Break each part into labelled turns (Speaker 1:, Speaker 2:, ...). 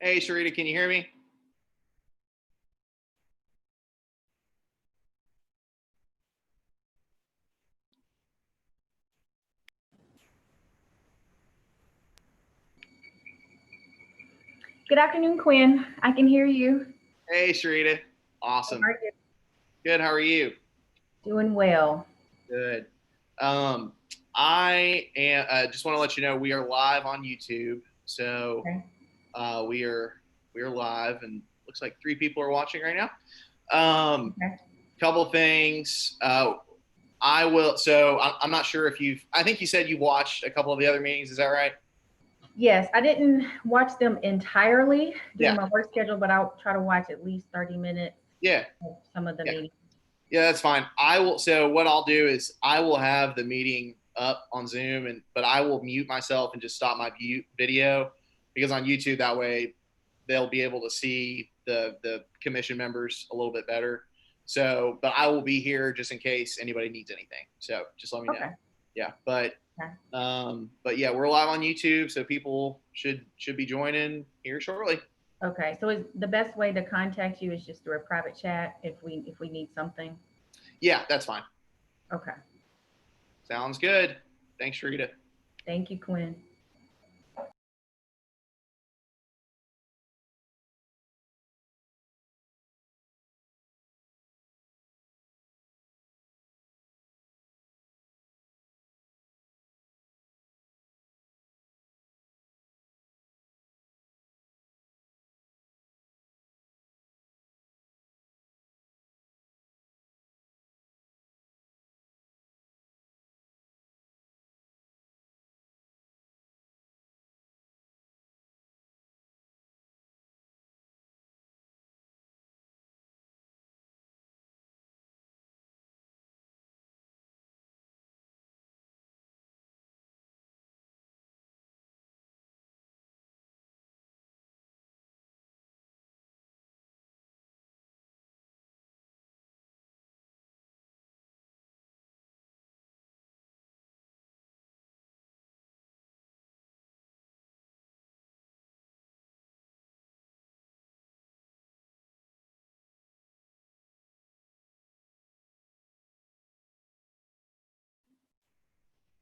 Speaker 1: Hey, Sharita, can you hear me?
Speaker 2: Good afternoon, Quinn. I can hear you.
Speaker 1: Hey, Sharita.
Speaker 2: How
Speaker 1: Awesome.
Speaker 2: are you?
Speaker 1: Good. How are you?
Speaker 2: Doing well.
Speaker 1: Good. Um, just want to let you know we are live on YouTube. So
Speaker 2: Okay.
Speaker 1: we are live, and looks like three people are watching right now. Um,
Speaker 2: Okay.
Speaker 1: Couple things. I will. So I'm not sure if you've. I think you said you watched a couple of the other meetings. Is that right?
Speaker 2: Yes, I didn't watch them entirely during
Speaker 1: Yeah.
Speaker 2: my work schedule, but I'll try to watch at least 30 minutes
Speaker 1: Yeah.
Speaker 2: of some of the
Speaker 1: Yeah.
Speaker 2: meetings.
Speaker 1: Yeah, that's fine. I will. So what I'll do is I will have the meeting up on Zoom, but I will mute myself and just stop my view video because on YouTube that way they'll be able to see the commission members a little bit better. So, but I will be here just in case anybody needs anything. So just let me know.
Speaker 2: Okay.
Speaker 1: Yeah,
Speaker 2: Okay.
Speaker 1: but yeah, we're live on YouTube, so people should be joining here shortly.
Speaker 2: Okay. So is the best way to contact you is just through a private chat if we need something?
Speaker 1: Yeah, that's fine.
Speaker 2: Okay.
Speaker 1: Sounds good. Thanks, Rita.
Speaker 2: Thank you, Quinn.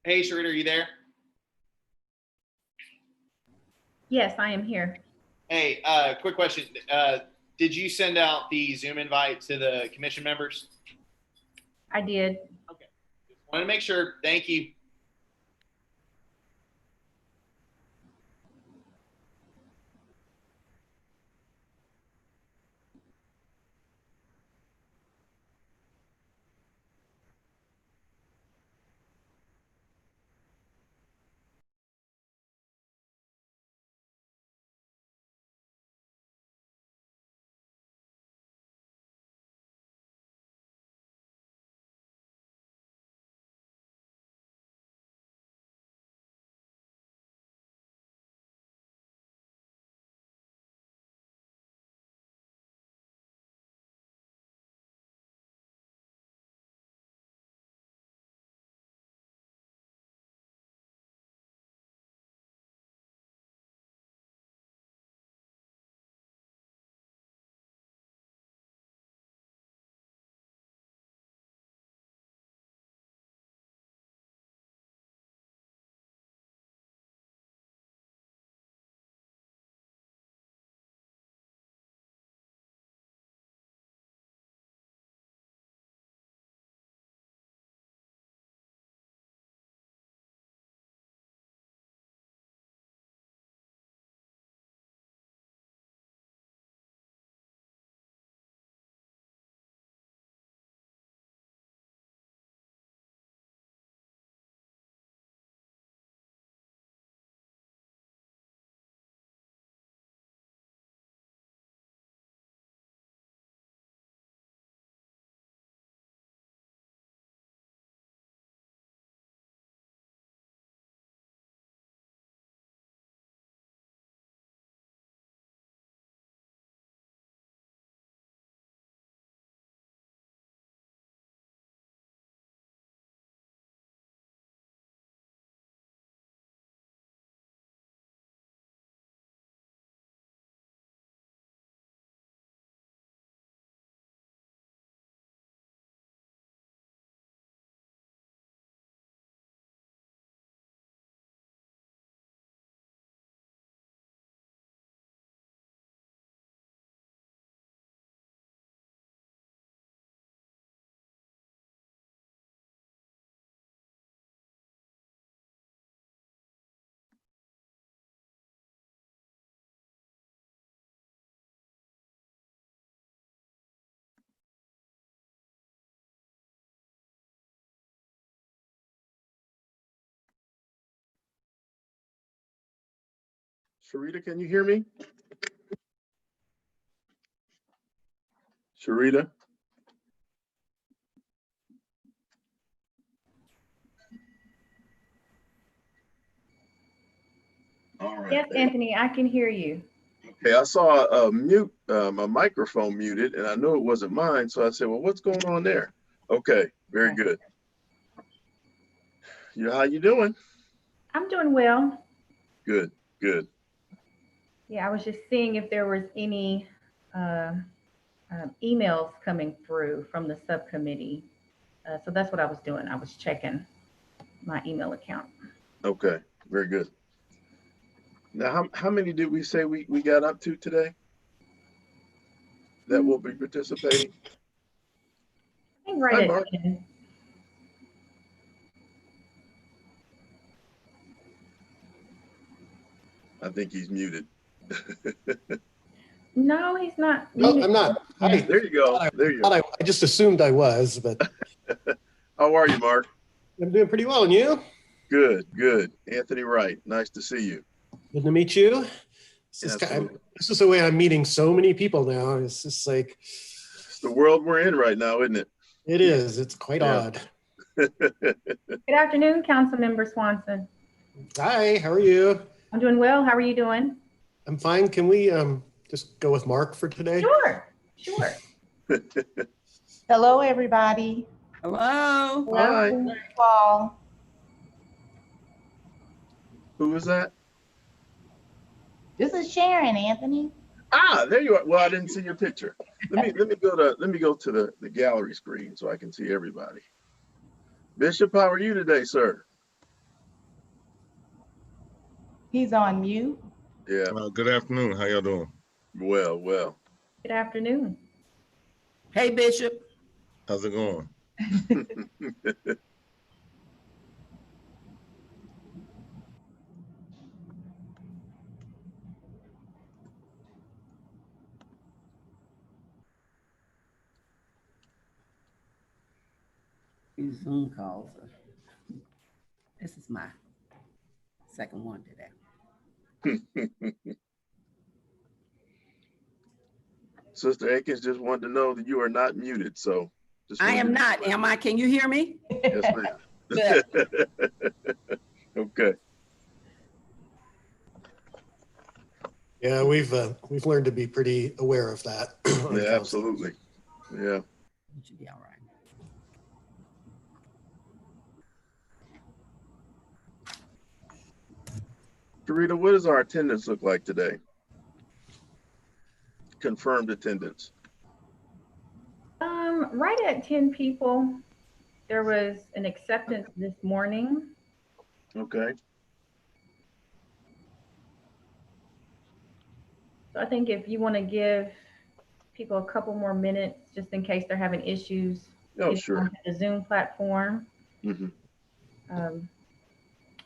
Speaker 1: Hey, Sharita, are you there?
Speaker 2: Yes, I am here.
Speaker 1: Hey, quick question. Did you send out the Zoom invite to the commission members?
Speaker 2: I did.
Speaker 1: Okay. Just wanted to make sure. Thank you.
Speaker 3: Sharita, can you hear me? Sharita? All right.
Speaker 2: Yes, Anthony, I can hear you.
Speaker 3: Okay, I saw a mute, my microphone muted, and I knew it wasn't mine, so I said, well, what's going on there? Okay, very good. How you doing?
Speaker 2: I'm doing well.
Speaker 3: Good, good.
Speaker 2: Yeah, I was just seeing if there was any emails coming through from the subcommittee. So that's what I was doing. I was checking my email account.
Speaker 3: Okay, very good. Now, how many did we say we got up to today that will be participating?
Speaker 2: I think right
Speaker 3: Hi,
Speaker 2: at
Speaker 3: Mark.
Speaker 2: 10.
Speaker 3: I think he's muted.
Speaker 2: No, he's not.
Speaker 4: No, I'm not. Hi.
Speaker 3: There you go. There you go.
Speaker 4: I just assumed I was, but
Speaker 3: How are you, Mark?
Speaker 4: I'm doing pretty well. And you?
Speaker 3: Good, good. Anthony Wright, nice to see you.
Speaker 4: Good to meet you.
Speaker 3: Absolutely.
Speaker 4: This is the way I'm meeting so many people now. It's just like,
Speaker 3: It's the world we're in right now, isn't it?
Speaker 4: it is. It's quite odd.
Speaker 2: Good afternoon, Councilmember Swanson.
Speaker 4: Hi, how are you?
Speaker 2: I'm doing well. How are you doing?
Speaker 4: I'm fine. Can we just go with Mark for today?
Speaker 2: Sure.
Speaker 5: Hello, everybody.
Speaker 6: Hello.
Speaker 3: Hi.
Speaker 5: Paul.
Speaker 3: Who is that?
Speaker 5: This is Sharon, Anthony.
Speaker 3: Ah, there you are. Well, I didn't see your picture. Let me go to the gallery screen so I can see everybody. Bishop, how are you today, sir?
Speaker 5: He's on mute.
Speaker 3: Yeah.
Speaker 7: Good afternoon. How y'all doing?
Speaker 3: Well.
Speaker 2: Good afternoon.
Speaker 6: Hey, Bishop.
Speaker 7: How's it going?
Speaker 6: These Zoom calls. This is my second one today.
Speaker 3: Sister Akins just wanted to know that you are not muted, so.
Speaker 6: I am not, am I? Can you hear me?
Speaker 3: Yes, ma'am.
Speaker 6: Good.
Speaker 3: Okay.
Speaker 4: Yeah, we've learned to be pretty aware of that. on
Speaker 3: Yeah,
Speaker 4: council.
Speaker 3: absolutely. Yeah.
Speaker 6: You should be all right.
Speaker 3: Sharita, what does our attendance look like today? Confirmed attendance.
Speaker 2: Right at 10 people. There was an acceptance this morning.
Speaker 3: Okay.
Speaker 2: So I think if you want to give people a couple more minutes, just in case they're having issues
Speaker 3: Oh,
Speaker 2: getting
Speaker 3: sure.
Speaker 2: onto the Zoom platform,
Speaker 3: Mm-hmm.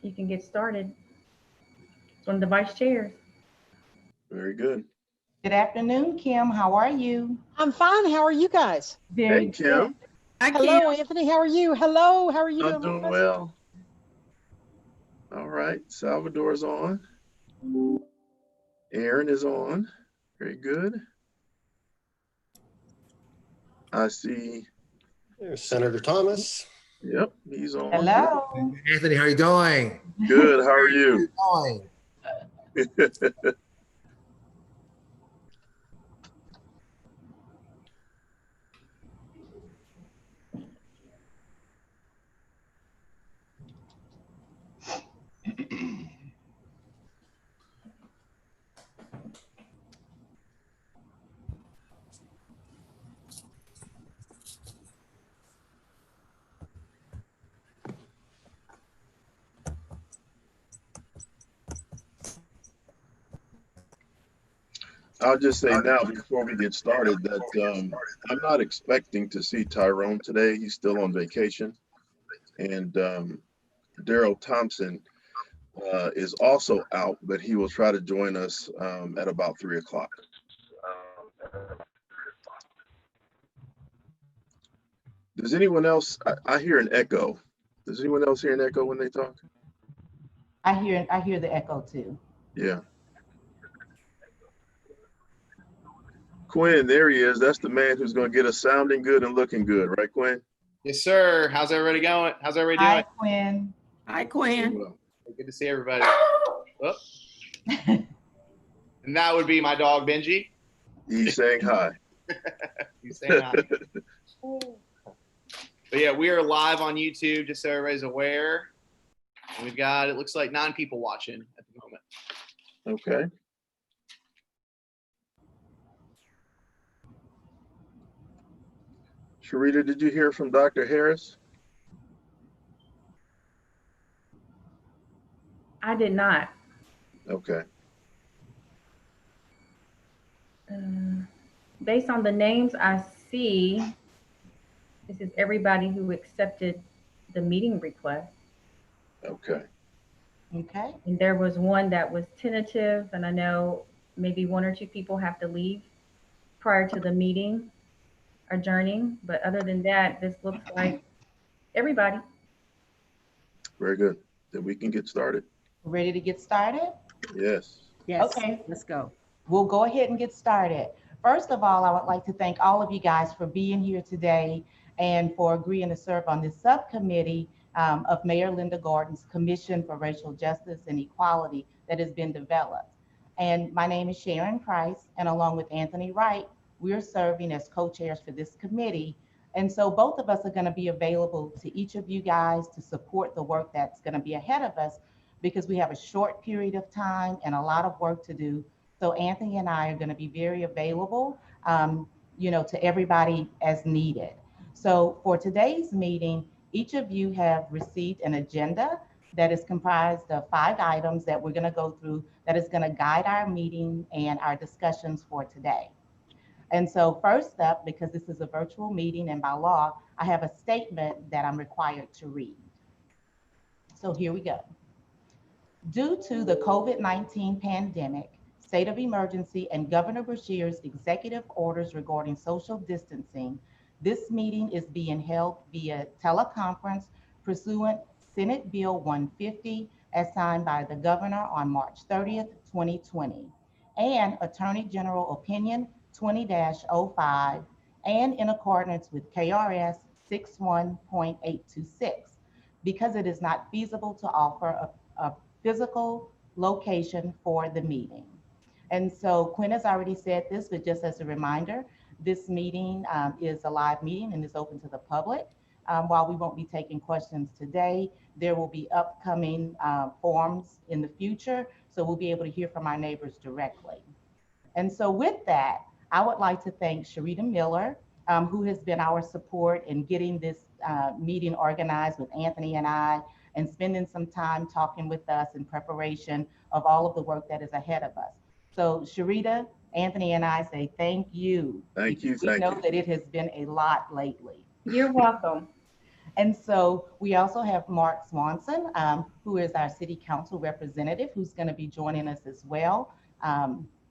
Speaker 2: you can get started. It's one of the vice chairs.
Speaker 3: Very good.
Speaker 5: Good afternoon, Kim. How are you?
Speaker 8: I'm fine. How are you guys?
Speaker 5: Very
Speaker 3: Hey, Kim.
Speaker 6: Hi,
Speaker 8: Hello,
Speaker 6: Kim.
Speaker 8: Anthony. How are you? Hello. How are you
Speaker 3: I'm
Speaker 8: doing?
Speaker 3: doing well. All right. Salvador's on. Aaron is on. Very good. I see.
Speaker 4: There's Senator Thomas.
Speaker 3: Yep, he's on.
Speaker 5: Hello.
Speaker 9: Anthony, how are you doing?
Speaker 3: Good. How are you?
Speaker 9: Doing.
Speaker 3: I'll just say now before we get started that I'm not expecting to see Tyrone today. He's still on vacation. And Daryl Thompson is also out, but he will try to join us at about 3 o'clock. Does anyone else, I hear an echo. Does anyone else hear an echo when they talk?
Speaker 5: I hear the echo too.
Speaker 3: Yeah. Quinn, there he is. That's the man who's going to get us sounding good and looking good, right, Quinn?
Speaker 1: Yes, sir. How's everybody going? How's everybody
Speaker 5: Hi,
Speaker 1: doing?
Speaker 5: Quinn.
Speaker 6: Hi, Quinn.
Speaker 1: Good to see everybody. Oh. And that would be my dog, Benji.
Speaker 3: He's saying hi.
Speaker 1: He's saying hi. But yeah, we are live on YouTube, just so everybody's aware. And we've got, it looks like 9 people watching at the moment.
Speaker 3: Okay. Sharita, did you hear from Dr. Harris?
Speaker 2: I did not.
Speaker 3: Okay.
Speaker 2: Based on the names I see, this is everybody who accepted the meeting request.
Speaker 3: Okay.
Speaker 5: Okay.
Speaker 2: And there was one that was tentative, and I know maybe 1 or 2 people have to leave prior to the meeting adjourning. But other than that, this looks like everybody.
Speaker 3: Very good. Then we can get started.
Speaker 5: Ready to get started?
Speaker 3: Yes.
Speaker 6: Yes,
Speaker 5: Okay.
Speaker 6: let's go.
Speaker 5: We'll go ahead and get started. First of all, I would like to thank all of you guys for being here today and for agreeing to serve on this subcommittee of Mayor Linda Gordon's Commission for Racial Justice and Equality that has been developed. And my name is Sharon Price, and along with Anthony Wright, we're serving as co-chairs for this committee. And so both of us are going to be available to each of you guys to support the work that's going to be ahead of us, because we have a short period of time and a lot of work to do. So Anthony and I are going to be very available, to everybody as needed. So for today's meeting, each of you have received an agenda that is comprised of 5 items that we're going to go through that is going to guide our meeting and our discussions for today. And so first up, because this is a virtual meeting and by law, I have a statement that I'm required to read. So here we go. Due to the COVID-19 pandemic, state of emergency, and Governor Beshear's executive orders regarding social distancing, this meeting is being held via teleconference pursuant Senate Bill 150 as signed by the governor on March 30th, 2020, and Attorney General Opinion 20-05, and in accordance with KRS 61.826, because it is not feasible to offer a physical location for the meeting. And so Quinn has already said this, but just as a reminder, this meeting is a live meeting and is open to the public. While we won't be taking questions today, there will be upcoming forums in the future, so we'll be able to hear from our neighbors directly. And so with that, I would like to thank Sharita Miller, who has been our support in getting this meeting organized with Anthony and I, and spending some time talking with us in preparation of all of the work that is ahead of us. So Sharita, Anthony, and I say thank you.
Speaker 3: Thank you.
Speaker 5: We know that it has been a lot lately.
Speaker 2: You're welcome.
Speaker 5: And so we also have Mark Swanson, who is our city council representative, who's going to be joining us as well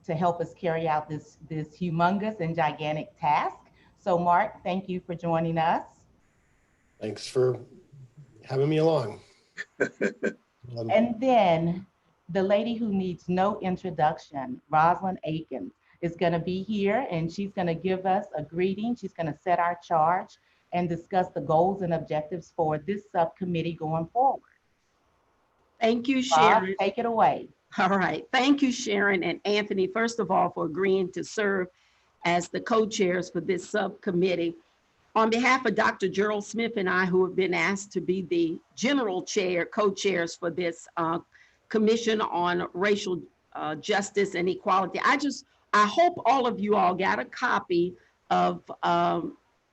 Speaker 5: to help us carry out this humongous and gigantic task. So Mark, thank you for joining us.
Speaker 4: Thanks for having me along.
Speaker 5: And then the lady who needs no introduction, Rosalind Aikens, is going to be here, and she's going to give us a greeting. She's going to set our charge and discuss the goals and objectives for this subcommittee going forward.
Speaker 6: Thank you, Sharon.
Speaker 5: Rob, take it away.
Speaker 6: All right. Thank you, Sharon and Anthony, first of all, for agreeing to serve as the co-chairs for this subcommittee. On behalf of Dr. Gerald Smith and I, who have been asked to be the general chair, co-chairs for this Commission on Racial Justice and Equality, I hope all of you all got a copy of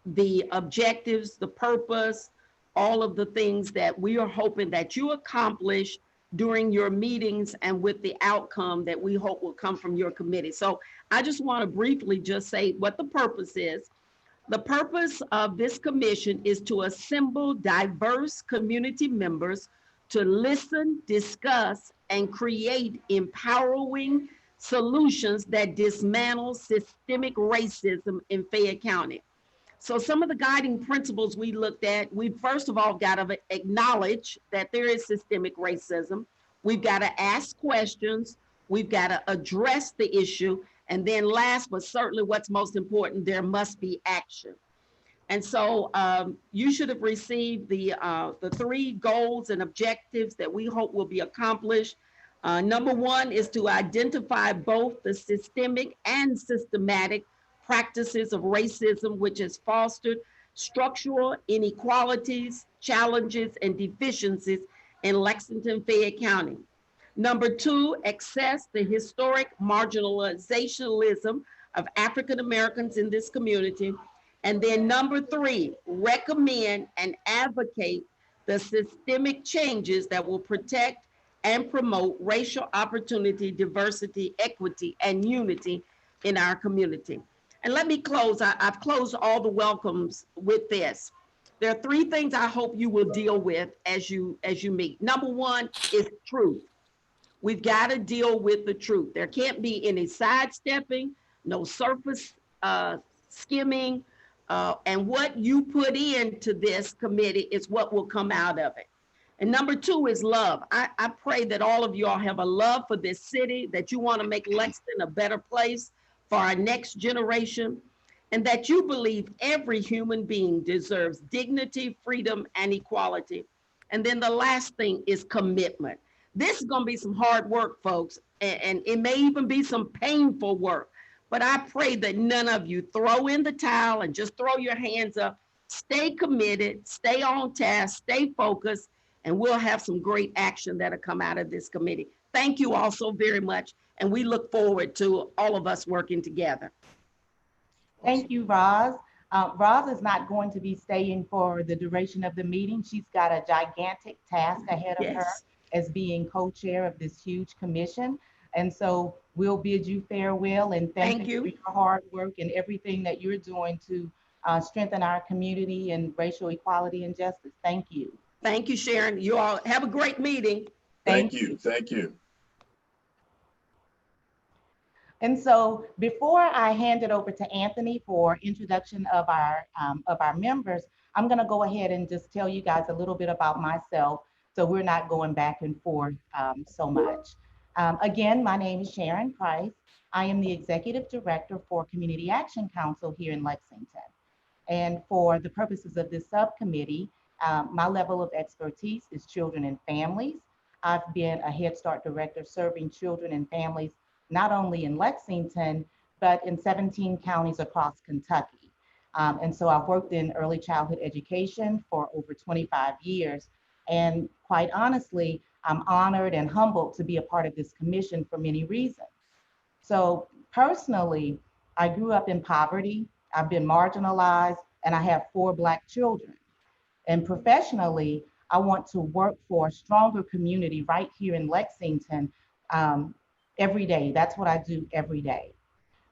Speaker 6: the objectives, the purpose, all of the things that we are hoping that you accomplish during your meetings and with the outcome that we hope will come from your committee. So I just want to briefly just say what the purpose is. The purpose of this commission is to assemble diverse community members to listen, discuss, and create empowering solutions that dismantle systemic racism in Fayette County. So some of the guiding principles we looked at, we first of all got to acknowledge that there is systemic racism. We've got to ask questions. We've got to address the issue. And then last, but certainly what's most important, there must be action. And so you should have received the 3 goals and objectives that we hope will be accomplished. Number 1 is to identify both the systemic and systematic practices of racism, which has fostered structural inequalities, challenges, and deficiencies in Lexington-Fayette County. Number 2, assess the historic marginalizationism of African Americans in this community. And then number 3, recommend and advocate the systemic changes that will protect and promote racial opportunity, diversity, equity, and unity in our community. And let me close. I've closed all the welcomes with this. There are 3 things I hope you will deal with as you meet. Number 1 is truth. We've got to deal with the truth. There can't be any sidestepping, no surface skimming, and what you put into this committee is what will come out of it. And number 2 is love. I pray that all of you all have a love for this city, that you want to make Lexington a better place for our next generation, and that you believe every human being deserves dignity, freedom, and equality. And then the last thing is commitment. This is going to be some hard work, folks, and it may even be some painful work. But I pray that none of you throw in the towel and just throw your hands up. Stay committed, stay on task, stay focused, and we'll have some great action that'll come out of this committee. Thank you all so very much, and we look forward to all of us working together.
Speaker 5: Thank you, Roz. Roz is not going to be staying for the duration of the meeting. She's got a gigantic task ahead of her as being co-chair of this huge commission. And so we'll bid you farewell and thank you for your hard work and everything that you're doing to strengthen our community and racial equality and justice. Thank you.
Speaker 6: Thank you, Sharon. You all have a great meeting.
Speaker 3: Thank you. Thank you.
Speaker 5: And so before I hand it over to Anthony for introduction of our members, I'm going to go ahead and just tell you guys a little bit about myself so we're not going back and forth so much. Again, my name is Sharon Price. I am the Executive Director for Community Action Council here in Lexington. And for the purposes of this subcommittee, my level of expertise is children and families. I've been a Head Start Director serving children and families not only in Lexington, but in 17 counties across Kentucky. And so I've worked in early childhood education for over 25 years. And quite honestly, I'm honored and humbled to be a part of this commission for many reasons. So personally, I grew up in poverty, I've been marginalized, and I have 4 Black children. And professionally, I want to work for a stronger community right here in Lexington every day. That's what I do every day.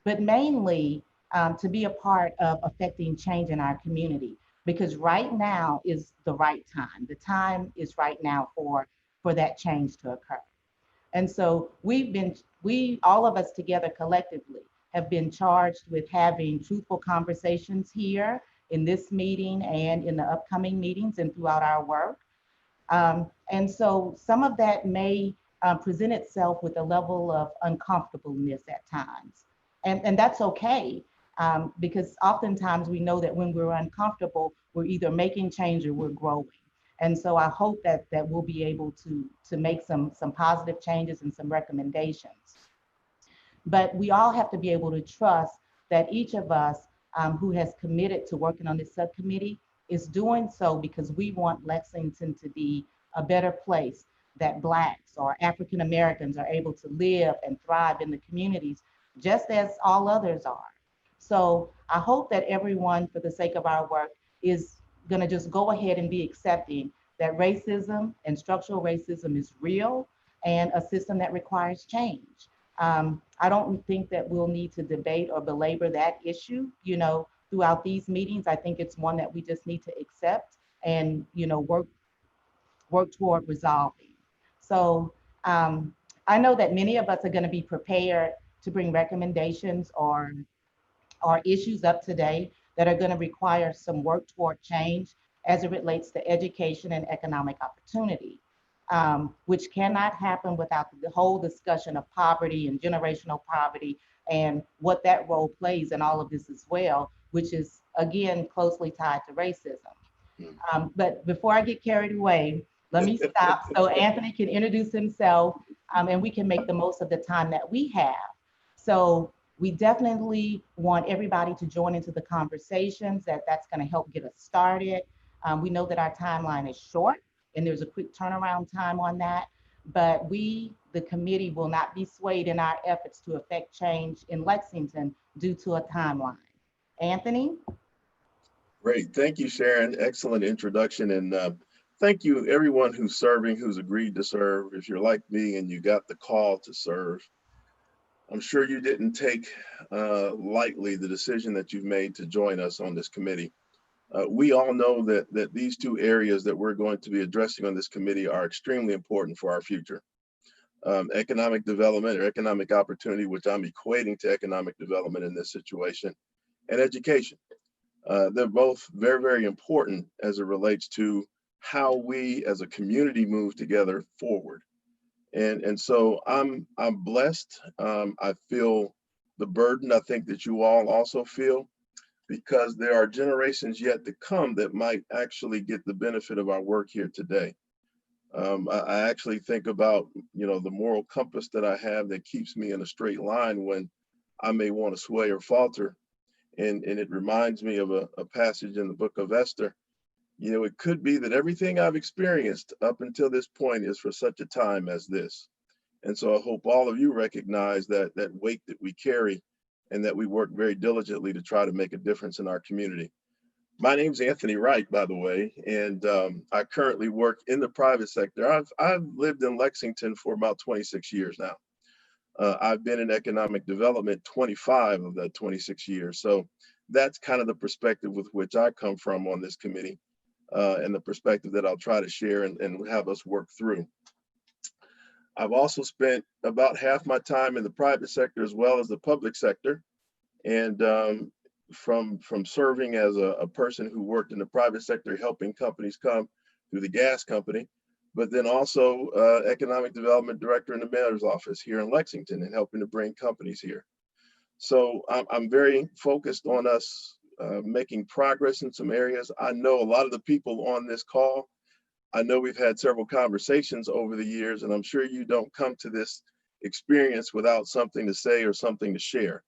Speaker 5: But mainly to be a part of affecting change in our community, because right now is the right time. The time is right now for that change to occur. And so we, all of us together collectively, have been charged with having truthful conversations here in this meeting and in the upcoming meetings and throughout our work. And so some of that may present itself with a level of uncomfortableness at times. And that's okay, because oftentimes we know that when we're uncomfortable, we're either making change or we're growing. And so I hope that we'll be able to make some positive changes and some recommendations. But we all have to be able to trust that each of us who has committed to working on this subcommittee is doing so because we want Lexington to be a better place, that Blacks or African Americans are able to live and thrive in the communities just as all others are. So I hope that everyone, for the sake of our work, is going to just go ahead and be accepting that racism and structural racism is real and a system that requires change. I don't think that we'll need to debate or belabor that issue, throughout these meetings. I think it's one that we just need to accept and, work toward resolving. So I know that many of us are going to be prepared to bring recommendations or issues up today that are going to require some work toward change as it relates to education and economic opportunity, which cannot happen without the whole discussion of poverty and generational poverty and what that role plays in all of this as well, which is again closely tied to racism. But before I get carried away, let me stop so Anthony can introduce himself, and we can make the most of the time that we have. So we definitely want everybody to join into the conversations. That's going to help get us started. We know that our timeline is short and there's a quick turnaround time on that, but we, the committee, will not be swayed in our efforts to affect change in Lexington due to a timeline. Anthony?
Speaker 3: Great. Thank you, Sharon. Excellent introduction. And thank you, everyone who's serving, who's agreed to serve. If you're like me and you got the call to serve, I'm sure you didn't take lightly the decision that you've made to join us on this committee. We all know that these two areas that we're going to be addressing on this committee are extremely important for our future. Economic development or economic opportunity, which I'm equating to economic development in this situation, and education. They're both very, very important as it relates to how we as a community move together forward. And so I'm blessed. I feel the burden I think that you all also feel, because there are generations yet to come that might actually get the benefit of our work here today. I actually think about, the moral compass that I have that keeps me in a straight line when I may want to sway or falter. And it reminds me of a passage in the book of Esther. It could be that everything I've experienced up until this point is for such a time as this. And so I hope all of you recognize that weight that we carry and that we work very diligently to try to make a difference in our community. My name's Anthony Wright, by the way, and I currently work in the private sector. I've lived in Lexington for about 26 years now. I've been in economic development 25 of that 26 years. So that's kind of the perspective with which I come from on this committee, and the perspective that I'll try to share and have us work through. I've also spent about half my time in the private sector as well as the public sector. And from serving as a person who worked in the private sector, helping companies come through the gas company, but then also economic development director in the mayor's office here in Lexington and helping to bring companies here. So I'm very focused on us making progress in some areas. I know a lot of the people on this call, I know we've had several conversations over the years, and I'm sure you don't come to this experience without something to say or something to share.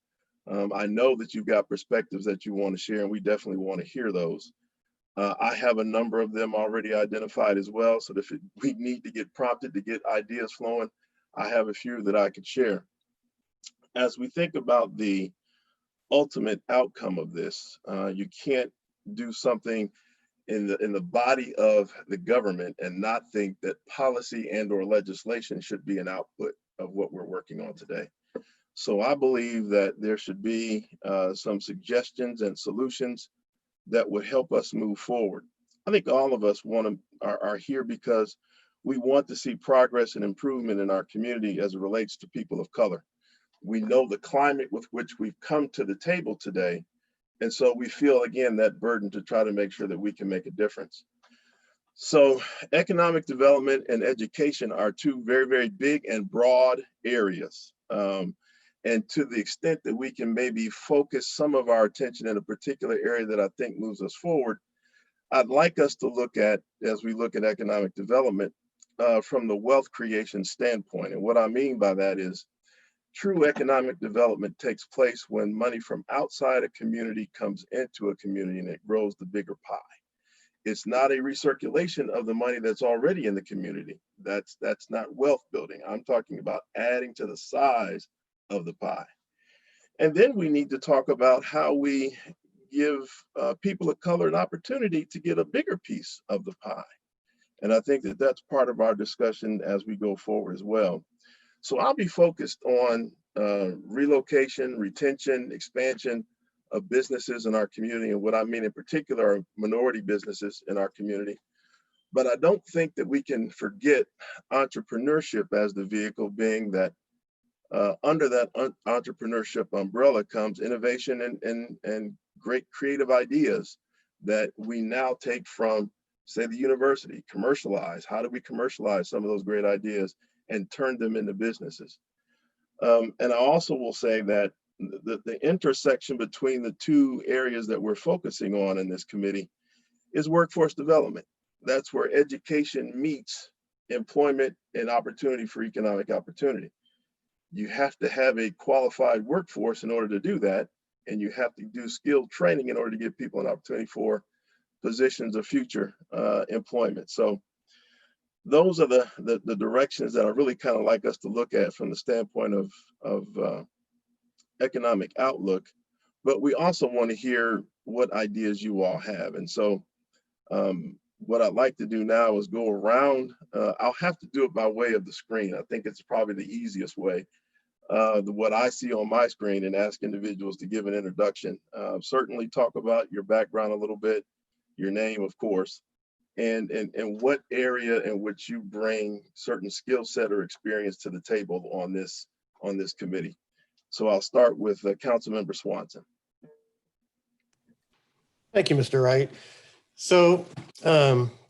Speaker 3: I know that you've got perspectives that you want to share, and we definitely want to hear those. I have a number of them already identified as well, so that if we need to get prompted to get ideas flowing, I have a few that I could share. As we think about the ultimate outcome of this, you can't do something in the body of the government and not think that policy and or legislation should be an output of what we're working on today. So I believe that there should be some suggestions and solutions that would help us move forward. I think all of us are here because we want to see progress and improvement in our community as it relates to people of color. We know the climate with which we've come to the table today. And so we feel, again, that burden to try to make sure that we can make a difference. So economic development and education are two very, very big and broad areas. And to the extent that we can maybe focus some of our attention in a particular area that I think moves us forward, I'd like us to look at, as we look at economic development, from the wealth creation standpoint. And what I mean by that is true economic development takes place when money from outside a community comes into a community and it grows the bigger pie. It's not a recirculation of the money that's already in the community. That's not wealth building. I'm talking about adding to the size of the pie. And then we need to talk about how we give people of color an opportunity to get a bigger piece of the pie. And I think that that's part of our discussion as we go forward as well. So I'll be focused on relocation, retention, expansion of businesses in our community. And what I mean in particular are minority businesses in our community. But I don't think that we can forget entrepreneurship as the vehicle, being that under that entrepreneurship umbrella comes innovation and great creative ideas that we now take from, say, the university, commercialize. How do we commercialize some of those great ideas and turn them into businesses? And I also will say that the intersection between the two areas that we're focusing on in this committee is workforce development. That's where education meets employment and opportunity for economic opportunity. You have to have a qualified workforce in order to do that, and you have to do skilled training in order to give people an opportunity for positions of future employment. So those are the directions that I really kind of like us to look at from the standpoint of economic outlook. But we also want to hear what ideas you all have. And so what I'd like to do now is go around. I'll have to do it by way of the screen. I think it's probably the easiest way. What I see on my screen, and ask individuals to give an introduction. Certainly talk about your background a little bit, your name, of course, and what area in which you bring certain skill set or experience to the table on this committee. So I'll start with Councilmember Swanson.
Speaker 4: Thank you, Mr. Wright. So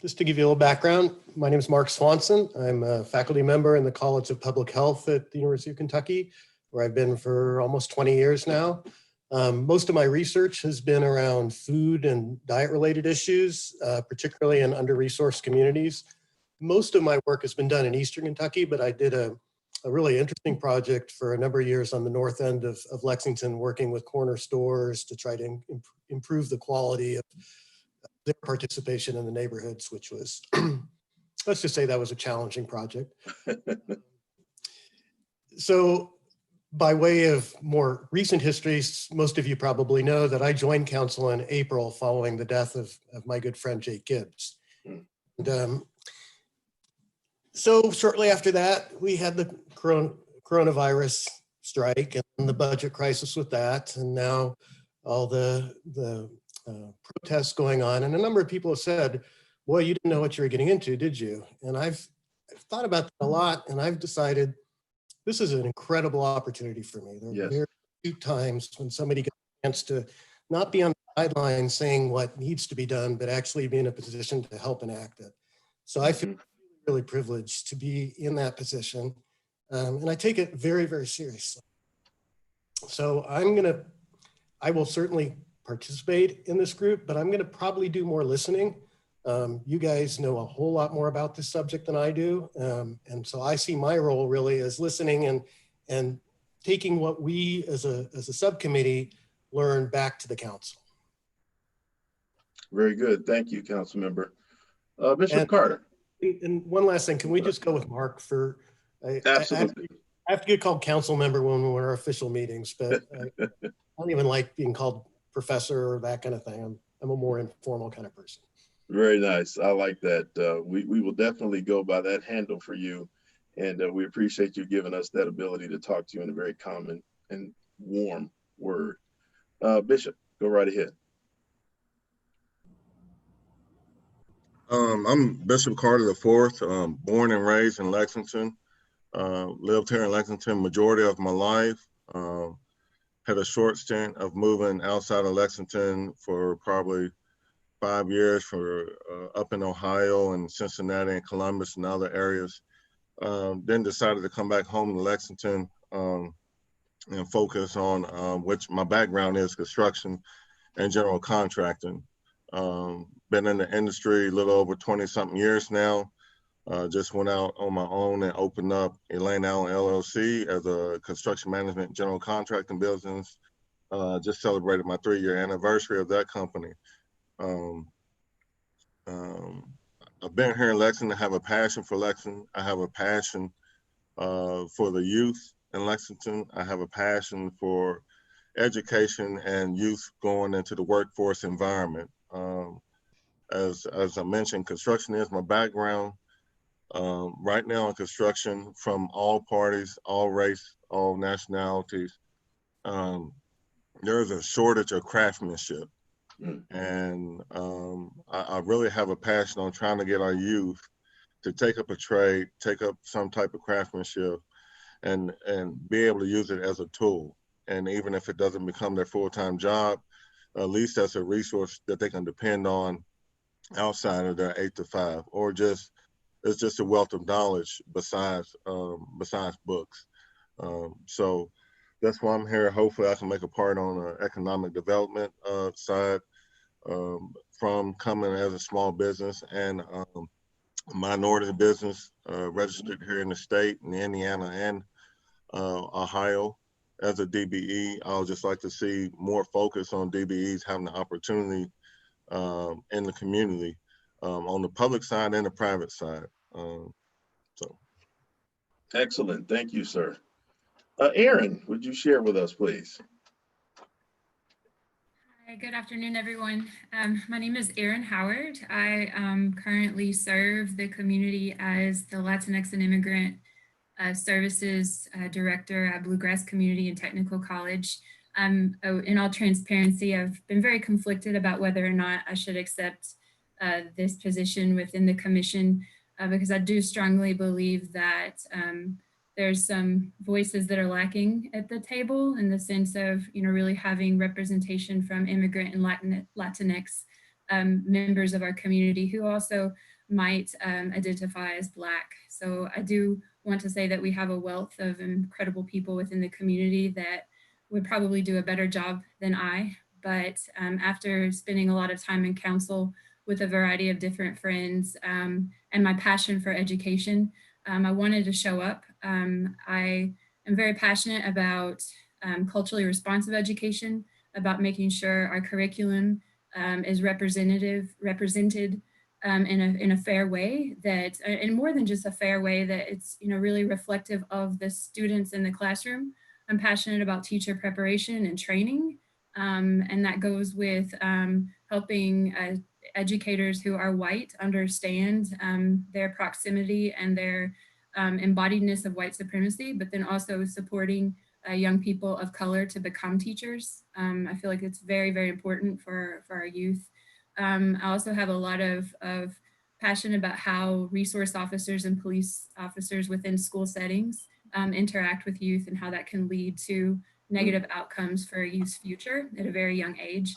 Speaker 4: just to give you a little background, my name is Mark Swanson. I'm a faculty member in the College of Public Health at the University of Kentucky, where I've been for almost 20 years now. Most of my research has been around food and diet-related issues, particularly in under-resourced communities. Most of my work has been done in Eastern Kentucky, but I did a really interesting project for a number of years on the north end of Lexington, working with corner stores to try to improve the quality of their participation in the neighborhoods, which was, let's just say that was a challenging project. So by way of more recent history, most of you probably know that I joined council in April following the death of my good friend, Jake Gibbs. And, so shortly after that, we had the coronavirus strike and the budget crisis with that. And now all the protests going on. And a number of people have said, well, you didn't know what you were getting into, did you? And I've thought about that a lot, and I've decided this is an incredible opportunity for me. There are very few times when somebody gets a chance to not be on the sidelines saying what needs to be done, but actually be in a position to help enact it. So I feel really privileged to be in that position. And I take it very, very seriously. So I will certainly participate in this group, but I'm going to probably do more listening. You guys know a whole lot more about this subject than I do. And so I see my role really as listening and taking what we as a subcommittee learn back to the council.
Speaker 3: Very good. Thank you, Council Member. Bishop Carter.
Speaker 4: And one last thing, can we just go with Mark for,
Speaker 3: Absolutely.
Speaker 4: I have to get called council member when we're in our official meetings, but I don't even like being called professor or that kind of thing. I'm a more informal kind of person.
Speaker 3: Very nice. I like that. We will definitely go by that handle for you. And we appreciate you giving us that ability to talk to you in a very common and warm word. Bishop, go right ahead.
Speaker 7: I'm Bishop Carter IV, born and raised in Lexington. Lived here in Lexington majority of my life. Had a short stint of moving outside of Lexington for probably 5 years for up in Ohio and Cincinnati and Columbus and other areas. Then decided to come back home to Lexington and focus on which my background is construction and general contracting. Been in the industry a little over 20 something years now. Just went out on my own and opened up Elaine Allen LLC as a construction management general contracting business. Just celebrated my 3-year anniversary of that company. I've been here in Lexington. I have a passion for Lexington. I have a passion for the youth in Lexington. I have a passion for education and youth going into the workforce environment. As I mentioned, construction is my background. Right now in construction, from all parties, all race, all nationalities, there's a shortage of craftsmanship. And I really have a passion on trying to get our youth to take up a trade, take up some type of craftsmanship, and be able to use it as a tool. And even if it doesn't become their full-time job, at least that's a resource that they can depend on outside of their 8 to 5, or just it's just a wealth of knowledge besides books. So that's why I'm here. Hopefully I can make a part on the economic development side, from coming as a small business and minority business registered here in the state, in Indiana and Ohio. As a DBE, I would just like to see more focus on DBEs having the opportunity in the community, on the public side and the private side. So.
Speaker 3: Excellent. Thank you, sir. Aaron, would you share with us, please?
Speaker 9: Hi, good afternoon, everyone. My name is Erin Howard. I currently serve the community as the Latinx and Immigrant Services Director at Bluegrass Community and Technical College. In all transparency, I've been very conflicted about whether or not I should accept this position within the commission because I do strongly believe that there's some voices that are lacking at the table in the sense of, really having representation from immigrant and Latinx members of our community who also might identify as Black. So I do want to say that we have a wealth of incredible people within the community that would probably do a better job than I. But after spending a lot of time in council with a variety of different friends and my passion for education, I wanted to show up. I am very passionate about culturally responsive education, about making sure our curriculum is represented in a fair way, that, and more than just a fair way, that it's really reflective of the students in the classroom. I'm passionate about teacher preparation and training, and that goes with helping educators who are white understand their proximity and their embodiedness of white supremacy, but then also supporting young people of color to become teachers. I feel like it's very, very important for our youth. I also have a lot of passion about how resource officers and police officers within school settings interact with youth and how that can lead to negative outcomes for a youth's future at a very young age.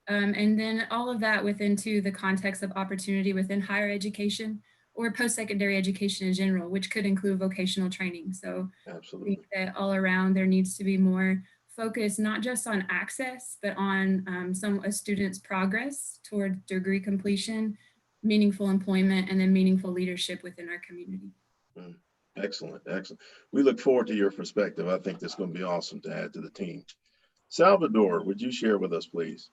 Speaker 9: And then all of that within the context of opportunity within higher education or post-secondary education in general, which could include vocational training. So
Speaker 3: Absolutely.
Speaker 9: I think that all around there needs to be more focus, not just on access, but on a student's progress toward degree completion, meaningful employment, and then meaningful leadership within our community.
Speaker 3: Excellent, excellent. We look forward to your perspective. I think that's going to be awesome to add to the team. Salvador, would you share with us, please?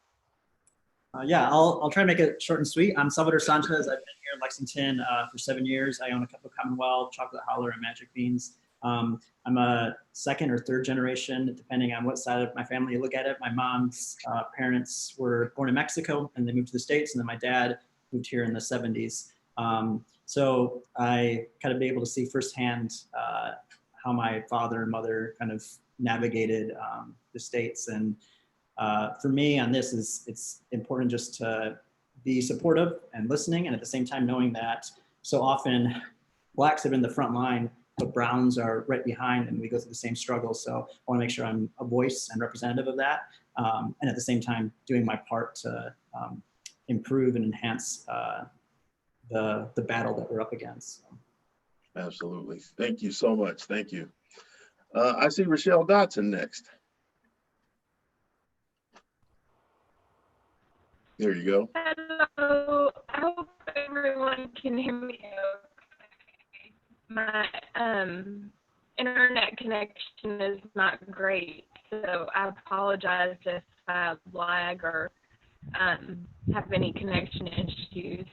Speaker 10: Yeah, I'll try to make it short and sweet. I'm Salvador Sanchez. I've been here in Lexington for 7 years. I own a cup of Commonwealth, Chocolate Howler, and Magic Beans. I'm a second or third generation, depending on what side of my family you look at it. My mom's parents were born in Mexico and they moved to the States, and then my dad moved here in the 70s. So I kind of be able to see firsthand how my father and mother kind of navigated the States. And for me on this it's important just to be supportive and listening, and at the same time knowing that so often Blacks have been the front line, but Browns are right behind and we go through the same struggles. So I want to make sure I'm a voice and representative of that. And at the same time doing my part to improve and enhance the battle that we're up against. So.
Speaker 3: Absolutely. Thank you so much. Thank you. I see Rochelle Dotson next. There you go.
Speaker 11: Hello. I hope everyone can hear me okay. My internet connection is not great, so I apologize if I lag or have any connection issues.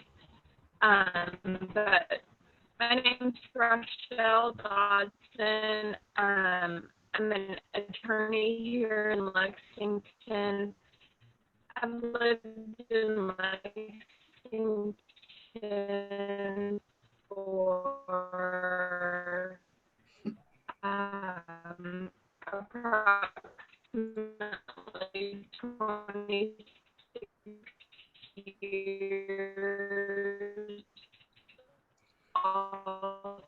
Speaker 11: But my name's Rochelle Dodson. I'm an attorney here in Lexington. I've lived in Lexington for approximately 26 years. Also,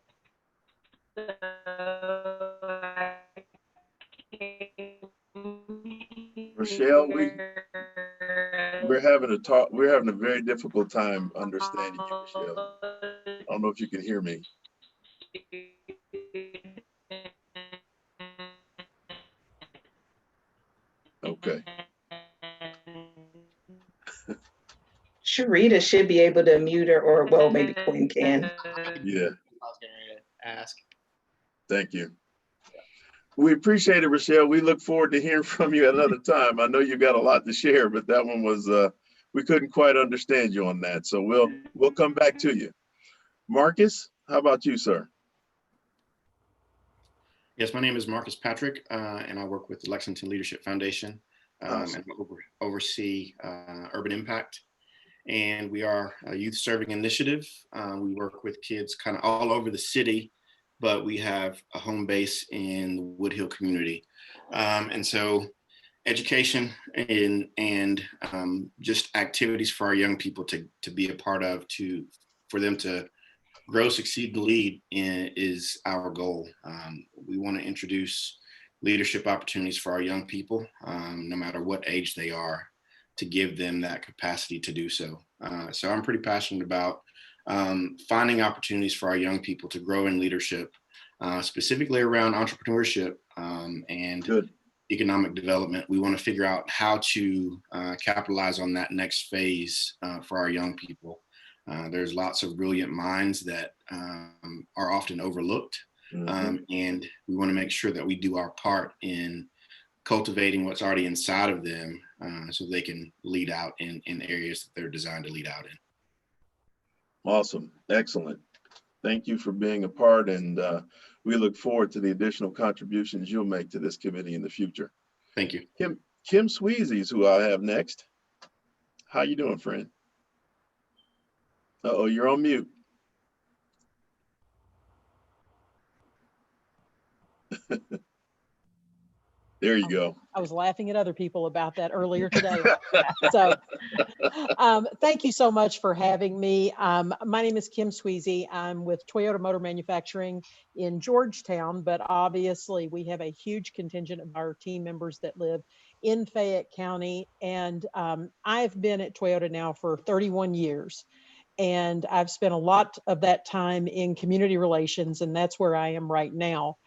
Speaker 3: Rochelle, we're having a very difficult time understanding you, Rochelle. I don't know if you can hear me. Okay.
Speaker 12: Sharita should be able to mute her, or well, maybe Quinn can.
Speaker 3: Yeah.
Speaker 1: I was getting ready to ask.
Speaker 3: Thank you. We appreciate it, Rochelle. We look forward to hearing from you at another time. I know you've got a lot to share, but that one was, we couldn't quite understand you on that. So we'll come back to you. Marcus, how about you, sir?
Speaker 13: Yes, my name is Marcus Patrick, and I work with the Lexington Leadership Foundation
Speaker 3: Awesome.
Speaker 13: and oversee urban impact. And we are a youth serving initiative. We work with kids kind of all over the city, but we have a home base in the Wood Hill community. And so education and just activities for our young people to be a part of, for them to grow, succeed, and lead is our goal. We want to introduce leadership opportunities for our young people, no matter what age they are, to give them that capacity to do so. So I'm pretty passionate about finding opportunities for our young people to grow in leadership, specifically around entrepreneurship and
Speaker 3: Good.
Speaker 13: economic development. We want to figure out how to capitalize on that next phase for our young people. There's lots of brilliant minds that are often overlooked. And we want to make sure that we do our part in cultivating what's already inside of them so they can lead out in areas that they're designed to lead out in.
Speaker 3: Awesome. Excellent. Thank you for being a part, and we look forward to the additional contributions you'll make to this committee in the future.
Speaker 13: Thank you.
Speaker 3: Kim Sweezy is who I have next. How you doing, friend? Uh-oh, you're on mute. There you go.
Speaker 8: I was laughing at other people about that earlier today. So thank you so much for having me. My name is Kim Sweezy. I'm with Toyota Motor Manufacturing in Georgetown, but obviously we have a huge contingent of our team members that live in Fayette County. And I've been at Toyota now for 31 years. And I've spent a lot of that time in community relations, and that's where I am right now.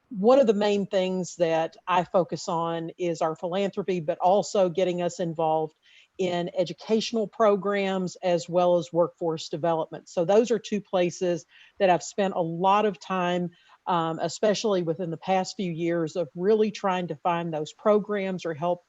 Speaker 8: One of the main things that I focus on is our philanthropy, but also getting us involved in educational programs as well as workforce development. So those are two places that I've spent a lot of time, especially within the past few years, of really trying to find those programs or help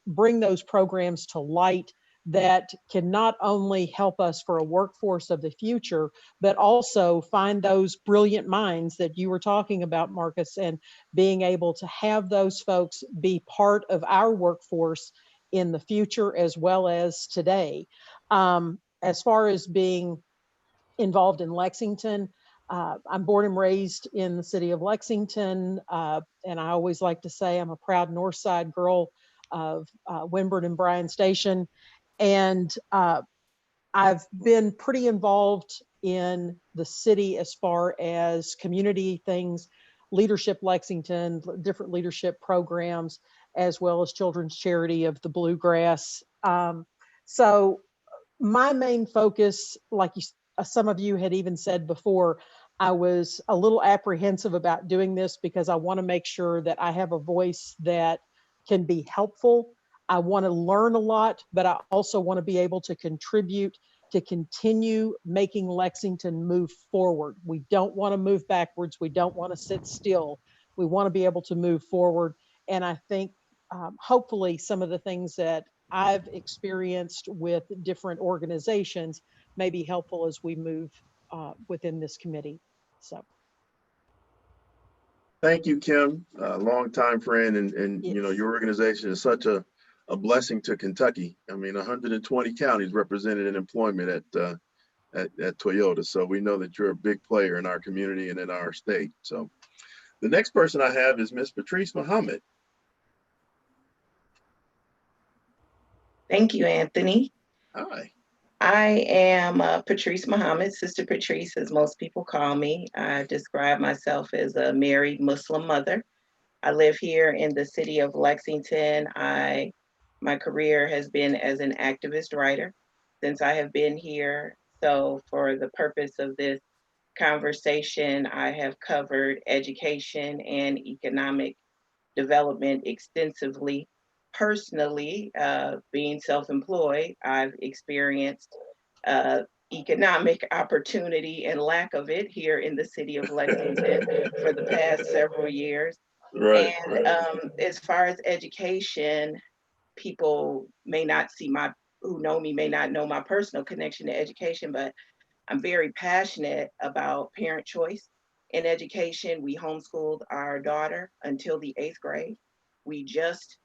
Speaker 8: bring those programs to light that can not only help us for a workforce of the future, but also find those brilliant minds that you were talking about, Marcus, and being able to have those folks be part of our workforce in the future as well as today. As far as being involved in Lexington, I'm born and raised in the city of Lexington, and I always like to say I'm a proud North Side girl of Winburn and Bryan Station. And I've been pretty involved in the city as far as community things, Leadership Lexington, different leadership programs, as well as Children's Charity of the Bluegrass. So my main focus, like some of you had even said before, I was a little apprehensive about doing this because I want to make sure that I have a voice that can be helpful. I want to learn a lot, but I also want to be able to contribute to continue making Lexington move forward. We don't want to move backwards. We don't want to sit still. We want to be able to move forward. And I think hopefully some of the things that I've experienced with different organizations may be helpful as we move within this committee. So.
Speaker 3: Thank you, Kim, longtime friend, and yes. You know, your organization is such a blessing to Kentucky. I mean, 120 counties represented in employment at Toyota. So we know that you're a big player in our community and in our state. So the next person I have is Miss Patrice Muhammad.
Speaker 12: Thank you, Anthony.
Speaker 3: Hi.
Speaker 12: I am Patrice Muhammad, Sister Patrice, as most people call me. I describe myself as a married Muslim mother. I live here in the city of Lexington. My career has been as an activist writer since I have been here. So for the purpose of this conversation, I have covered education and economic development extensively. Personally, being self-employed, I've experienced economic opportunity and lack of it here in the city of Lexington for the past several years.
Speaker 3: Right,
Speaker 12: And as far as education, people may not see my, who know me may not know my personal connection to education, but I'm very passionate about parent choice in education. We homeschooled our daughter until the 8th grade. We just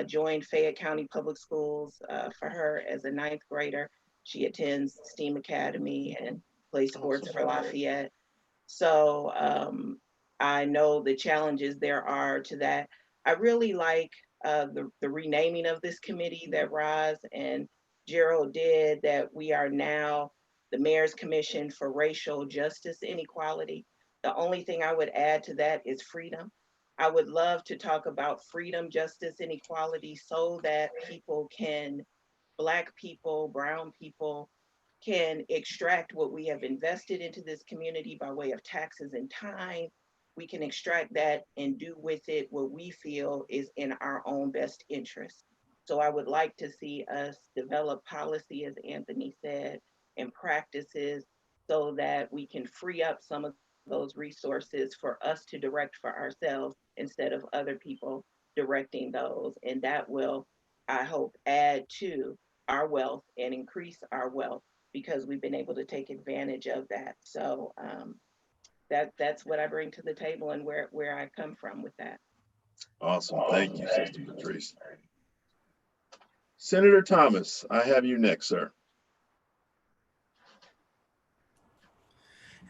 Speaker 12: joined Fayette County Public Schools for her as a 9th grader. She attends STEAM Academy and plays sports for Lafayette. So I know the challenges there are to that. I really like the renaming of this committee that Roz and Gerald did, that we are now the Mayor's Commission for Racial Justice and Equality. The only thing I would add to that is freedom. I would love to talk about freedom, justice, and equality so that people can, Black people, brown people, can extract what we have invested into this community by way of taxes and time. We can extract that and do with it what we feel is in our own best interest. So I would like to see us develop policy, as Anthony said, and practices so that we can free up some of those resources for us to direct for ourselves instead of other people directing those. And that will, I hope, add to our wealth and increase our wealth because we've been able to take advantage of that. So that's what I bring to the table and where I come from with that.
Speaker 3: awesome. Thank you, Sister Patrice. Senator Thomas, I have you next, sir.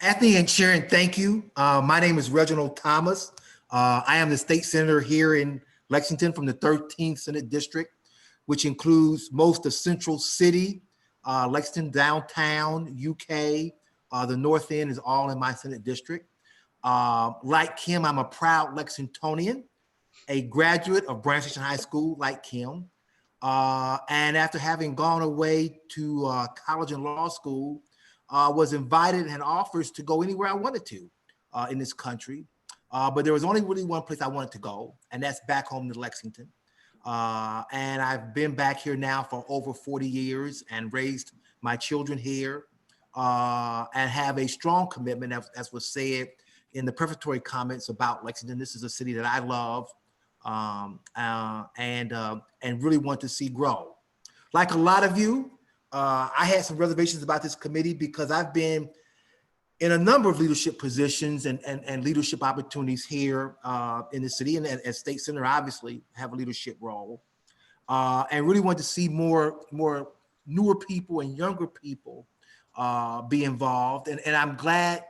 Speaker 14: Anthony and Sharon, thank you. My name is Reginald Thomas. I am the state senator here in Lexington from the 13th Senate District, which includes most of Central City, Lexington downtown, UK, the North End is all in my Senate District. Like Kim, I'm a proud Lexingtonian, a graduate of Branch Station High School, like Kim. And after having gone away to college and law school, was invited and had offers to go anywhere I wanted to in this country. But there was only really one place I wanted to go, and that's back home to Lexington. And I've been back here now for over 40 years and raised my children here and have a strong commitment, as was said in the prefatory comments about Lexington. This is a city that I love and really want to see grow. Like a lot of you, I had some reservations about this committee because I've been in a number of leadership positions and leadership opportunities here in the city, and as state senator, obviously have a leadership role, and really want to see more newer people and younger people be involved. And I'm glad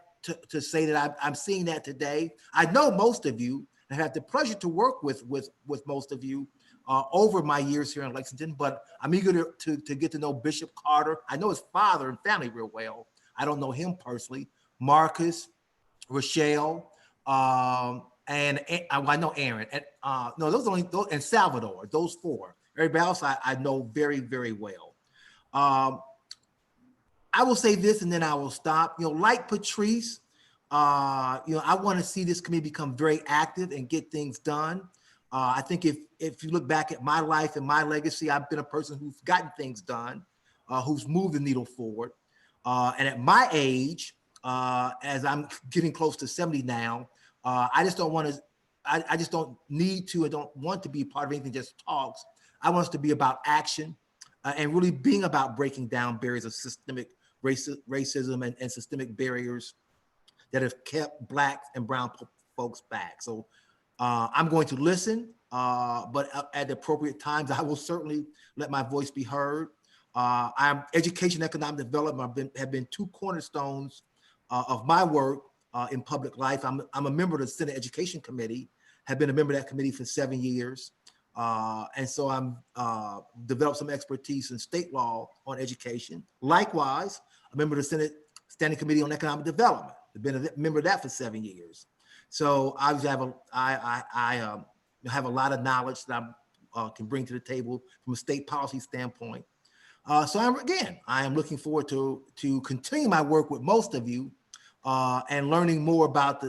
Speaker 14: to say that I'm seeing that today. I know most of you, and I've had the pleasure to work with most of you over my years here in Lexington, but I'm eager to get to know Bishop Carter. I know his father and family real well. I don't know him personally. Marcus, Rochelle, and I know Aaron. And no, those and Salvador. Those four. Everybody else I know very, very well. I will say this, and then I will stop. Like Patrice, I want to see this committee become very active and get things done. I think if you look back at my life and my legacy, I've been a person who's gotten things done, who's moved the needle forward. And at my age, as I'm getting close to 70 now, I just don't want to, I just don't need to, I don't want to be part of anything just talks. I want us to be about action and really being about breaking down barriers of systemic racism and systemic barriers that have kept Black and brown folks back. So I'm going to listen, but at the appropriate times, I will certainly let my voice be heard. Education and economic development have been two cornerstones of my work in public life. I'm a member of the Senate Education Committee, have been a member of that committee for 7 years. And so I'm developed some expertise in state law on education. Likewise, a member of the Senate Standing Committee on Economic Development. I've been a member of that for 7 years. So I have a lot of knowledge that I can bring to the table from a state policy standpoint. So I am looking forward to continue my work with most of you and learning more about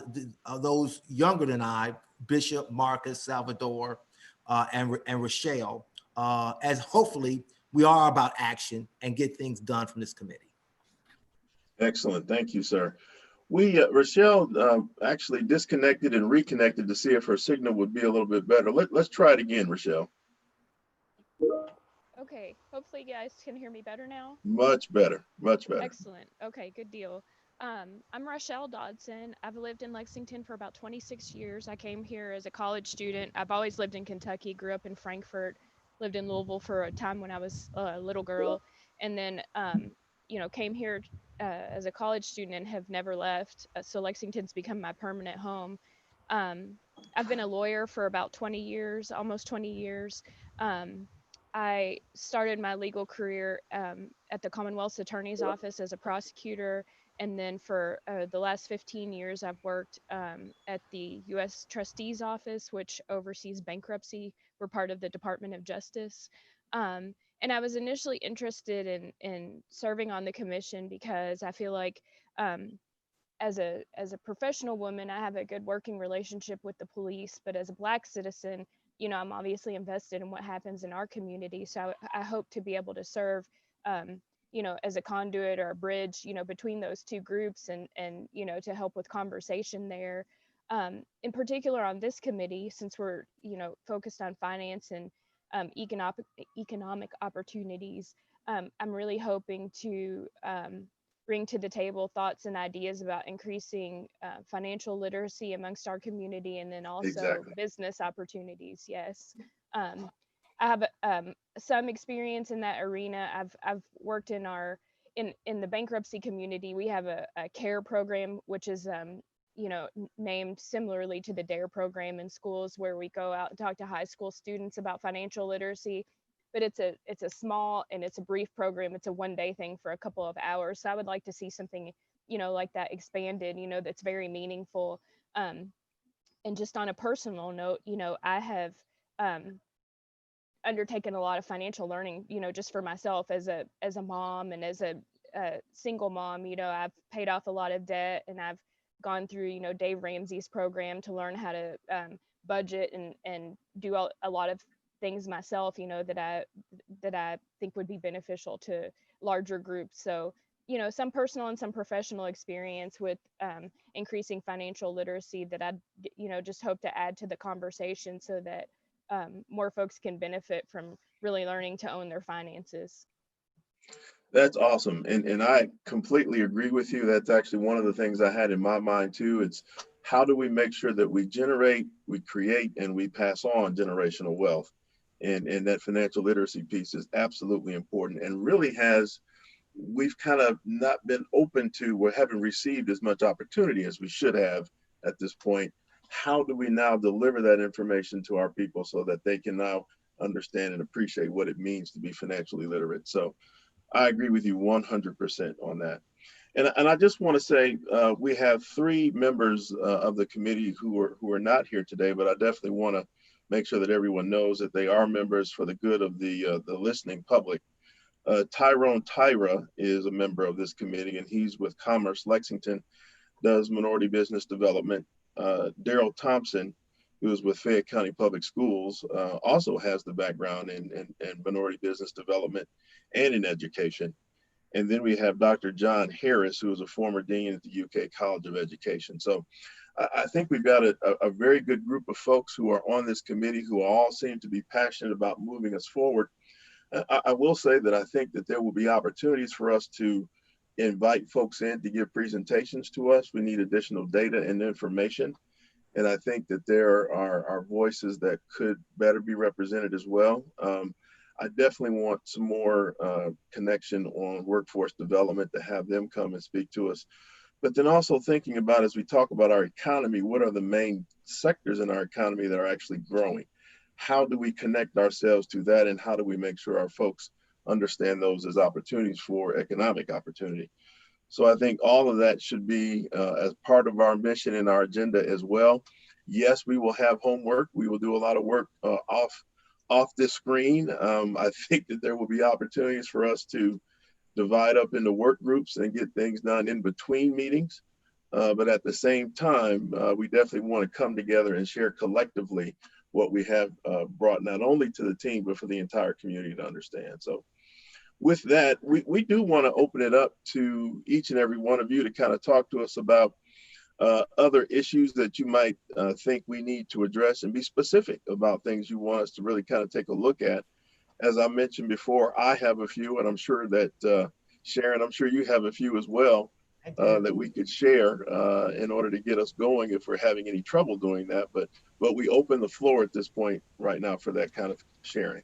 Speaker 14: those younger than I Bishop, Marcus, Salvador, and Rochelle, as hopefully we are about action and get things done from this committee.
Speaker 3: Excellent. Thank you, sir. Rochelle actually disconnected and reconnected to see if her signal would be a little bit better. Let's try it again, Rochelle.
Speaker 15: Okay, hopefully you guys can hear me better now.
Speaker 3: Much better, much better.
Speaker 15: Excellent. Okay, good deal. I'm Rochelle Dodson. I've lived in Lexington for about 26 years. I came here as a college student. I've always lived in Kentucky, grew up in Frankfort, lived in Louisville for a time when I was a little girl, and then, came here as a college student and have never left. So Lexington's become my permanent home. I've been a lawyer for about 20 years, almost 20 years. I started my legal career at the Commonwealth's Attorney's Office as a prosecutor. And then for the last 15 years, I've worked at the U.S. Trustee's Office, which oversees bankruptcy. We're part of the Department of Justice. And I was initially interested in serving on the commission because I feel like as a professional woman, I have a good working relationship with the police, but as a Black citizen, I'm obviously invested in what happens in our community. So I hope to be able to serve, as a conduit or a bridge, between those two groups and to help with conversation there. In particular on this committee, since we're, focused on finance and economic opportunities, I'm really hoping to bring to the table thoughts and ideas about increasing financial literacy amongst our community, and then also business opportunities. Yes, I have some experience in that arena. I've worked in the bankruptcy community. We have a CARE program, which is named similarly to the DARE program in schools, where we go out and talk to high school students about financial literacy. But it's a small and it's a brief program. It's a one-day thing for a couple of hours. So I would like to see something, like that expanded, that's very meaningful. And just on a personal note, I have undertaken a lot of financial learning, just for myself as a mom and as a single mom. I've paid off a lot of debt, and I've gone through, Dave Ramsey's program to learn how to budget and do a lot of things myself, that I think would be beneficial to larger groups. So, some personal and some professional experience with increasing financial literacy that I'd, just hope to add to the conversation so that more folks can benefit from really learning to own their finances.
Speaker 3: That's awesome. And I completely agree with you. That's actually one of the things I had in my mind too. It's how do we make sure that we generate, we create, and we pass on generational wealth? And that financial literacy piece is absolutely important, and really we've kind of not been open to, we haven't received as much opportunity as we should have at this point. How do we now deliver that information to our people so that they can now understand and appreciate what it means to be financially literate? So I agree with you 100% on that. And I just want to say we have 3 members of the committee who are not here today, but I definitely want to make sure that everyone knows that they are members for the good of the listening public. Tyrone Tyra is a member of this committee, and he's with Commerce Lexington, does minority business development. Daryl Thompson, who is with Fayette County Public Schools, also has the background in minority business development and in education. And then we have Dr. John Harris, who is a former dean at the UK College of Education. So I think we've got a very good group of folks who are on this committee who all seem to be passionate about moving us forward. I will say that I think that there will be opportunities for us to invite folks in to give presentations to us. We need additional data and information. And I think that there are voices that could better be represented as well. I definitely want some more connection on workforce development to have them come and speak to us. But then also thinking about, as we talk about our economy, what are the main sectors in our economy that are actually growing? How do we connect ourselves to that? And how do we make sure our folks understand those as opportunities for economic opportunity? So I think all of that should be as part of our mission and our agenda as well. Yes, we will have homework. We will do a lot of work off this screen. I think that there will be opportunities for us to divide up into work groups and get things done in between meetings. but at the same time, we definitely want to come together and share collectively what we have brought not only to the team, but for the entire community to understand. So with that, we do want to open it up to each and every one of you to kind of talk to us about other issues that you might think we need to address, and be specific about things you want us to really kind of take a look at. As I mentioned before, I have a few, and I'm sure that Sharon, I'm sure you have a few as well that we could share in order to get us going if we're having any trouble doing that. But we open the floor at this point right now for that kind of sharing.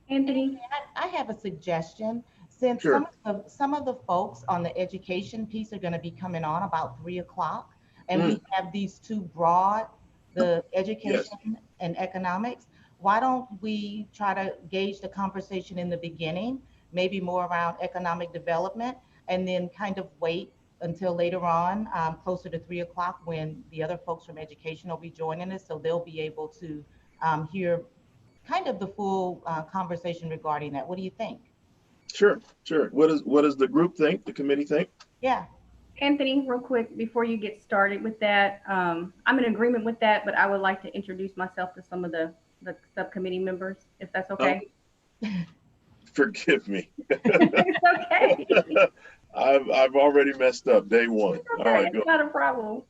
Speaker 2: Anthony?
Speaker 5: I have a suggestion. Since
Speaker 3: Sure.
Speaker 5: some of the folks on the education piece are going to be coming on about 3 o'clock, and we have these two broad, the education and economics, why don't we try to gauge the conversation in the beginning, maybe more around economic development, and then kind of wait until later on, closer to 3 o'clock, when the other folks from education will be joining us, so they'll be able to hear kind of the full conversation regarding that. What do you think?
Speaker 3: Sure, sure. What does the group think, the committee think?
Speaker 5: Yeah.
Speaker 2: Anthony, real quick, before you get started with that, I'm in agreement with that, but I would like to introduce myself to some of the subcommittee members, if that's okay.
Speaker 3: Forgive me.
Speaker 2: It's okay.
Speaker 3: I've already messed up day one.
Speaker 2: Okay,
Speaker 3: All right,
Speaker 2: it's not a problem.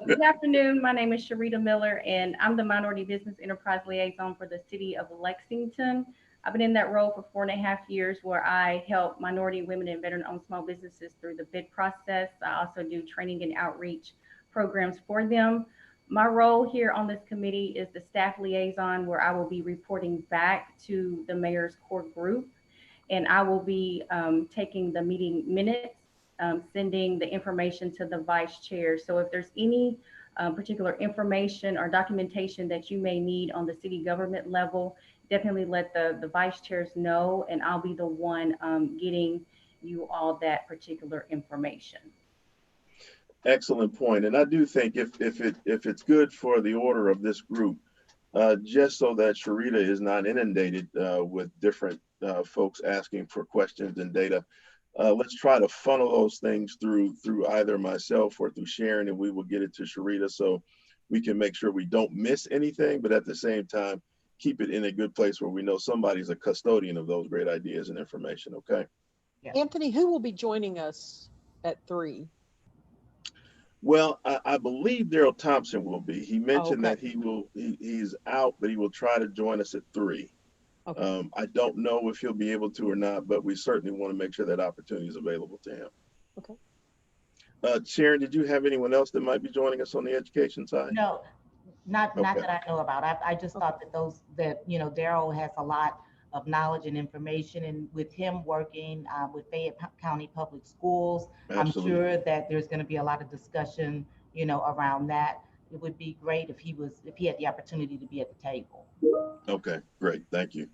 Speaker 2: Good afternoon. My name is Sharita Miller, and I'm the Minority Business Enterprise Liaison for the City of Lexington. I've been in that role for 4.5 years, where I help minority, women, and veteran-owned small businesses through the bid process. I also do training and outreach programs for them. My role here on this committee is the staff liaison, where I will be reporting back to the mayor's core group, and I will be taking the meeting minutes, sending the information to the vice chair. So if there's any particular information or documentation that you may need on the city government level, definitely let the vice chairs know, and I'll be the one getting you all that particular information.
Speaker 3: Excellent point. And I do think if it's good for the order of this group, just so that Sharita is not inundated with different folks asking for questions and data, let's try to funnel those things through either myself or through Sharon, and we will get it to Sharita so we can make sure we don't miss anything, but at the same time, keep it in a good place where we know somebody's a custodian of those great ideas and information, okay?
Speaker 8: Yeah. Anthony, who will be joining us at 3?
Speaker 3: Well, I believe Daryl Thompson will be. He mentioned that he's out, but he will try to join us at 3. Okay. I don't know if he'll be able to or not, but we certainly want to make sure that opportunity is available to him. Okay. Sharon, did you have anyone else that might be joining us on the education side?
Speaker 5: No, not that I know about. I just thought that Daryl has a lot of knowledge and information, and with him working with Fayette County Public Schools, absolutely. I'm sure that there's going to be a lot of discussion, around that. It would be great if he had the opportunity to be at the table.
Speaker 3: Okay, great, thank you.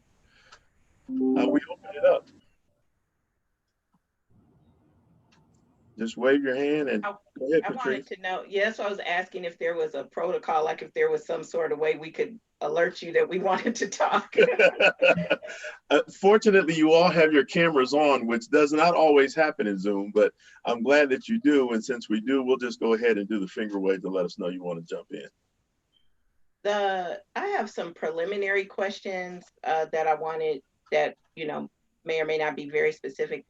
Speaker 3: We open it up. Just wave your hand and go ahead,
Speaker 12: I wanted to know, yes, I was asking if there was a protocol, like if there was some sort of way we could alert you that we wanted to talk.
Speaker 3: Fortunately, you all have your cameras on, which does not always happen in Zoom, but I'm glad that you do. And since we do, we'll just go ahead and do the finger wave to let us know you want to jump in.
Speaker 12: I have some preliminary questions that I wanted that, may or may not be very specific.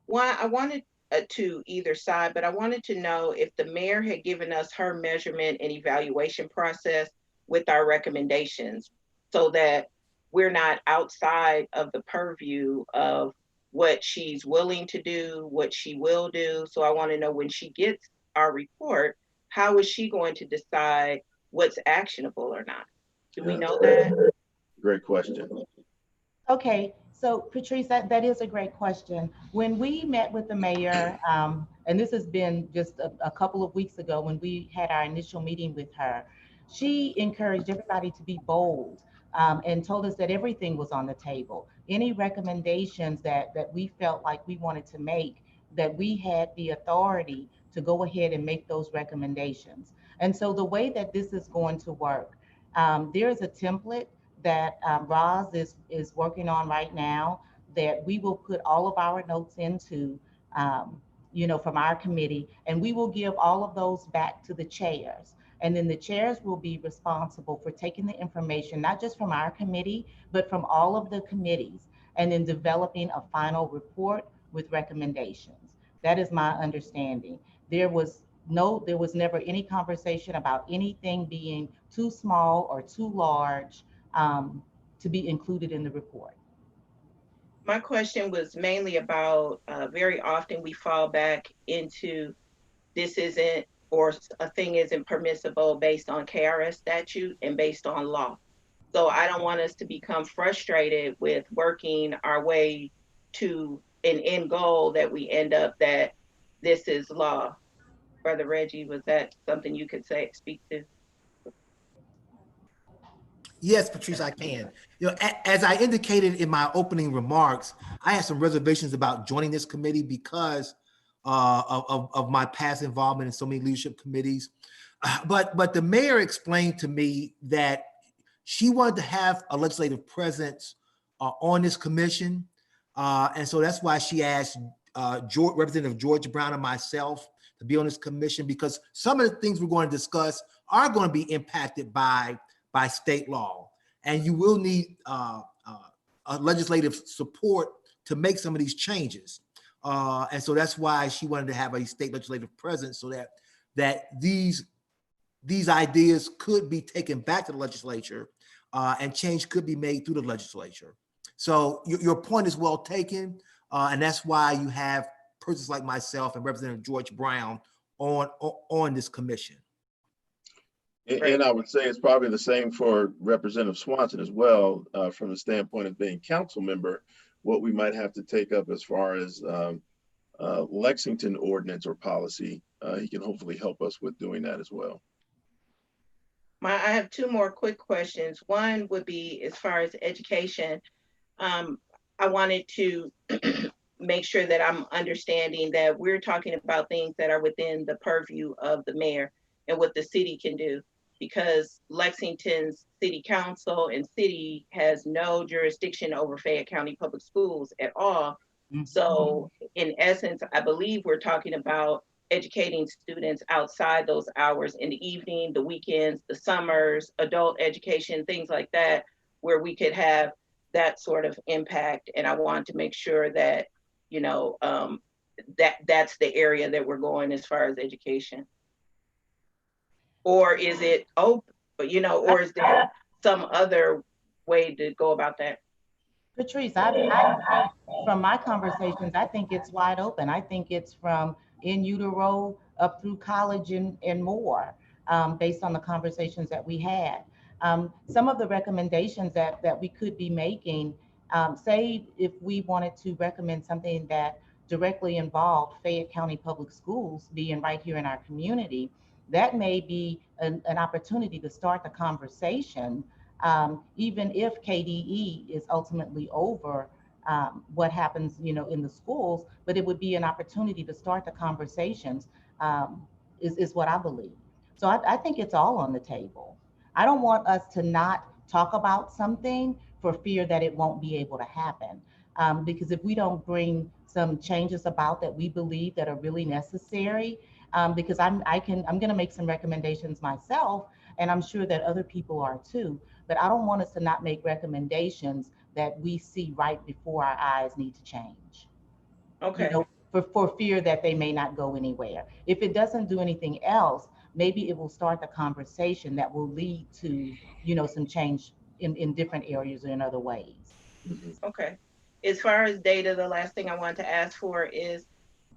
Speaker 12: One, I wanted to either side, but I wanted to know if the mayor had given us her measurement and evaluation process with our recommendations, so that we're not outside of the purview of what she's willing to do, what she will do. So I want to know, when she gets our report, how is she going to decide what's actionable or not? Do we know that?
Speaker 3: Great question.
Speaker 5: Okay, so Patrice, that is a great question. When we met with the mayor, and this has been just a couple of weeks ago when we had our initial meeting with her, she encouraged everybody to be bold, and told us that everything was on the table. Any recommendations that we felt like we wanted to make, that we had the authority to go ahead and make those recommendations. And so the way that this is going to work, there's a template that Roz is working on right now, that we will put all of our notes into. from our committee, and we will give all of those back to the chairs. And then the chairs will be responsible for taking the information, not just from our committee, but from all of the committees, and then developing a final report with recommendations. That is my understanding. There was never any conversation about anything being too small or too large to be included in the report.
Speaker 12: My question was mainly about very often we fall back into this isn't, or a thing isn't permissible based on KRS statute and based on law. So I don't want us to become frustrated with working our way to an end goal that we end up that this is law. Brother Reggie, was that something you could speak to?
Speaker 14: Yes, Patrice, I can. As I indicated in my opening remarks, I had some reservations about joining this committee because of my past involvement in so many leadership committees. But the mayor explained to me that she wanted to have a legislative presence on this commission. And so that's why she asked Representative George Brown and myself to be on this commission, because some of the things we're going to discuss are going to be impacted by state law. And you will need a legislative support to make some of these changes. And so that's why she wanted to have a state legislative presence, so that these ideas could be taken back to the legislature and change could be made through the legislature. So your point is well taken. And that's why you have persons like myself and Representative George Brown on this commission.
Speaker 3: And I would say it's probably the same for Representative Swanson as well, from the standpoint of being council member. What we might have to take up as far as Lexington ordinance or policy, he can hopefully help us with doing that as well.
Speaker 12: I have two more quick questions. One would be as far as education. I wanted to make sure that I'm understanding that we're talking about things that are within the purview of the mayor and what the city can do, because Lexington's city council and city has no jurisdiction over Fayette County Public Schools at all. Mm-hmm. So in essence, I believe we're talking about educating students outside those hours in the evening, the weekends, the summers, adult education, things like that, where we could have that sort of impact. And I want to make sure that, that's the area that we're going as far as education. Or is it open, or is there some other way to go about that?
Speaker 5: Patrice, from my conversations, I think it's wide open. I think it's from in utero up through college and more, based on the conversations that we had. Some of the recommendations that we could be making, say if we wanted to recommend something that directly involved Fayette County Public Schools being right here in our community, that may be an opportunity to start the conversation, even if KDE is ultimately over what happens, in the schools, but it would be an opportunity to start the conversations, is what I believe. So I think it's all on the table. I don't want us to not talk about something for fear that it won't be able to happen. Because if we don't bring some changes about that we believe that are really necessary, because I'm going to make some recommendations myself, and I'm sure that other people are too, but I don't want us to not make recommendations that we see right before our eyes need to change.
Speaker 12: Okay.
Speaker 5: For fear that they may not go anywhere. If it doesn't do anything else, maybe it will start the conversation that will lead to, some change in different areas or in other ways.
Speaker 12: Okay. As far as data, the last thing I wanted to ask for is,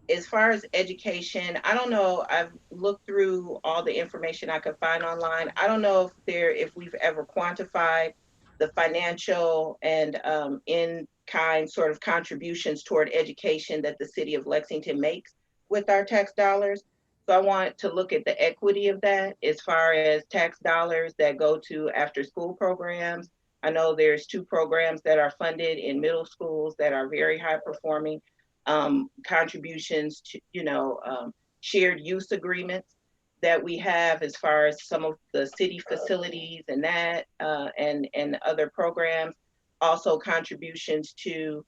Speaker 12: as far as education, I don't know, I've looked through all the information I could find online. I don't know if we've ever quantified the financial and in-kind sort of contributions toward education that the city of Lexington makes with our tax dollars. So I want to look at the equity of that as far as tax dollars that go to after-school programs. I know there's 2 programs that are funded in middle schools that are very high performing. Contributions to, shared use agreements that we have as far as some of the city facilities and that, and other programs. Also contributions to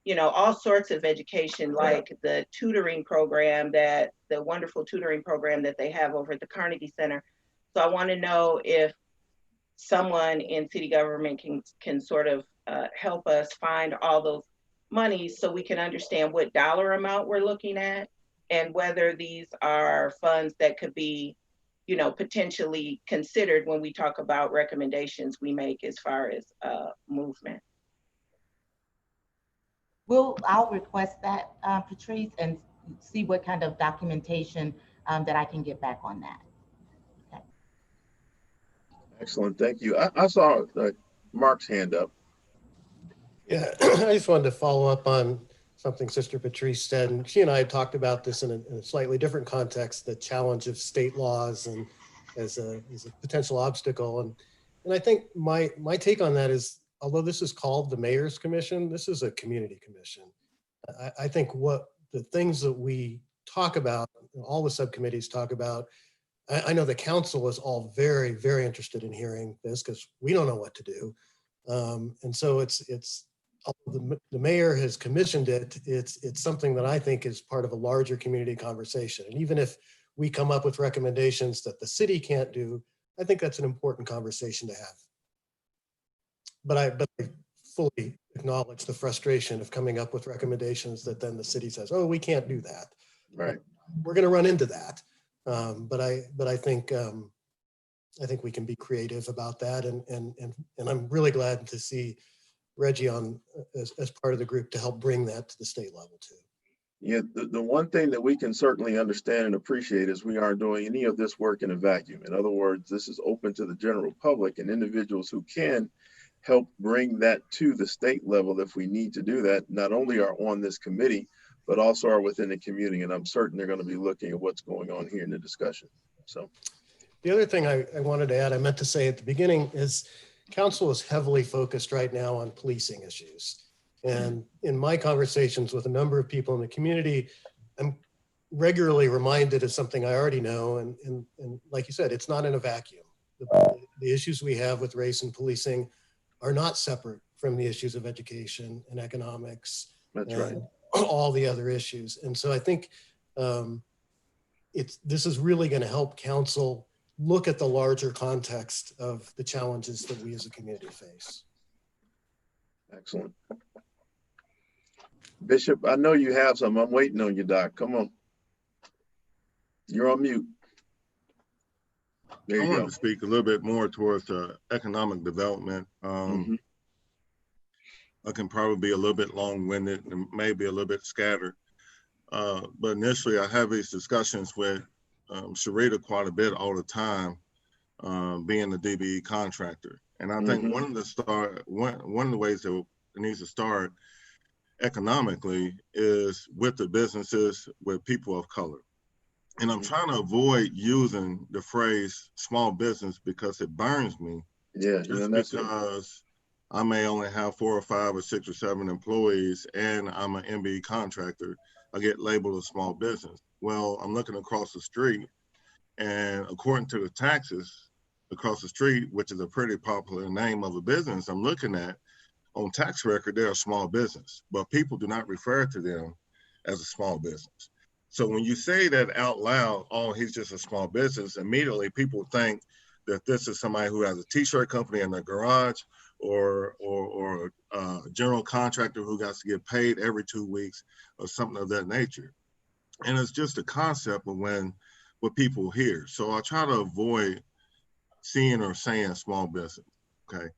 Speaker 12: you know, all sorts of education, like the tutoring program the wonderful tutoring program that they have over at the Carnegie Center. So I want to know if someone in city government can sort of help us find all those monies so we can understand what dollar amount we're looking at and whether these are funds that could be, you know, potentially considered when we talk about recommendations we make as far as movement.
Speaker 5: I'll request that, Patrice, and see what kind of documentation that I can get back on that. Okay.
Speaker 3: Excellent, thank you. I saw Mark's hand up.
Speaker 4: Yeah, I just wanted to follow up on something Sister Patrice said, and she and I had talked about this in a slightly different context, the challenge of state laws and as a potential obstacle. And I think my take on that is, although this is called the Mayor's Commission, this is a community commission. I think what the things that we talk about, all the subcommittees talk about, I know the council is all very, very interested in hearing this because we don't know what to do. And so it's the mayor has commissioned it. It's something that I think is part of a larger community conversation. And even if we come up with recommendations that the city can't do, I think that's an important conversation to have. But I fully acknowledge the frustration of coming up with recommendations that then the city says, oh, we can't do that.
Speaker 3: Right.
Speaker 4: We're going to run into that. But I think we can be creative about that. And I'm really glad to see Reggie on as part of the group to help bring that to the state level too.
Speaker 3: Yeah, the one thing that we can certainly understand and appreciate is we aren't doing any of this work in a vacuum. In other words, this is open to the general public and individuals who can help bring that to the state level if we need to do that, not only are on this committee, but also are within the community. And I'm certain they're going to be looking at what's going on here in the discussion. So
Speaker 4: the other thing I wanted to add, I meant to say at the beginning, is council is heavily focused right now on policing issues. And in my conversations with a number of people in the community, I'm regularly reminded of something I already know. And like you said, it's not in a vacuum. The issues we have with race and policing are not separate from the issues of education and economics.
Speaker 3: That's
Speaker 4: and
Speaker 3: right.
Speaker 4: all the other issues. And so I think this is really going to help council look at the larger context of the challenges that we as a community face.
Speaker 3: Excellent. Bishop, I know you have some. I'm waiting on you, Doc. Come on. You're on mute. There you
Speaker 7: I wanted
Speaker 3: go.
Speaker 7: to speak a little bit more towards economic development. I can probably be a little bit long-winded and maybe a little bit scattered. But initially, I have these discussions with Sharita quite a bit all the time, being the DBE contractor. And I think one of the ways that it needs to start economically is with the businesses with people of color. And I'm trying to avoid using the phrase small business because it burns me.
Speaker 3: Yeah,
Speaker 7: just because I may only have 4 or 5 or 6 or 7 employees and I'm an MBE contractor, I get labeled a small business. Well, I'm looking across the street, and according to the taxes across the street, which is a pretty popular name of a business I'm looking at, on tax record, they're a small business, but people do not refer to them as a small business. So when you say that out loud, oh, he's just a small business, immediately people think that this is somebody who has a t-shirt company in their garage or a general contractor who got to get paid every 2 weeks or something of that nature. And it's just a concept of what people hear. So I try to avoid seeing or saying small business, okay?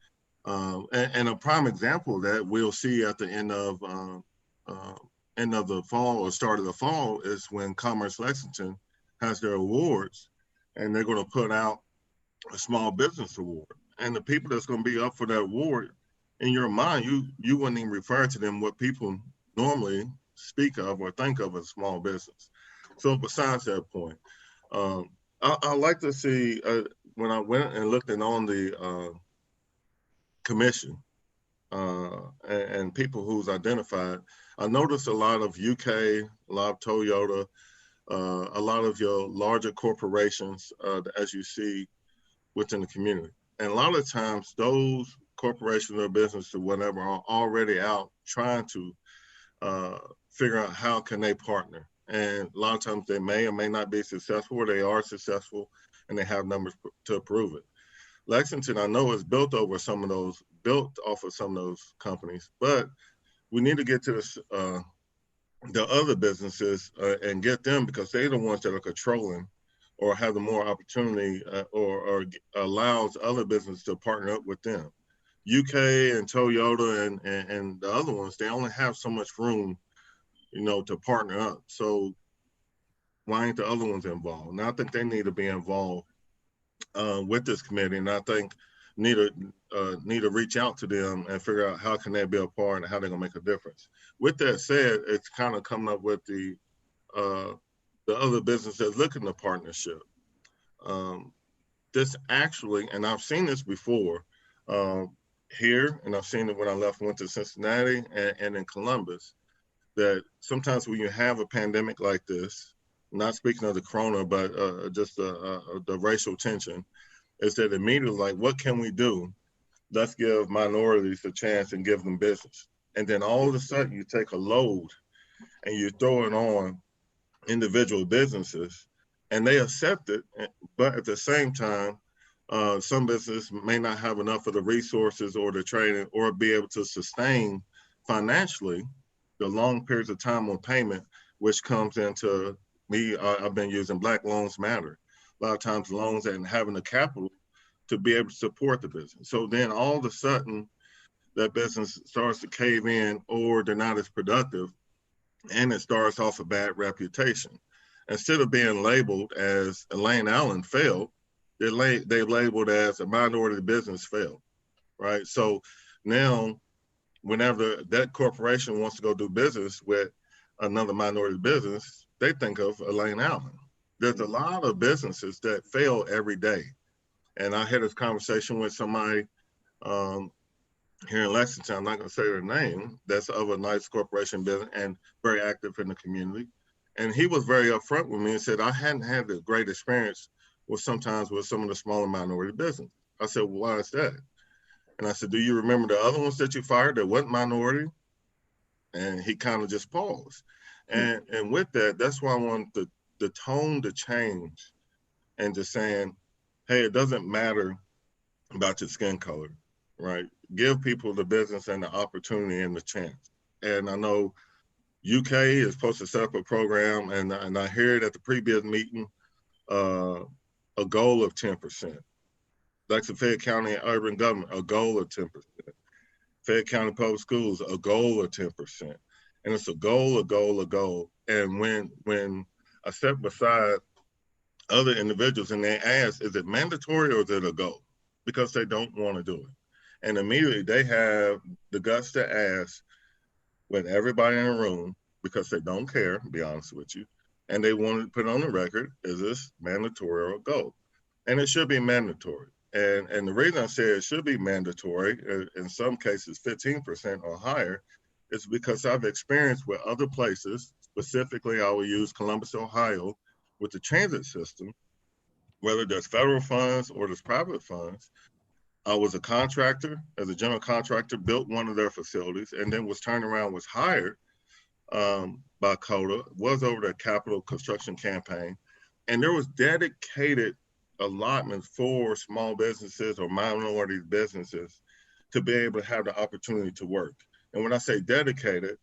Speaker 7: And a prime example of that we'll see at the end of the fall or start of the fall is when Commerce Lexington has their awards, and they're going to put out a small business award. And the people that's going to be up for that award, in your mind, you wouldn't even refer to them what people normally speak of or think of as small business. So besides that point, I like to see when I went and looked on the commission and people who's identified, I noticed a lot of UK, a lot of Toyota, a lot of your larger corporations, as you see within the community. And a lot of times those corporations or businesses or whatever are already out trying to figure out how can they partner. And a lot of times they may or may not be successful, or they are successful and they have numbers to prove it. Lexington, I know, is built off of some of those companies, but we need to get to the other businesses and get them, because they're the ones that are controlling or have the more opportunity or allows other businesses to partner up with them. UK and Toyota and the other ones, they only have so much room, to partner up. So why ain't the other ones involved? And I think they need to be involved with this committee, and I think need to reach out to them and figure out how can they be a part and how they're gonna make a difference. With that said, it's kind of coming up with the other business that's looking to partnership. This actually, and I've seen this before here, and I've seen it when I went to Cincinnati and in Columbus, that sometimes when you have a pandemic like this, not speaking of the corona, but just the racial tension, is that immediately, like, what can we do? Let's give minorities a chance and give them business. And then all of a sudden you take a load and you throw it on individual businesses, and they accept it. But at the same time, some businesses may not have enough of the resources or the training or be able to sustain financially the long periods of time on payment, which comes into me. I've been using Black Loans Matter. A lot of times loans and having the capital to be able to support the business. So then all of a sudden that business starts to cave in, or they're not as productive, and it starts off a bad reputation. Instead of being labeled as Elaine Allen failed, they're labeled as a minority business failed, right? So now whenever that corporation wants to go do business with another minority business, they think of Elaine Allen. There's a lot of businesses that fail every day. And I had this conversation with somebody here in Lexington, I'm not gonna say their name, that's of a nice corporation business and very active in the community. And he was very upfront with me and said, I hadn't had a great experience with some of the smaller minority business. I said, well, why is that? And I said, do you remember the other ones that you fired that wasn't minority? And he kind of just paused. And with that, that's why I want the tone to change, and just saying, hey, it doesn't matter about your skin color, right? Give people the business and the opportunity and the chance. And I know UK is supposed to set up a program, and I hear it at the previous meeting, a goal of 10%. Like the Fayette County urban government, a goal of 10%. Fayette County Public Schools, a goal of 10%. And it's a goal, a goal, a goal. And when I step beside other individuals and they ask, is it mandatory or is it a goal? Because they don't want to do it. And immediately they have the guts to ask with everybody in the room, because they don't care, to be honest with you, and they want to put on the record, is this mandatory or a goal? And it should be mandatory. And the reason I say it should be mandatory, in some cases 15% or higher, is because I've experienced with other places, specifically I will use Columbus, Ohio, with the transit system, whether there's federal funds or there's private funds. I was a contractor, as a general contractor, built one of their facilities, and then was turned around, was hired by CODA, was over the capital construction campaign, and there was dedicated allotments for small businesses or minority businesses to be able to have the opportunity to work. And when I say dedicated,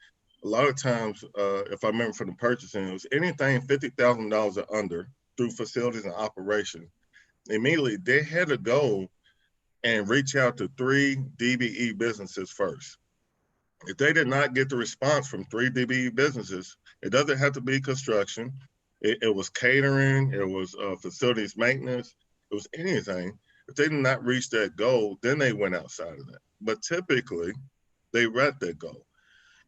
Speaker 7: a lot of times, if I remember from the purchasing, it was anything $50,000 or under through facilities and operation. Immediately, they had to go and reach out to 3 DBE businesses first. If they did not get the response from 3 DBE businesses, it doesn't have to be construction. It was catering, it was facilities maintenance, it was anything. If they did not reach that goal, then they went outside of that. But typically, they read that goal.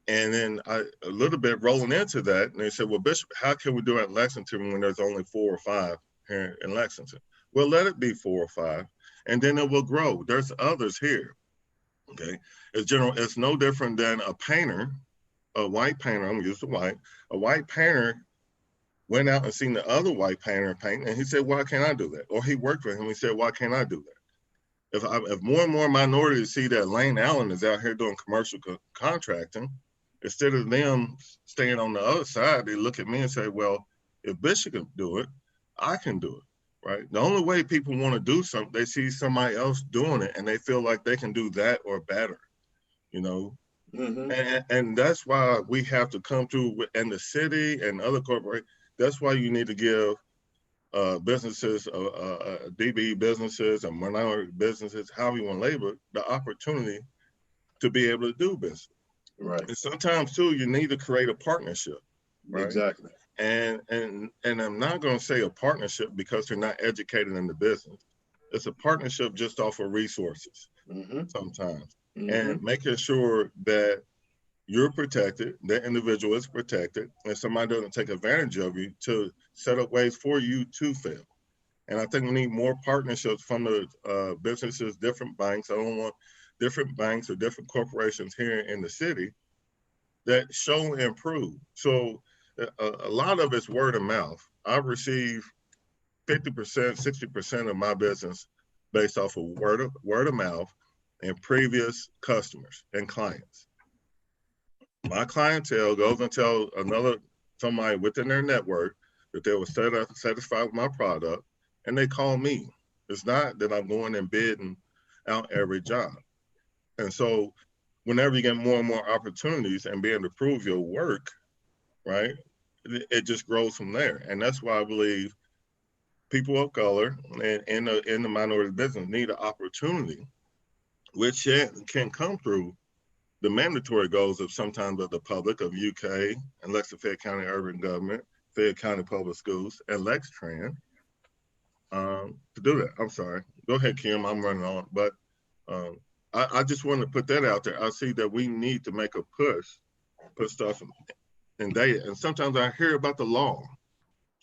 Speaker 7: And then a little bit rolling into that, and they said, well, Bishop, how can we do it in Lexington when there's only 4 or 5 here in Lexington? Well, let it be 4 or 5, and then it will grow. There's others here, okay? It's no different than a painter, a white painter, I'm gonna use the white, a white painter went out and seen the other white painter paint, and he said, why can't I do that? Or he worked with him, he said, why can't I do that? If more and more minorities see that Elaine Allen is out here doing commercial contracting, Instead of them staying on the other side, they look at me and say, well, if Bishop can do it, I can do it, right? The only way people want to do something, they see somebody else doing it and they feel like they can do that or better, you know? And that's why we have to come through in the city and other corporations. That's why you need to give businesses, DBE businesses and minority businesses, however you want to label it, the opportunity to be able to do business.
Speaker 3: Right.
Speaker 7: And sometimes too, you need to create a partnership, right?
Speaker 3: Exactly.
Speaker 7: And I'm not going to say a partnership because they're not educated in the business. It's a partnership just off of resources sometimes, and making sure that you're protected, that individual is protected, and somebody doesn't take advantage of you to set up ways for you to fail. And I think we need more partnerships from the businesses, different banks. I don't want different banks or different corporations here in the city that show and prove. So a lot of it's word of mouth. I receive 50%, 60% of my business based off of word of mouth and previous customers and clients. My clientele goes and tell somebody within their network that they were satisfied with my product, and they call me. It's not that I'm going and bidding out every job. And so whenever you get more and more opportunities and be able to prove your work, right, it just grows from there. And that's why I believe people of color and in the minority business need an opportunity, which can come through the mandatory goals of sometimes of the public, of UK and Lexington County Urban Government, Fayette County Public Schools, and LexTran to do that. I'm sorry. Go ahead, Kim. I'm running on. But I just want to put that out there. I see that we need to make a push, put stuff in data. And sometimes I hear about the law.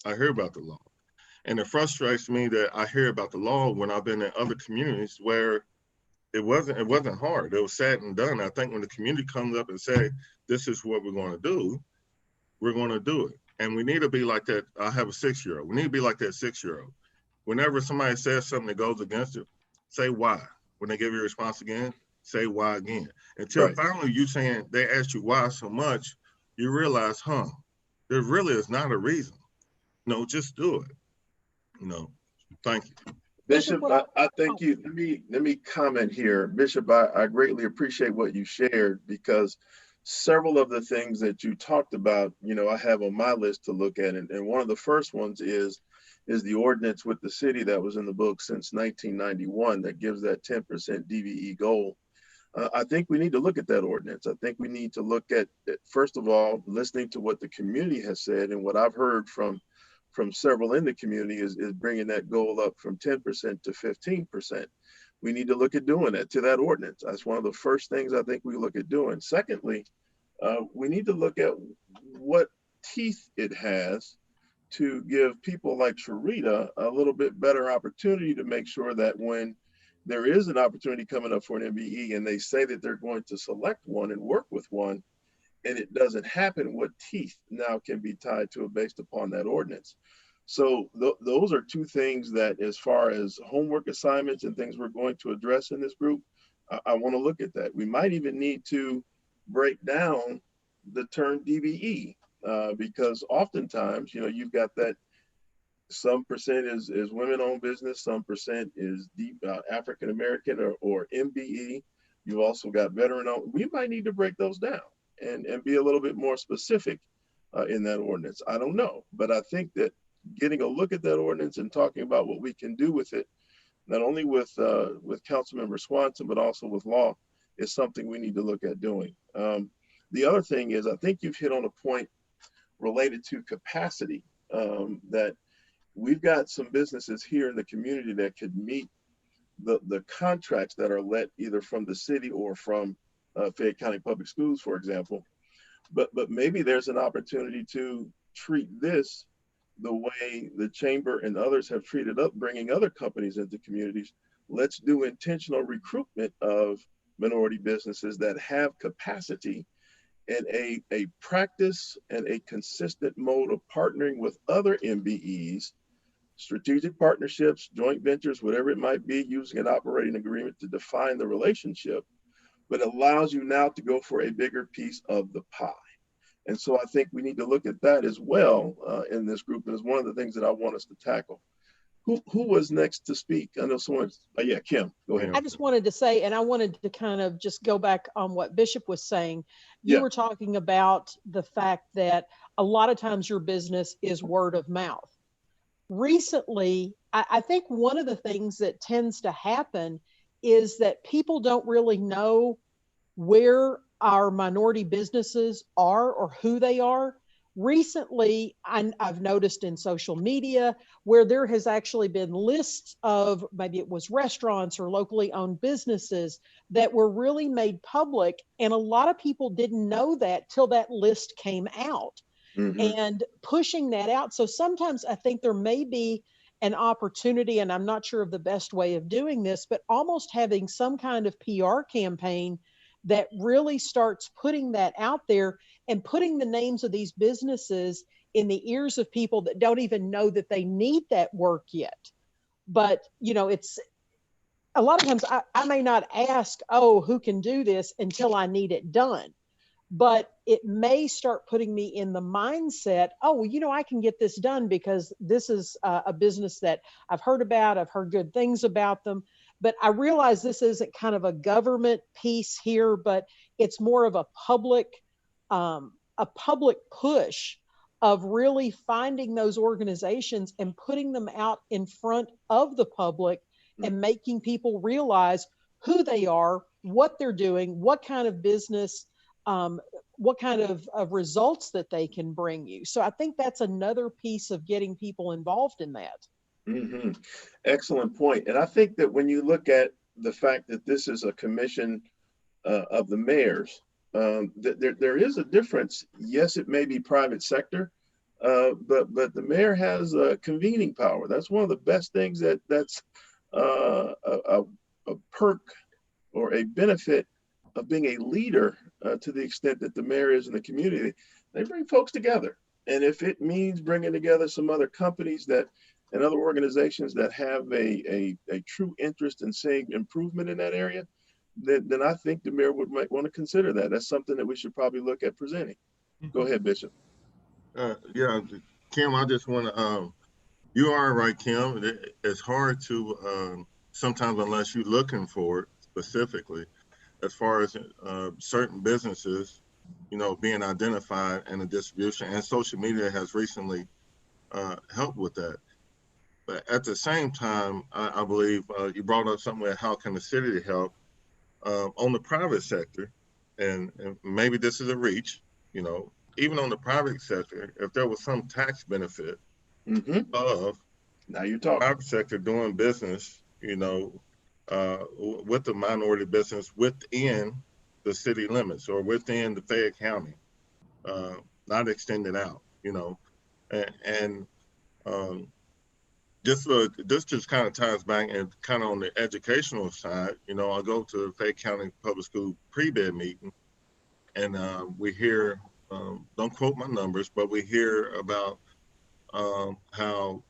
Speaker 7: And it frustrates me that I hear about the law when I've been in other communities where it wasn't hard. It was said and done. I think when the community comes up and say, this is what we're going to do, we're going to do it. And we need to be like that. I have a 6-year-old. We need to be like that 6-year-old. Whenever somebody says something that goes against it, say why. When they give you a response again, say why again. Until finally you saying, they ask you why so much, you realize, there really is not a reason. No, just do it. Thank you.
Speaker 3: Bishop, I thank you. Let me comment here. Bishop, I greatly appreciate what you shared, because several of the things that you talked about, I have on my list to look at. And one of the first ones is the ordinance with the city that was in the book since 1991 that gives that 10% DVE goal. I think we need to look at that ordinance. I think we need to look at, first of all, listening to what the community has said, and what I've heard from several in the community is bringing that goal up from 10% to 15%. We need to look at doing that to that ordinance. That's one of the first things I think we look at doing. Secondly, we need to look at what teeth it has to give people like Sharita a little bit better opportunity to make sure that when there is an opportunity coming up for an MBE and they say that they're going to select one and work with one, and it doesn't happen, what teeth now can be tied to it based upon that ordinance. So those are two things that, as far as homework assignments and things we're going to address in this group, I want to look at that. We might even need to break down the term DBE, because oftentimes, you've got that some percent is women-owned business, some percent is African-American or MBE. You've also got veteran-owned. We might need to break those down and be a little bit more specific in that ordinance. I don't know, but I think that getting a look at that ordinance and talking about what we can do with it, not only with Councilmember Swanson, but also with law, is something we need to look at doing. The other thing is, I think you've hit on a point related to capacity, that we've got some businesses here in the community that could meet the contracts that are let either from the city or from Fayette County Public Schools, for example. But maybe there's an opportunity to treat this the way the chamber and others have treated up bringing other companies into communities. Let's do intentional recruitment of minority businesses that have capacity, and a practice and a consistent mode of partnering with other MBEs, strategic partnerships, joint ventures, whatever it might be, using an operating agreement to define the relationship, but it allows you now to go for a bigger piece of the pie. And so I think we need to look at that as well in this group. And it's one of the things that I want us to tackle. Who was next to speak? I know someone, yeah, Kim, go ahead.
Speaker 8: I just wanted to say, and I wanted to kind of just go back on what Bishop was saying. You were talking about the fact that a lot of times your business is word of mouth. Recently, I think one of the things that tends to happen is that people don't really know where our minority businesses are or who they are. Recently, I've noticed in social media where there has actually been lists of, maybe it was restaurants or locally owned businesses that were really made public. And a lot of people didn't know that till that list came out. And pushing that out. So sometimes I think there may be an opportunity, and I'm not sure of the best way of doing this, but almost having some kind of PR campaign that really starts putting that out there and putting the names of these businesses in the ears of people that don't even know that they need that work yet. But, you know, it's a lot of times I may not ask, oh, who can do this until I need it done. But it may start putting me in the mindset, oh, well, you know, I can get this done because this is a business that I've heard about. I've heard good things about them. But I realize this isn't kind of a government piece here, but it's more of a public push of really finding those organizations and putting them out in front of the public and making people realize who they are, what they're doing, what kind of business, what kind of results that they can bring you. So I think that's another piece of getting people involved in that.
Speaker 3: Excellent point. And I think that when you look at the fact that this is a commission of the mayors, there is a difference. Yes, it may be private sector, but the mayor has convening power. That's one of the best things that's a perk or a benefit of being a leader to the extent that the mayor is in the community. They bring folks together. And if it means bringing together some other companies that and other organizations that have a true interest in seeing improvement in that area, then I think the mayor might want to consider that. That's something that we should probably look at presenting. Go ahead, Bishop.
Speaker 7: Yeah, Kim, I just want to, you are right, Kim. It's hard to, sometimes unless you're looking for it specifically, as far as certain businesses, you know, being identified and the distribution, and social media has recently helped with that. But at the same time, I believe you brought up something like how can the city help on the private sector, and maybe this is a reach, you know, even on the private sector, if there was some tax benefit of
Speaker 3: now you're talking
Speaker 7: private sector doing business, you know, with the minority business within the city limits or within the Fayette County, not extended out, you know, and this just kind of ties back and kind of on the educational side, you know, I go to the Fayette County Public School pre-bid meeting, and we hear, don't quote my numbers, but we hear about how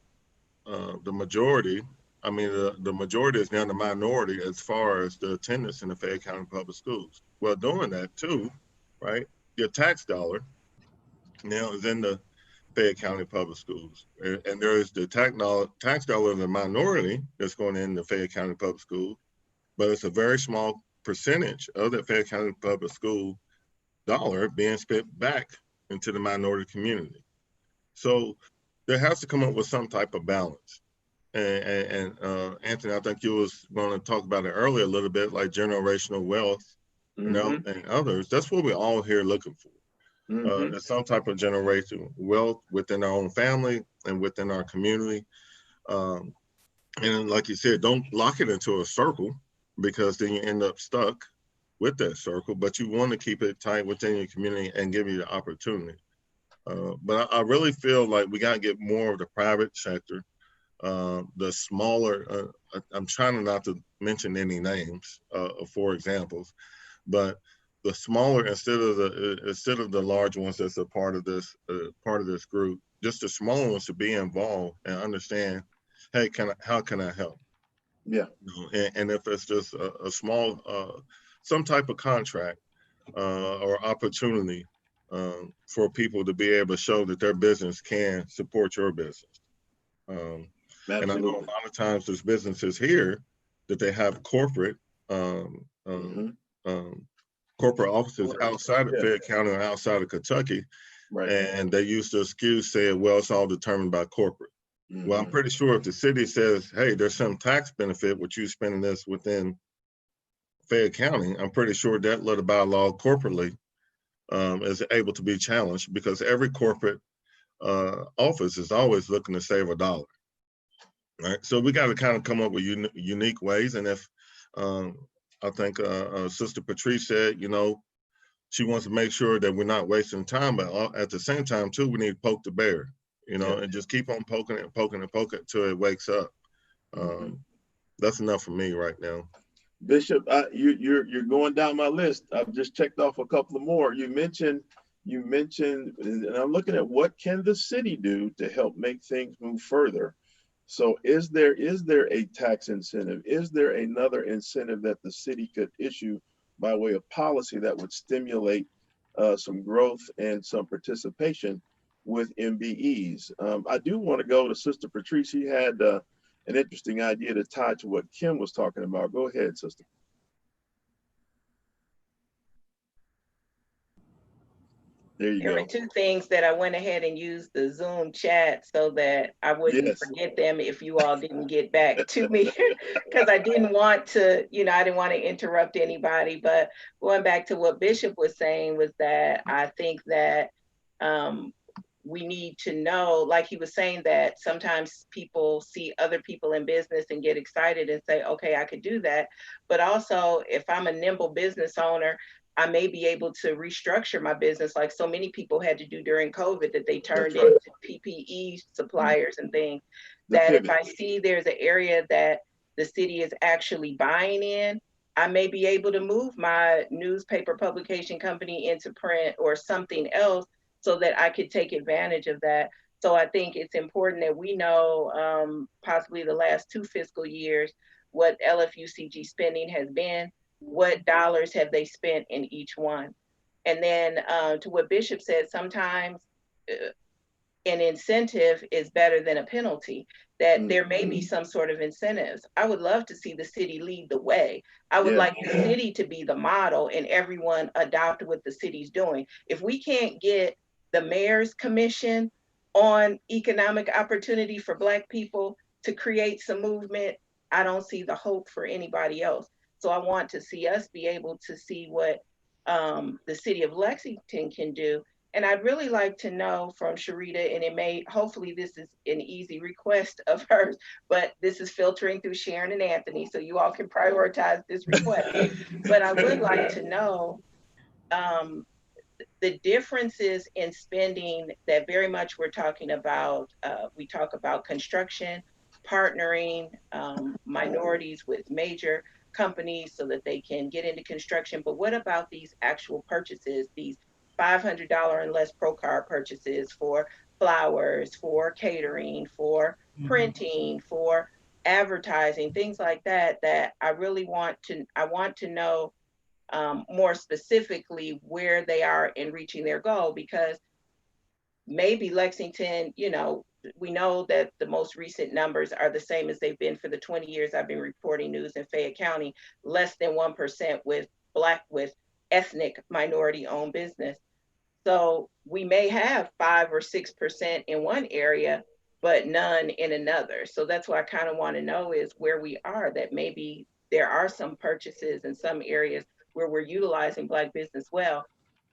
Speaker 7: the majority, I mean, the majority is now the minority as far as the attendance in the Fayette County Public Schools. Well, doing that too, right? Your tax dollar now is in the Fayette County Public Schools. And there is the tax dollar of the minority that's going in the Fayette County Public Schools, but it's a very small percentage of the Fayette County Public School dollar being spent back into the minority community. So there has to come up with some type of balance. And Anthony, I think you was going to talk about it earlier a little bit, like generational wealth, you know, and others. That's what we're all here looking for. There's some type of generational wealth within our own family and within our community. And like you said, don't lock it into a circle, because then you end up stuck with that circle, but you want to keep it tight within your community and give you the opportunity. But I really feel like we got to get more of the private sector, the smaller, I'm trying not to mention any names for examples, but the smaller, instead of the large ones that's a part of this group, just the smaller ones to be involved and understand, hey, how can I help?
Speaker 3: Yeah.
Speaker 7: You know, and if it's just a small some type of contract or opportunity for people to be able to show that their business can support your business. And I know a lot of times there's businesses here that they have corporate corporate offices outside of Fayette County or outside of Kentucky.
Speaker 3: Right.
Speaker 7: And they use the excuse saying, well, it's all determined by corporate. Well, I'm pretty sure if the city says, hey, there's some tax benefit with you spending this within Fayette County, I'm pretty sure that letter by law corporately is able to be challenged, because every corporate office is always looking to save a dollar. Right. So we got to kind of come up with unique ways. And if I think Sister Patrice said, you know, she wants to make sure that we're not wasting time, but at the same time too, we need to poke the bear, you know, and just keep on poking it and poking and poking until it wakes up. That's enough for me right now.
Speaker 3: Bishop, you're going down my list. I've just checked off a couple of more. You mentioned, and I'm looking at what can the city do to help make things move further. So is there a tax incentive? Is there another incentive that the city could issue by way of policy that would stimulate some growth and some participation with MBEs? I do want to go to Sister Patrice. She had an interesting idea to tie to what Kim was talking about. Go ahead, Sister. There you
Speaker 12: There
Speaker 3: go.
Speaker 12: were two things that I went ahead and used the Zoom chat so that I wouldn't forget them if you all didn't get back to me, because I didn't want to, I didn't want to interrupt anybody. But going back to what Bishop was saying was that I think that we need to know, like he was saying, that sometimes people see other people in business and get excited and say, okay, I could do that. But also, if I'm a nimble business owner, I may be able to restructure my business like so many people had to do during COVID, that they turned into PPE suppliers and things. That if I see there's an area that the city is actually buying in, I may be able to move my newspaper publication company into print or something else so that I could take advantage of that. So I think it's important that we know possibly the last 2 fiscal years what LFUCG spending has been, what dollars have they spent in each one. And then to what Bishop said, sometimes an incentive is better than a penalty, that there may be some sort of incentives. I would love to see the city lead the way. I would like the city to be the model and everyone adopt what the city's doing. If we can't get the mayor's commission on economic opportunity for Black people to create some movement, I don't see the hope for anybody else. So I want to see us be able to see what the city of Lexington can do. And I'd really like to know from Sharita, and it may, hopefully this is an easy request of hers, but this is filtering through Sharon and Anthony, so you all can prioritize this request. But I would like to know the differences in spending that very much we're talking about. We talk about construction, partnering minorities with major companies so that they can get into construction. But what about these actual purchases, these $500 and less pro car purchases for flowers, for catering, for printing, for advertising, things like that, that I really want to know more specifically where they are in reaching their goal, because maybe Lexington, we know that the most recent numbers are the same as they've been for the 20 years I've been reporting news in Fayette County, less than 1% with ethnic minority owned business. So we may have 5 or 6% in one area, but none in another. So that's what I kind of want to know is where we are, that maybe there are some purchases in some areas where we're utilizing Black business well,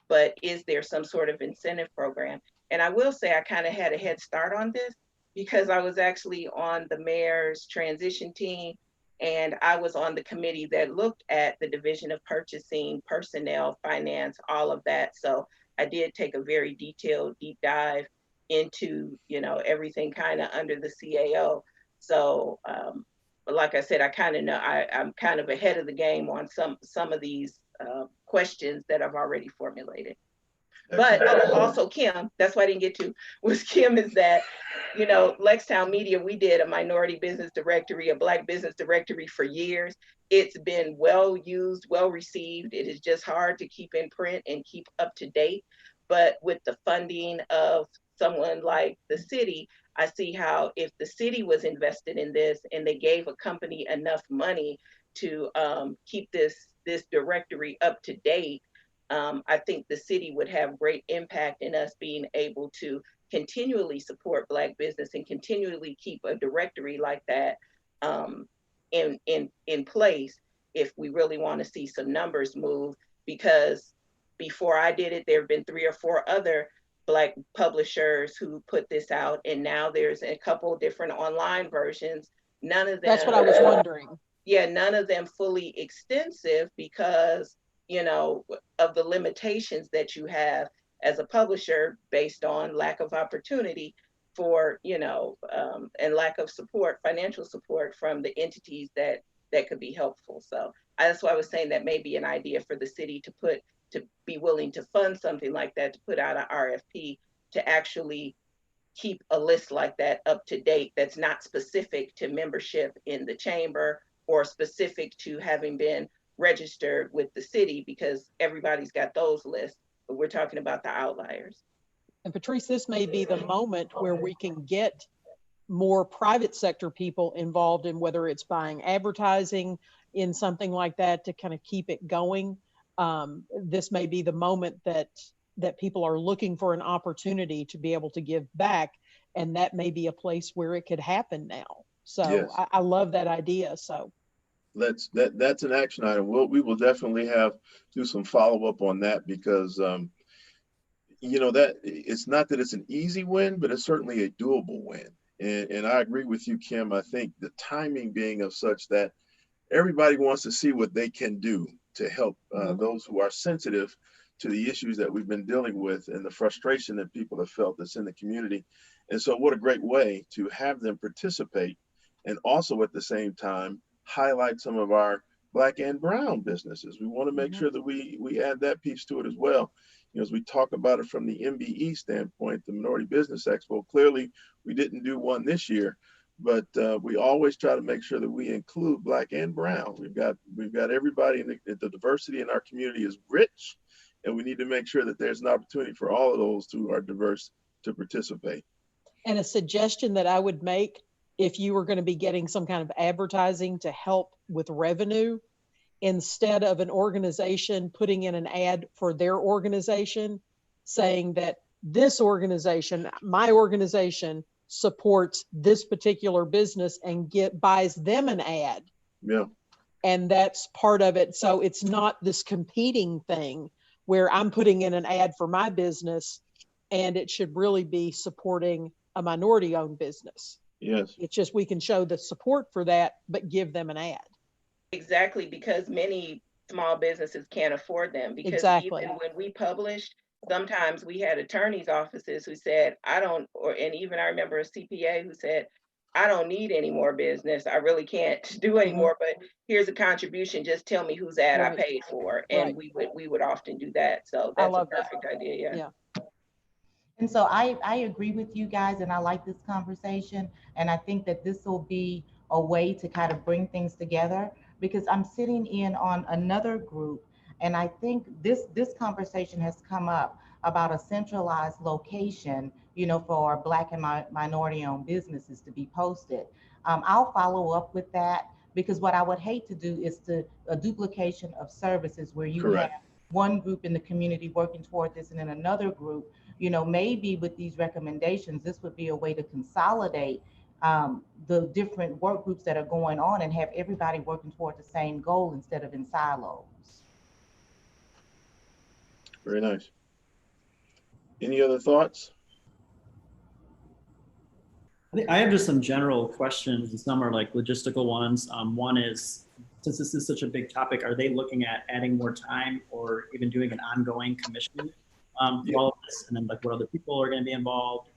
Speaker 12: but is there some sort of incentive program? And I will say I kind of had a head start on this because I was actually on the mayor's transition team, and I was on the committee that looked at the division of purchasing, personnel, finance, all of that. So I did take a very detailed deep dive into, everything kind of under the CAO. So, but like I said, I kind of know I'm kind of ahead of the game on some of these questions that I've already formulated. But also Kim, that's why I didn't get to, was Kim is that, you know, Lextown Media, we did a minority business directory, a Black business directory for years. It's been well used, well received. It is just hard to keep in print and keep up to date. But with the funding of someone like the city, I see how if the city was invested in this and they gave a company enough money to keep this directory up to date, I think the city would have great impact in us being able to continually support Black business and continually keep a directory like that in place if we really want to see some numbers move. Because before I did it, there have been 3 or 4 other Black publishers who put this out, and now there's a couple different online versions. None of them.
Speaker 8: That's what I was wondering.
Speaker 12: Yeah, none of them fully extensive because, you know, of the limitations that you have as a publisher based on lack of opportunity for, you know, and lack of support, financial support from the entities that could be helpful. So that's why I was saying that may be an idea for the city to be willing to fund something like that, to put out an RFP to actually keep a list like that up to date that's not specific to membership in the chamber or specific to having been registered with the city, because everybody's got those lists, but we're talking about the outliers.
Speaker 8: And Patrice, this may be the moment where we can get more private sector people involved in whether it's buying advertising in something like that to kind of keep it going. This may be the moment that people are looking for an opportunity to be able to give back, and that may be a place where it could happen now. So yes. I love that idea. So
Speaker 3: that's an action item. We will definitely do some follow up on that, because you know, that it's not that it's an easy win, but it's certainly a doable win. And I agree with you, Kim. I think the timing being of such that everybody wants to see what they can do to help those who are sensitive to the issues that we've been dealing with and the frustration that people have felt that's in the community. And so what a great way to have them participate, and also at the same time highlight some of our Black and brown businesses. We want to make sure that we add that piece to it as well. You know, as we talk about it from the MBE standpoint, the Minority Business Expo, clearly we didn't do one this year, but we always try to make sure that we include Black and brown. We've got everybody in the diversity in our community is rich, and we need to make sure that there's an opportunity for all of those who are diverse to participate.
Speaker 8: And a suggestion that I would make, if you were going to be getting some kind of advertising to help with revenue, instead of an organization putting in an ad for their organization, saying that this organization, my organization, supports this particular business and buys them an ad.
Speaker 3: Yeah.
Speaker 8: And that's part of it. So it's not this competing thing where I'm putting in an ad for my business, and it should really be supporting a minority-owned business.
Speaker 3: Yes.
Speaker 8: It's just we can show the support for that, but give them an ad.
Speaker 12: Exactly, because many small businesses can't afford them. Because
Speaker 8: exactly.
Speaker 12: Even when we published, sometimes we had attorneys' offices who said, and even I remember a CPA who said, I don't need any more business. I really can't do any more, but here's a contribution. Just tell me whose ad I paid for. And we would often do that. So that's a perfect idea.
Speaker 8: Yeah.
Speaker 5: And so I agree with you guys, and I like this conversation. And I think that this will be a way to kind of bring things together, because I'm sitting in on another group, and I think this conversation has come up about a centralized location, you know, for Black and minority-owned businesses to be posted. I'll follow up with that, because what I would hate to do is a duplication of services where you have one group in the community working toward this and then another group. You know, maybe with these recommendations, this would be a way to consolidate the different work groups that are going on and have everybody working toward the same goal instead of in silos.
Speaker 3: Very nice. Any other thoughts?
Speaker 10: I have just some general questions, and some are like logistical ones. One is, since this is such a big topic, are they looking at adding more time or even doing an ongoing commission for all of this? And then like what other people are going to be involved?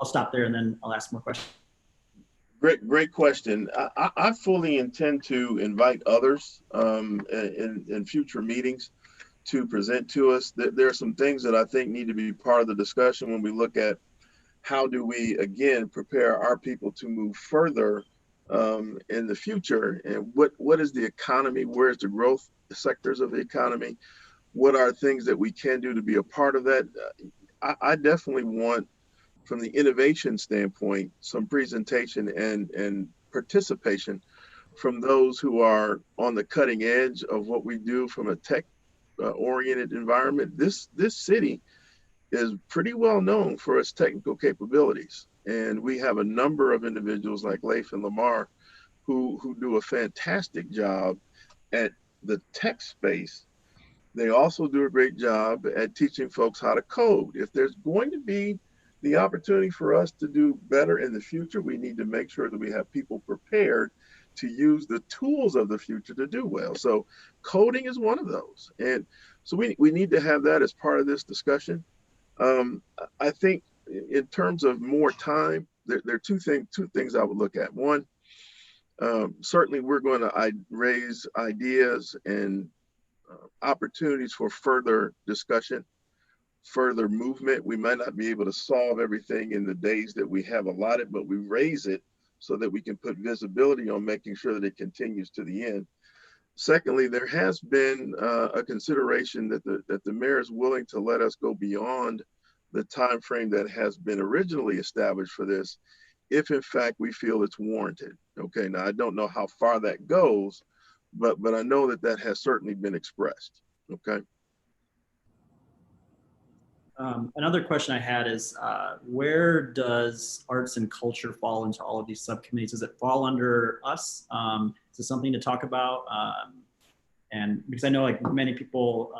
Speaker 10: I'll stop there and then I'll ask more questions.
Speaker 3: Great question. I fully intend to invite others in future meetings to present to us. There are some things that I think need to be part of the discussion when we look at how do we, again, prepare our people to move further in the future, and what is the economy? Where's the growth sectors of the economy? What are things that we can do to be a part of that? I definitely want, from the innovation standpoint, some presentation and participation from those who are on the cutting edge of what we do from a tech oriented environment. This city is pretty well known for its technical capabilities. And we have a number of individuals like Leif and Lamar who do a fantastic job at the tech space. They also do a great job at teaching folks how to code. If there's going to be the opportunity for us to do better in the future, we need to make sure that we have people prepared to use the tools of the future to do well. So coding is one of those. And so we need to have that as part of this discussion. I think in terms of more time, there are two things I would look at. One, certainly we're going to raise ideas and opportunities for further discussion, further movement. We might not be able to solve everything in the days that we have allotted, but we raise it so that we can put visibility on making sure that it continues to the end. Secondly, there has been a consideration that the mayor is willing to let us go beyond the time frame that has been originally established for this, if in fact we feel it's warranted. Okay, now I don't know how far that goes, but I know that has certainly been expressed. Okay.
Speaker 10: Another question I had is, where does arts and culture fall into all of these subcommittees? Does it fall under us? Is it something to talk about? And because I know like many people,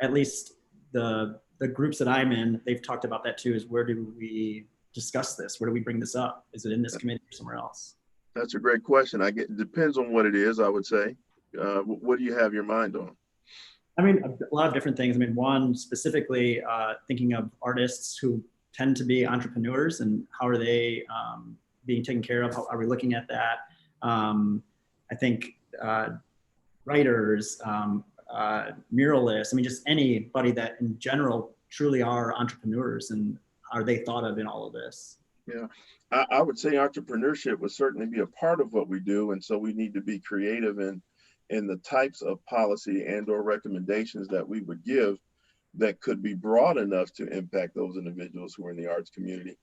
Speaker 10: at least the groups that I'm in, they've talked about that too, is where do we discuss this? Where do we bring this up? Is it in this committee or somewhere else?
Speaker 3: That's a great question. It depends on what it is, I would say. What do you have your mind on?
Speaker 10: I mean, a lot of different things. I mean, one specifically thinking of artists who tend to be entrepreneurs and how are they being taken care of? How are we looking at that? I think writers, muralists, I mean, just anybody that in general truly are entrepreneurs, and are they thought of in all of this?
Speaker 3: Yeah, I would say entrepreneurship would certainly be a part of what we do. And so we need to be creative in the types of policy and or recommendations that we would give that could be broad enough to impact those individuals who are in the arts community.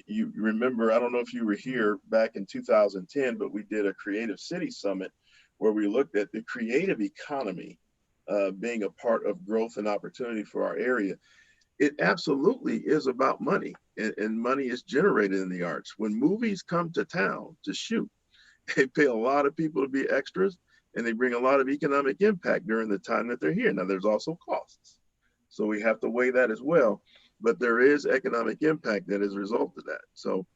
Speaker 3: You remember, I don't know if you were here back in 2010, but we did a Creative City Summit where we looked at the creative economy being a part of growth and opportunity for our area. It absolutely is about money, and money is generated in the arts. When movies come to town to shoot, they pay a lot of people to be extras, and they bring a lot of economic impact during the time that they're here. Now, there's also costs, so we have to weigh that as well. But there is economic impact that is a result of that. So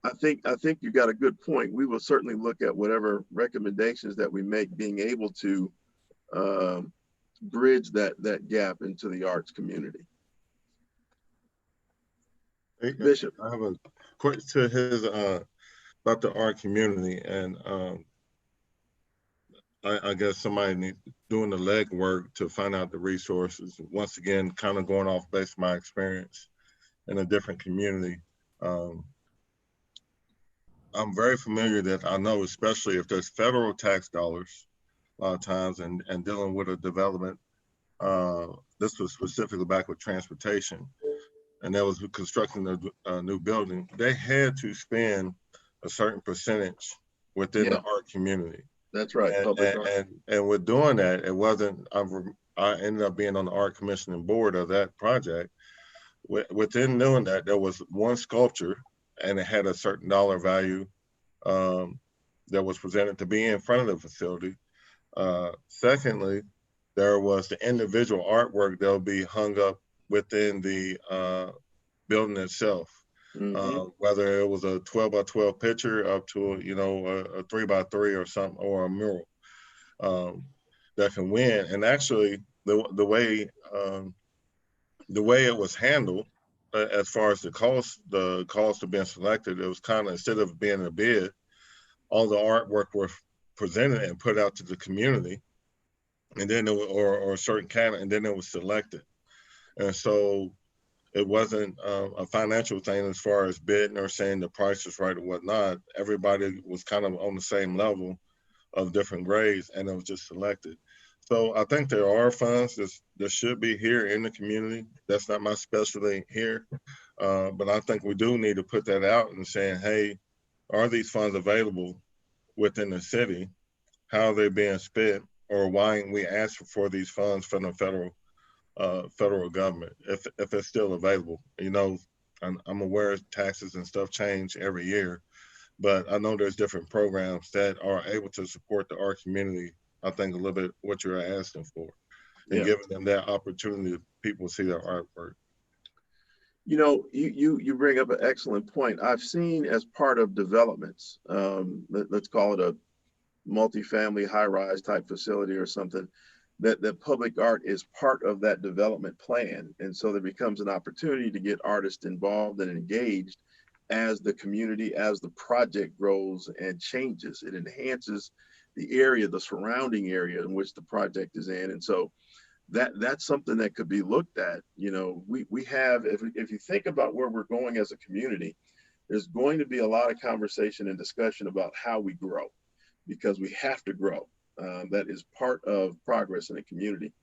Speaker 3: I think you got a good point. We will certainly look at whatever recommendations that we make, being able to bridge that gap into the arts community. Bishop,
Speaker 7: I have a question to his about the art community, and I guess somebody needs doing the legwork to find out the resources. Once again, kind of going off based on my experience in a different community. I'm very familiar that I know, especially if there's federal tax dollars, a lot of times, and dealing with a development. This was specifically back with transportation, and that was constructing a new building. They had to spend a certain percentage within the art community.
Speaker 3: That's right.
Speaker 7: And with doing that, it wasn't, I ended up being on the art commissioning board of that project. Within doing that, there was one sculpture, and it had a certain dollar value that was presented to be in front of the facility. Secondly, there was the individual artwork that will be hung up within the building itself. Whether it was a 12 by 12 picture up to a 3 by 3 or something, or a mural that can win. And actually, the way it was handled, as far as the cost of being selected, it was kind of, instead of being a bid, all the artwork were presented and put out to the community, and then or a certain candidate, and then it was selected. And so it wasn't a financial thing as far as bidding or saying the price is right or whatnot. Everybody was kind of on the same level of different grades, and it was just selected. So I think there are funds that should be here in the community. That's not my specialty here, but I think we do need to put that out and saying, hey, are these funds available within the city? How are they being spent? Or why ain't we asking for these funds from the federal government if it's still available? You know, I'm aware taxes and stuff change every year, but I know there's different programs that are able to support the art community. I think a little bit what you're asking for, and giving them that opportunity, people see their artwork.
Speaker 3: You know, you bring up an excellent point. I've seen as part of developments, let's call it a multifamily high-rise type facility or something, that public art is part of that development plan. And so there becomes an opportunity to get artists involved and engaged as the community, as the project grows and changes. It enhances the area, the surrounding area in which the project is in. And so that's something that could be looked at. You know, we have, if you think about where we're going as a community, there's going to be a lot of conversation and discussion about how we grow, because we have to grow. That is part of progress in a community.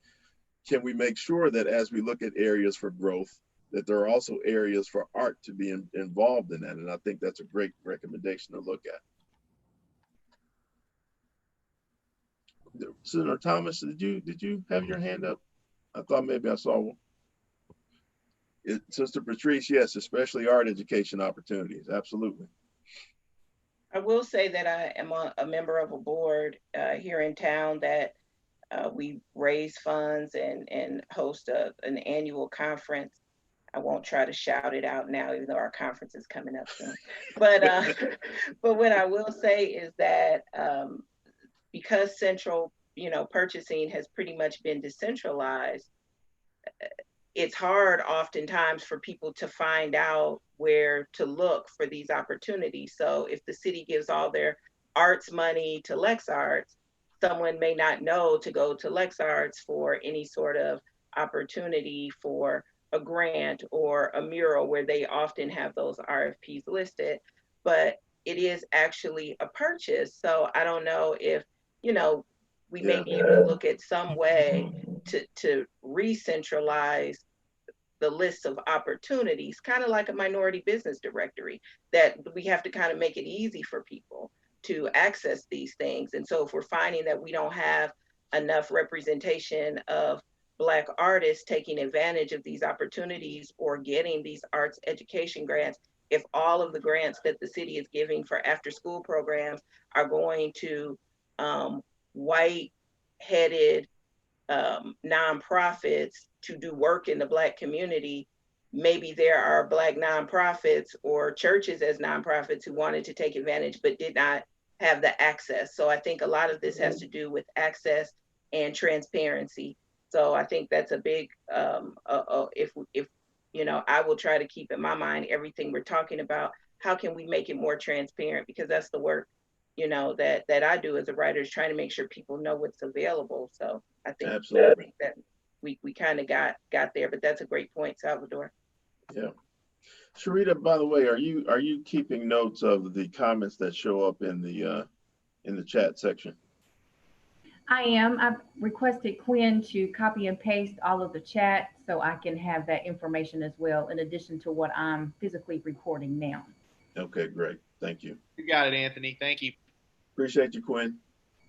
Speaker 3: Can we make sure that as we look at areas for growth, that there are also areas for art to be involved in that? And I think that's a great recommendation to look at. Senator Thomas, did you have your hand up? I thought maybe I saw one. Sister Patrice, yes, especially art education opportunities, absolutely.
Speaker 12: I will say that I am a member of a board here in town that we raise funds and host an annual conference. I won't try to shout it out now, even though our conference is coming up soon. But but what I will say is that because central, purchasing has pretty much been decentralized, it's hard oftentimes for people to find out where to look for these opportunities. So if the city gives all their arts money to Lex Arts, someone may not know to go to Lex Arts for any sort of opportunity for a grant or a mural, where they often have those RFPs listed, but it is actually a purchase. So I don't know if, we may be able to look at some way to re-centralize the list of opportunities, kind of like a minority business directory, that we have to kind of make it easy for people to access these things. And so if we're finding that we don't have enough representation of Black artists taking advantage of these opportunities or getting these arts education grants, if all of the grants that the city is giving for after school programs are going to white-headed nonprofits to do work in the Black community, maybe there are Black nonprofits or churches as nonprofits who wanted to take advantage but did not have the access. So I think a lot of this has to do with access and transparency. So I think that's a big, if I will try to keep in my mind everything we're talking about, how can we make it more transparent? Because that's the work that I do as a writer, is trying to make sure people know what's available. So I think that we kind of got there, but that's a great point, Salvador.
Speaker 3: Yeah. Sharita, by the way, are you keeping notes of the comments that show up in the chat section?
Speaker 2: I am. I've requested Quinn to copy and paste all of the chat so I can have that information as well, in addition to what I'm physically recording now.
Speaker 3: Okay, great. Thank you.
Speaker 1: You got it, Anthony. Thank you.
Speaker 3: Appreciate you, Quinn.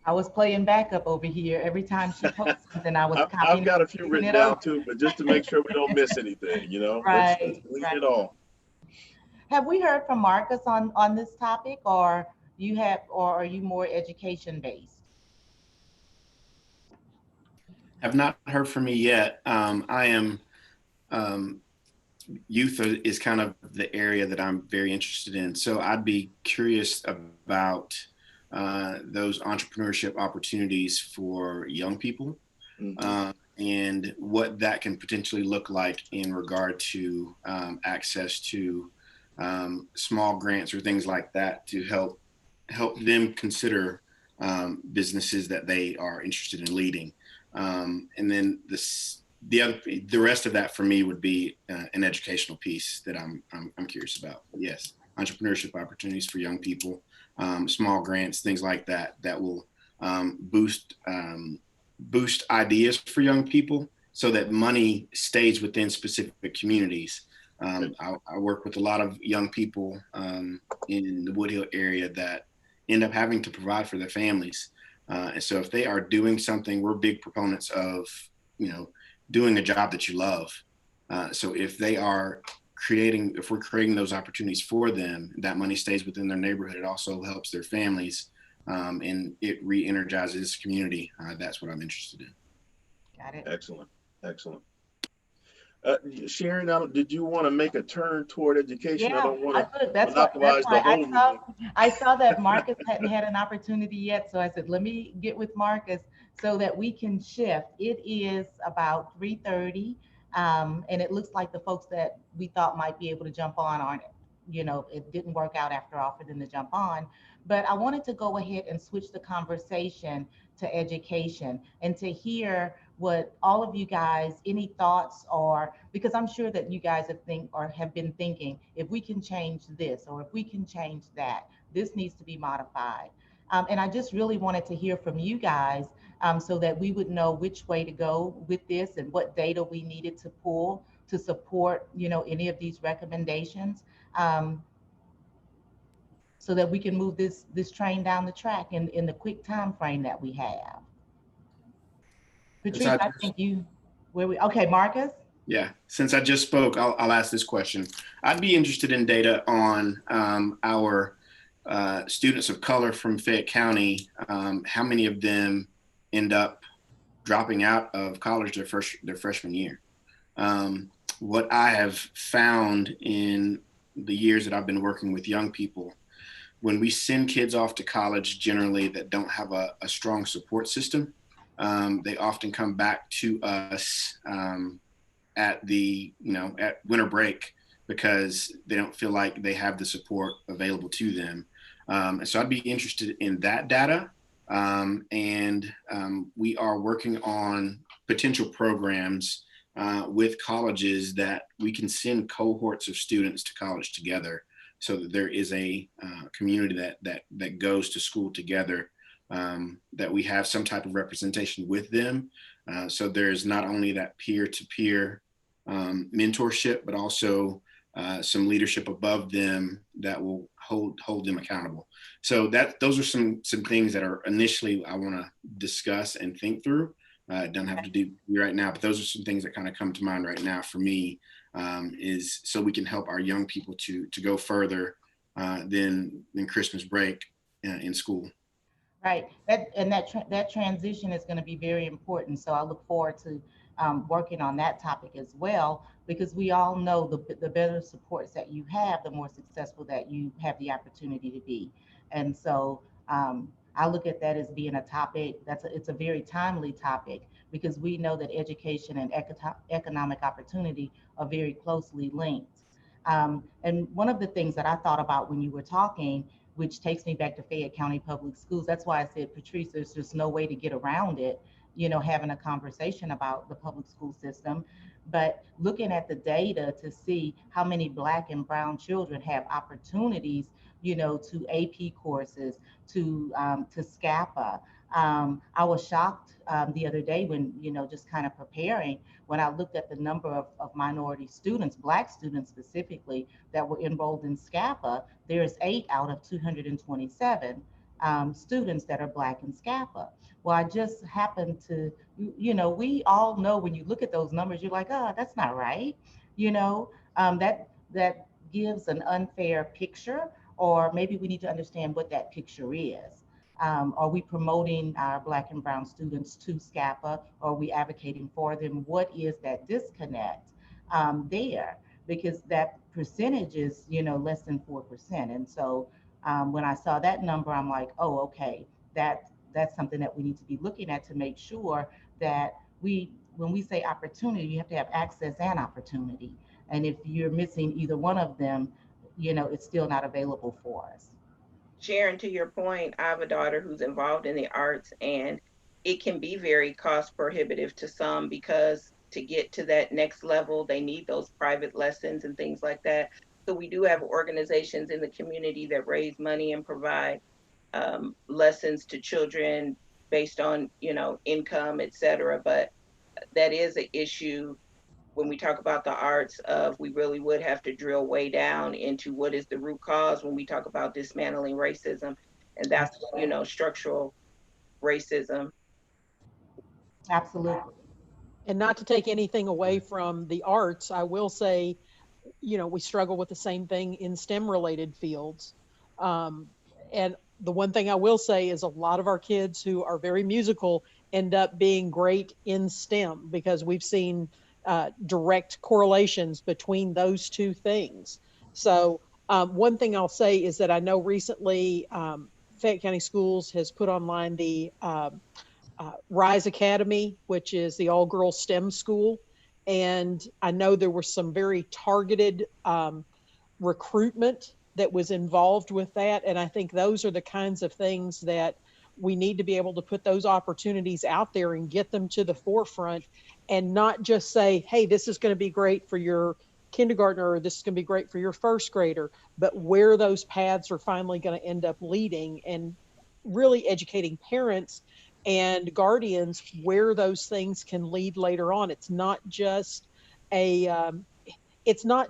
Speaker 5: I was playing backup over here. Every time she posts something, I was
Speaker 3: copying. I've got a few written down too, but just to make sure we don't miss anything,
Speaker 5: Right,
Speaker 3: let's clean it all.
Speaker 5: Have we heard from Marcus on this topic, or are you more education based?
Speaker 13: Have not heard from me yet. I am, youth is kind of the area that I'm very interested in. So I'd be curious about those entrepreneurship opportunities for young people, and what that can potentially look like in regard to access to small grants or things like that to help them consider businesses that they are interested in leading. And then the rest of that for me would be an educational piece that I'm curious about. But yes, entrepreneurship opportunities for young people, small grants, things like that, that will boost ideas for young people so that money stays within specific communities. I work with a lot of young people in the Wood Hill area that end up having to provide for their families. And so if they are doing something, we're big proponents of, doing a job that you love. So if we're creating those opportunities for them, that money stays within their neighborhood. It also helps their families, and it re-energizes the community. That's what I'm interested in.
Speaker 5: Got it.
Speaker 3: Excellent, excellent. Sharon, did you want to make a turn toward education?
Speaker 5: Yeah,
Speaker 3: I don't want to
Speaker 5: that's
Speaker 3: monopolize
Speaker 5: why
Speaker 3: the whole meeting.
Speaker 5: I saw that Marcus hadn't had an opportunity yet. So I said, let me get with Marcus so that we can shift. It is about 3:30. And it looks like the folks that we thought might be able to jump on aren't, it didn't work out after all for them to jump on. But I wanted to go ahead and switch the conversation to education and to hear what all of you guys, any thoughts, or because I'm sure that you guys have been thinking, if we can change this or if we can change that, this needs to be modified. And I just really wanted to hear from you guys so that we would know which way to go with this and what data we needed to pull to support, any of these recommendations, so that we can move this train down the track in the quick time frame that we have. Patrice, I think okay, Marcus?
Speaker 13: Yeah, since I just spoke, I'll ask this question. I'd be interested in data on our students of color from Fayette County. How many of them end up dropping out of college their freshman year? What I have found in the years that I've been working with young people, when we send kids off to college generally that don't have a strong support system, they often come back to us at winter break because they don't feel like they have the support available to them. And so I'd be interested in that data. And we are working on potential programs with colleges that we can send cohorts of students to college together so that there is a community that goes to school together, that we have some type of representation with them. So there's not only that peer-to-peer mentorship, but also some leadership above them that will hold them accountable. So those are some things that are initially I want to discuss and think through. Don't have to do right now, but those are some things that kind of come to mind right now for me, is so we can help our young people to go further than Christmas break in school.
Speaker 5: Right. That transition is going to be very important. So I look forward to working on that topic as well, because we all know the better supports that you have, the more successful that you have the opportunity to be. And so I look at that as being a topic it's a very timely topic, because we know that education and economic opportunity are very closely linked. And one of the things that I thought about when you were talking, which takes me back to Fayette County Public Schools. That's why I said, Patrice, there's just no way to get around it, having a conversation about the public school system. But looking at the data to see how many Black and brown children have opportunities, to AP courses, to SCAPA. I was shocked the other day when, just kind of preparing, when I looked at the number of minority students, Black students specifically, that were enrolled in SCAPA. There's 8 out of 227 students that are Black in SCAPA. Well, I just happened to, we all know when you look at those numbers, you're like, oh, that's not right. That gives an unfair picture, or maybe we need to understand what that picture is. Are we promoting our Black and brown students to SCAPA? Or are we advocating for them? What is that disconnect there? Because that percentage is, less than 4%. And so when I saw that number, I'm like, oh, okay, that's something that we need to be looking at to make sure that when we say opportunity, you have to have access and opportunity. And if you're missing either one of them, it's still not available for us.
Speaker 12: Sharon, to your point, I have a daughter who's involved in the arts, and it can be very cost prohibitive to some because to get to that next level, they need those private lessons and things like that. So we do have organizations in the community that raise money and provide lessons to children based on, you know, income, et cetera. But that is an issue when we talk about the arts of we really would have to drill way down into what is the root cause when we talk about dismantling racism. And that's, you know, structural racism.
Speaker 5: Absolutely.
Speaker 8: And not to take anything away from the arts, I will say, you know, we struggle with the same thing in STEM related fields. Um, and the one thing I will say is a lot of our kids who are very musical end up being great in STEM because we've seen direct correlations between those two things. So, one thing I'll say is that I know recently Fayette County Schools has put online the Rise Academy, which is the all girls STEM school. And I know there was some very targeted recruitment that was involved with that. And I think those are the kinds of things that we need to be able to put those opportunities out there and get them to the forefront and not just say, hey, this is going to be great for your kindergartner or this is going to be great for your first grader, but where those paths are finally going to end up leading and really educating parents and guardians where those things can lead later on. A it's not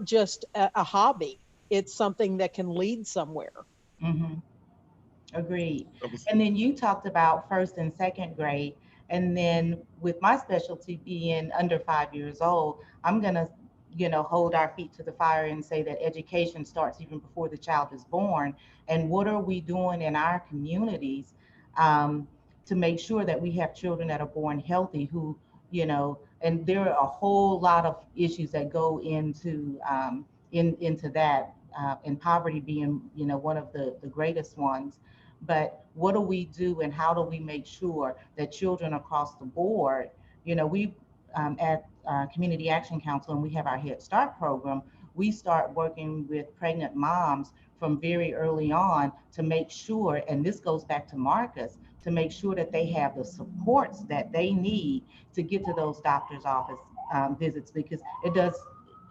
Speaker 8: just a hobby. It's something that can lead somewhere.
Speaker 5: Hmm. Agreed.
Speaker 7: That was-
Speaker 5: And then you talked about first and second grade. And then with my specialty being under 5 years old, I'm going to, you know, hold our feet to the fire and say that education starts even before the child is born. And what are we doing in our communities um, to make sure that we have children that are born healthy who, you know, and there are a whole lot of issues that go into that, and poverty being, you know, one of the greatest ones. But what do we do and how do we make sure that children across the board, you know, we at Community Action Council, and we have our Head Start program, we start working with pregnant moms from very early on to make sure, and this goes back to Marcus, to make sure that they have the supports that they need to get to those doctor's office visits, because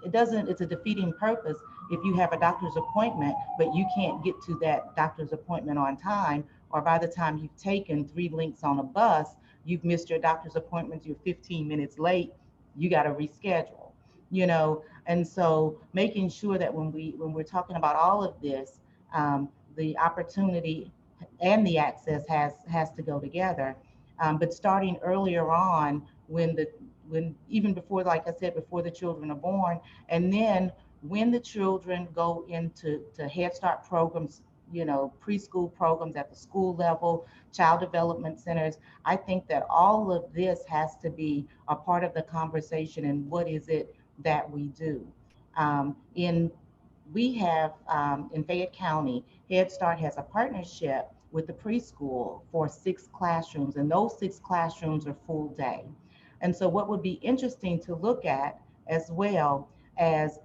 Speaker 5: it's a defeating purpose if you have a doctor's appointment, but you can't get to that doctor's appointment on time, or by the time you've taken 3 links on a bus, you've missed your doctor's appointment, you're 15 minutes late, you got to reschedule, you know. And so making sure that when we're talking about all of this, the opportunity and the access has to go together. But starting earlier on, when even before, like I said, before the children are born, and then when the children go into Head Start programs, you know, preschool programs at the school level, child development centers, I think that all of this has to be a part of the conversation. And what is it that we do? In we have in Fayette County, Head Start has a partnership with the preschool for 6 classrooms, and those 6 classrooms are full day. And so what would be interesting to look at as well as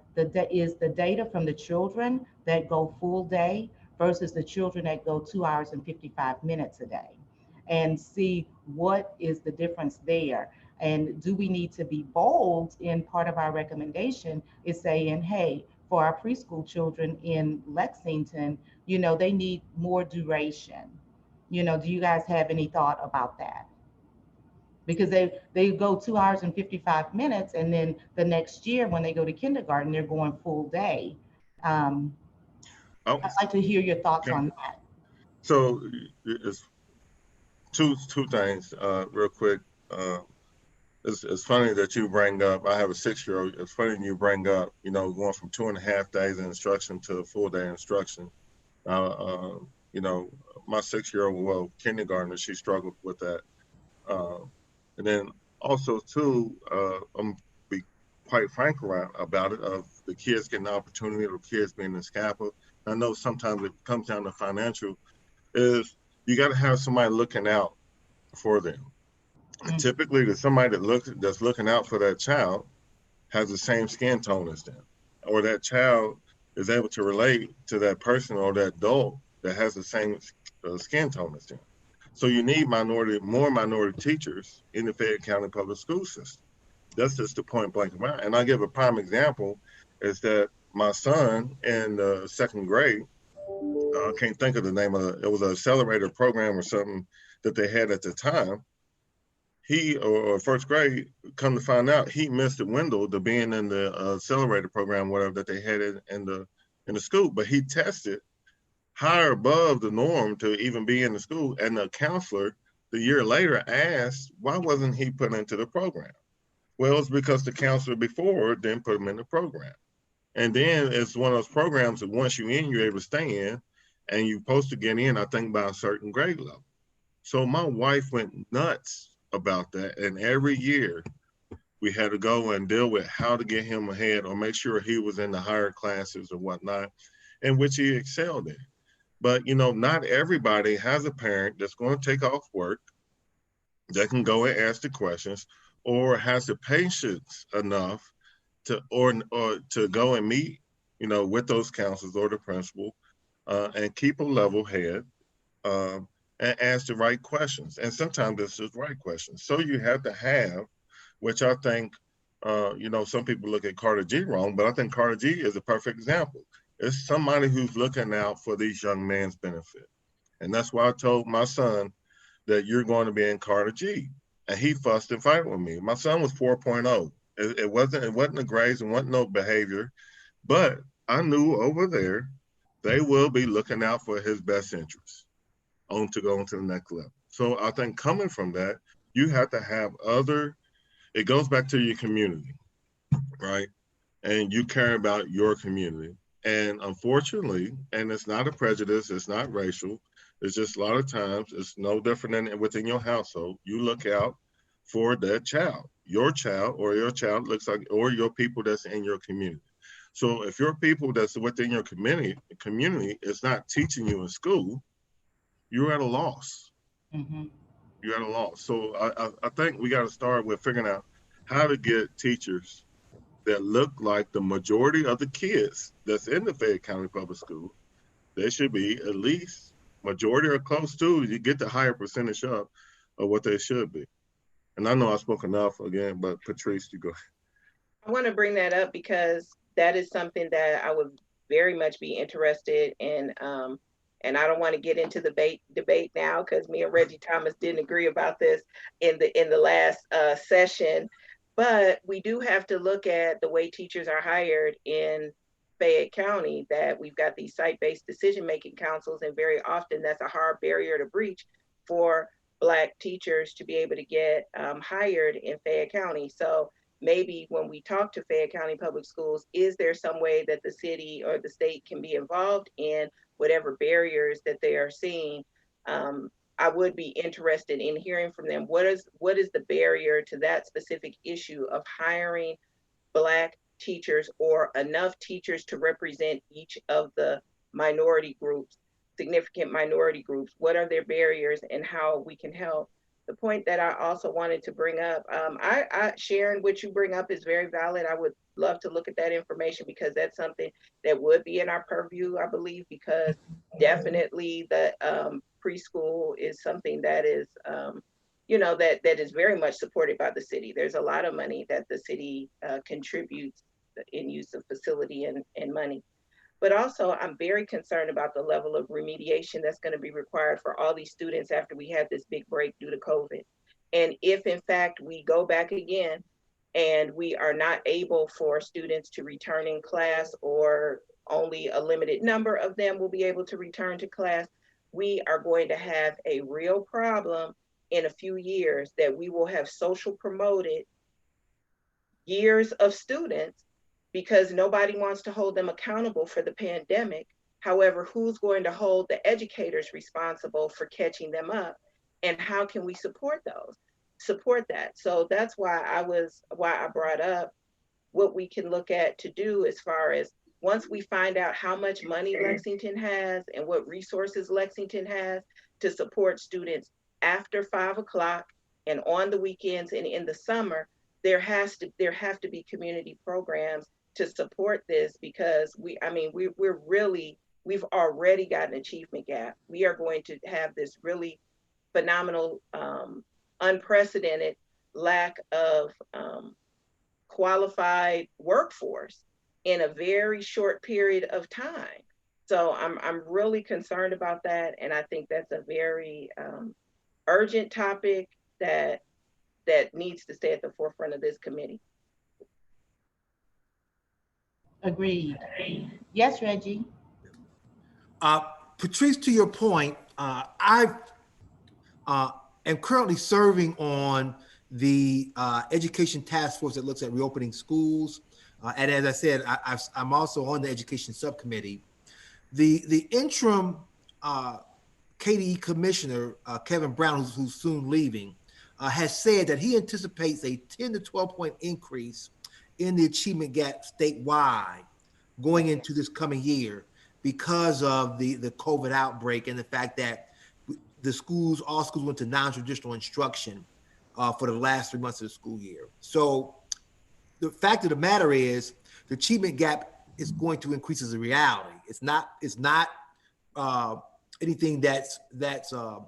Speaker 5: is the data from the children that go full day versus the children that go 2 hours and 55 minutes a day, and see what is the difference there. And do we need to be bold in part of our recommendation is saying, hey, for our preschool children in Lexington, you know, they need more duration. You know, do you guys have any thought about that? Because they go 2 hours and 55 minutes, and then the next year when they go to kindergarten, they're going full day.
Speaker 7: Oh,
Speaker 5: I'd like to hear your thoughts
Speaker 7: okay.
Speaker 5: on that.
Speaker 7: So it's two things, real quick. Uh, it's funny that you bring up, I have a 6-year-old. It's funny you bring up, you know, going from 2.5 days of instruction to a full day instruction. You know, my 6-year-old, well, kindergartner, she struggled with that. And then also too, I'm be quite frank about it, of the kids getting the opportunity, or kids being in scaffold. I know sometimes it comes down to financial, is you got to have somebody looking out for them. And typically, the somebody that's looking out for that child has the same skin tone as them, or that child is able to relate to that person or that adult that has the same skin tone as them. So you need more minority teachers in the Fayette County public school system. That's just the point blank about. And I give a prime example is that my son in the second grade, I can't think of the name of it. It was an accelerator program or something that they had at the time. He or first grade, come to find out, he missed the window to being in the accelerator program, whatever that they had in the school. But he tested higher above the norm to even be in the school. And the counselor the year later asked, why wasn't he put into the program? Well, it's because the counselor before didn't put him in the program. And then it's one of those programs that once you're in, you're able to stay in, and you're supposed to get in, I think, by a certain grade level. So my wife went nuts about that. And every year we had to go and deal with how to get him ahead or make sure he was in the higher classes or whatnot, in which he excelled in. But, you know, not everybody has a parent that's going to take off work that can go and ask the questions or has the patience enough to or to go and meet, you know, with those counselors or the principal and keep a level head and ask the right questions. And sometimes it's just right questions. So you have to have, which I think, you know, some people look at Carter G wrong, but I think Carter G is a perfect example. It's somebody who's looking out for these young men's benefit. And that's why I told my son that you're going to be in Carter G. And he fussed and fight with me. My son was 4.0. It wasn't the grades, it wasn't no behavior, but I knew over there they will be looking out for his best interests to go on to the next level. So I think coming from that, you have to have it goes back to your community, right? And you care about your community. And unfortunately, and it's not a prejudice, it's not racial, it's just a lot of times it's no different than within your household. You look out for that child, your child looks like, or your people that's in your community. So if your people that's within your community is not teaching you in school, you're at a loss.
Speaker 5: Mm-hmm.
Speaker 7: You're at a loss. So I think we got to start with figuring out how to get teachers that look like the majority of the kids that's in the Fayette County Public School. They should be at least majority or close to, you get the higher percentage up of what they should be. And I know I spoke enough again, but Patrice, you go.
Speaker 12: I want to bring that up because that is something that I would very much be interested in. And I don't want to get into the debate now because me and Reggie Thomas didn't agree about this in the last session. But we do have to look at the way teachers are hired in Fayette County, that we've got these site-based decision-making councils, and very often that's a hard barrier to breach for Black teachers to be able to get hired in Fayette County. So maybe when we talk to Fayette County Public Schools, is there some way that the city or the state can be involved in whatever barriers that they are seeing? I would be interested in hearing from them. What is the barrier to that specific issue of hiring Black teachers or enough teachers to represent each of the minority groups, significant minority groups? What are their barriers and how we can help? The point that I also wanted to bring up, Sharon, what you bring up is very valid. I would love to look at that information because that's something that would be in our purview, I believe, because definitely the preschool is something that is, that is very much supported by the city. There's a lot of money that the city contributes in use of facility and money. But also, I'm very concerned about the level of remediation that's going to be required for all these students after we had this big break due to COVID. And if, in fact, we go back again and we are not able for students to return in class, or only a limited number of them will be able to return to class, we are going to have a real problem in a few years that we will have social promoted years of students because nobody wants to hold them accountable for the pandemic. However, who's going to hold the educators responsible for catching them up? And how can we support that? So that's why I brought up what we can look at to do as far as once we find out how much money Lexington has and what resources Lexington has to support students after 5 o'clock and on the weekends and in the summer, there have to be community programs to support this, because we've already got an achievement gap. We are going to have this really phenomenal, unprecedented lack of qualified workforce in a very short period of time. So I'm really concerned about that, and I think that's a very urgent topic that needs to stay at the forefront of this committee.
Speaker 5: Agreed. Yes, Reggie.
Speaker 14: Patrice, to your point, I am currently serving on the education task force that looks at reopening schools. And as I said, I'm also on the education subcommittee. The interim KDE commissioner, Kevin Brown, who's soon leaving, has said that he anticipates a 10 to 12 point increase in the achievement gap statewide going into this coming year because of the COVID outbreak and the fact that all schools went to non-traditional instruction for the last 3 months of the school year. So the fact of the matter is the achievement gap is going to increase as a reality. It's not anything that's a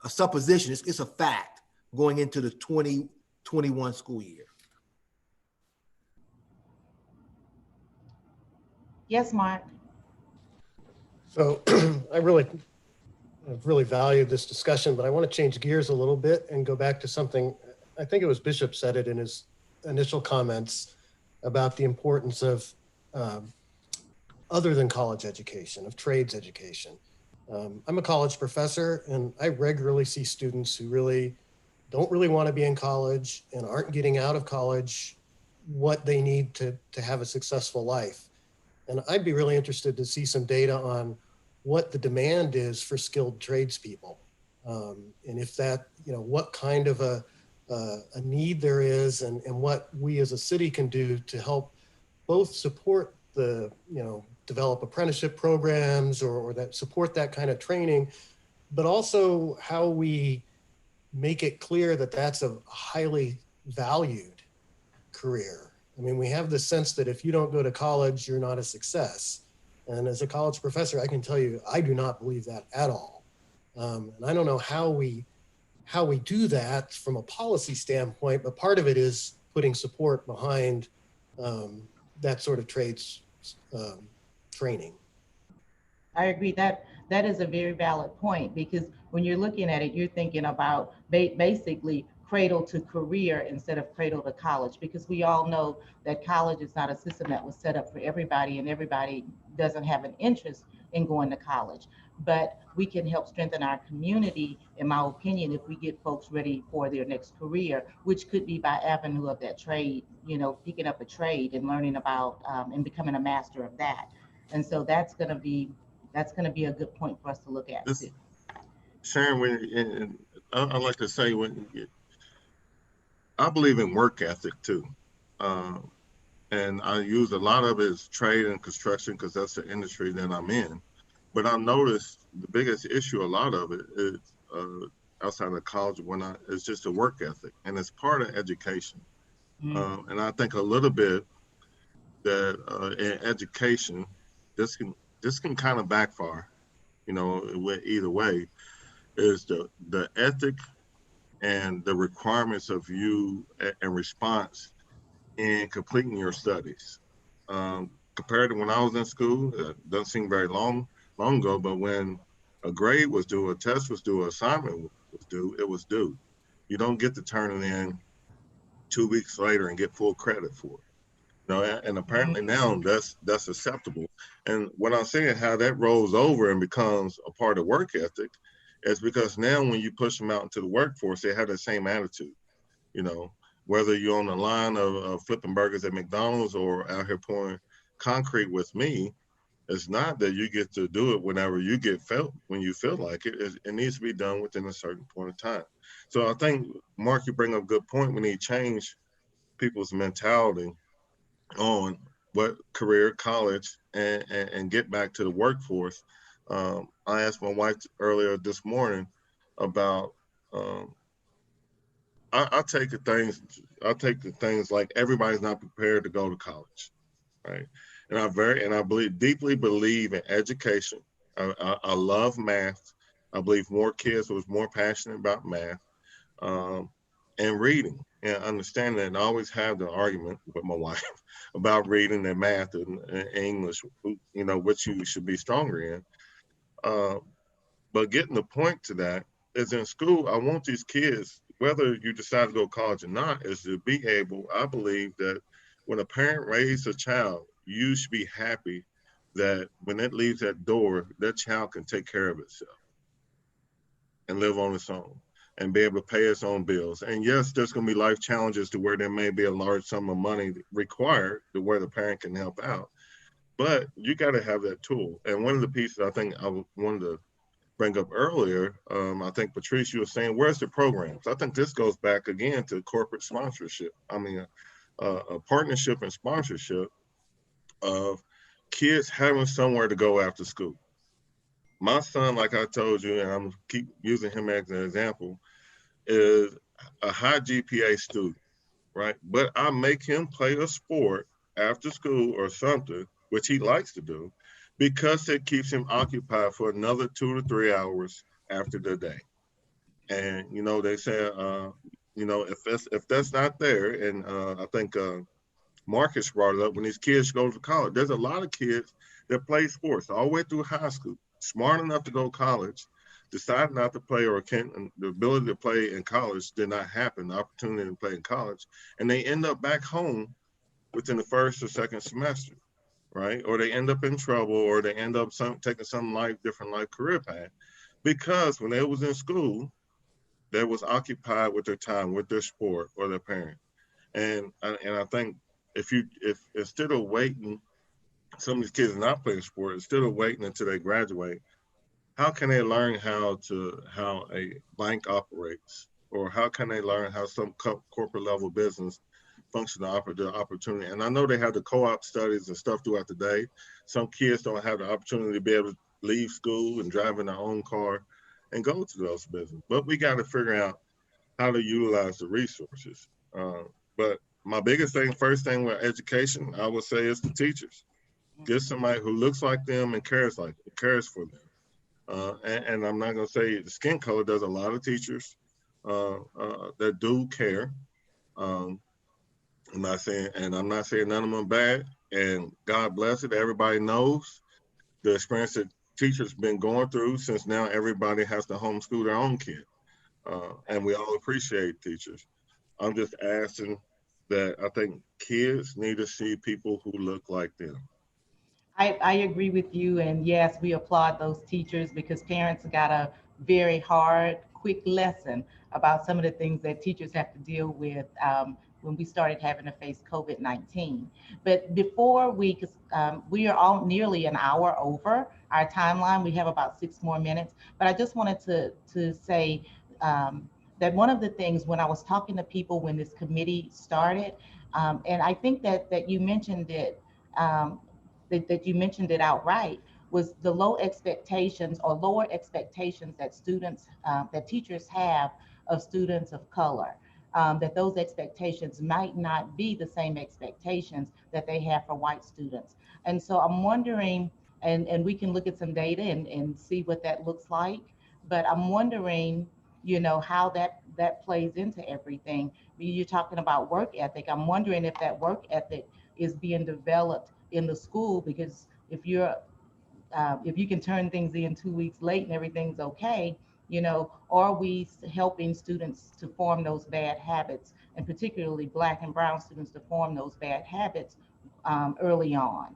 Speaker 14: supposition. It's a fact going into the 2021 school year.
Speaker 5: Yes, Mark.
Speaker 4: So I've really valued this discussion, but I want to change gears a little bit and go back to something. I think it was Bishop said it in his initial comments about the importance of other than college education, of trades education. I'm a college professor, and I regularly see students who don't really want to be in college and aren't getting out of college what they need to have a successful life. And I'd be really interested to see some data on what the demand is for skilled tradespeople. And if that, what kind of a need there is and what we as a city can do to help both support the, develop apprenticeship programs or that support that kind of training, but also how we make it clear that that's a highly valued career. I mean, we have the sense that if you don't go to college, you're not a success. And as a college professor, I can tell you, I do not believe that at all. And I don't know how we do that from a policy standpoint, but part of it is putting support behind that sort of trades training.
Speaker 5: I agree that is a very valid point, because when you're looking at it, you're thinking about basically cradle to career instead of cradle to college, because we all know that college is not a system that was set up for everybody, and everybody doesn't have an interest in going to college. But we can help strengthen our community, in my opinion, if we get folks ready for their next career, which could be by avenue of that trade, picking up a trade and learning about and becoming a master of that. And so that's going to be a good point for us to look at.
Speaker 7: Sharon, I'd like to say, I believe in work ethic too. And I use a lot of it as trade and construction because that's the industry that I'm in. But I noticed the biggest issue, a lot of it is outside of college, it's just a work ethic, and it's part of education. And I think a little bit that in education, this can kind of backfire, either way, is the ethic and the requirements of you and response in completing your studies. Compared to when I was in school, it doesn't seem very long ago, but when a grade was due, a test was due, an assignment was due, it was due. You don't get to turn it in 2 weeks later and get full credit for it. And apparently now that's acceptable. And what I'm saying, how that rolls over and becomes a part of work ethic, is because now when you push them out into the workforce, they have the same attitude. Whether you're on the line of flipping burgers at McDonald's or out here pouring concrete with me, it's not that you get to do it whenever when you feel like it. It needs to be done within a certain point of time. So I think, Mark, you bring up a good point. We need to change people's mentality on what career, college, and get back to the workforce. I asked my wife earlier this morning about, I take the things like everybody's not prepared to go to college, right? And I deeply believe in education. I love math, I believe more kids was more passionate about math and reading and understanding that. And I always have the argument with my wife about reading and math and English, you know, which you should be stronger in. But getting the point to that is in school, I want these kids, whether you decide to go to college or not, is to be able, I believe that when a parent raises a child, you should be happy that when it leaves that door, that child can take care of itself and live on its own and be able to pay its own bills. And yes, there's going to be life challenges to where there may be a large sum of money required to where the parent can help out. But you got to have that tool. And one of the pieces I think I wanted to bring up earlier, I think Patrice, you were saying, where's the programs? I think this goes back again to corporate sponsorship. I mean, a partnership and sponsorship of kids having somewhere to go after school. My son, like I told you, and I'm keep using him as an example, is a high GPA student, right? But I make him play a sport after school or something, which he likes to do, because it keeps him occupied for another 2 to 3 hours after the day. And, you know, they say, you know, if that's not there, and I think Marcus brought it up, when these kids go to college, there's a lot of kids that play sports all the way through high school, smart enough to go to college, decide not to play, or the ability to play in college did not happen, the opportunity to play in college, and they end up back home within the first or second semester, right? Or they end up in trouble, or they end up taking some different life career path, because when they was in school, they was occupied with their time, with their sport or their parent. And I think if instead of waiting, some of these kids are not playing sport, instead of waiting until they graduate, how can they learn how a bank operates, or how can they learn how some corporate level business function to offer the opportunity? And I know they have the co-op studies and stuff throughout the day. Some kids don't have the opportunity to be able to leave school and drive in their own car and go to those businesses. But we got to figure out how to utilize the resources. But my biggest thing, first thing with education, I would say, is the teachers. Get somebody who looks like them and cares for them. And I'm not going to say the skin color. There's a lot of teachers that do care. I'm not saying none of them are bad. And God bless it. Everybody knows the experience that teachers been going through, since now everybody has to homeschool their own kid. And we all appreciate teachers. I'm just asking that I think kids need to see people who look like them.
Speaker 5: I agree with you. And yes, we applaud those teachers, because parents got a very hard, quick lesson about some of the things that teachers have to deal with when we started having to face COVID-19. But before we are all nearly an hour over our timeline. We have about 6 more minutes. But I just wanted to say that one of the things when I was talking to people when this committee started, and I think that you mentioned it, that you mentioned it outright, was the low expectations or lower expectations that students, that teachers have of students of color. That those expectations might not be the same expectations that they have for white students. And so I'm wondering, and we can look at some data and see what that looks like, but I'm wondering, you know, how that plays into everything. You're talking about work ethic. I'm wondering if that work ethic is being developed in the school, because if you can turn things in 2 weeks late and everything's okay, you know, are we helping students to form those bad habits, and particularly Black and brown students to form those bad habits early on,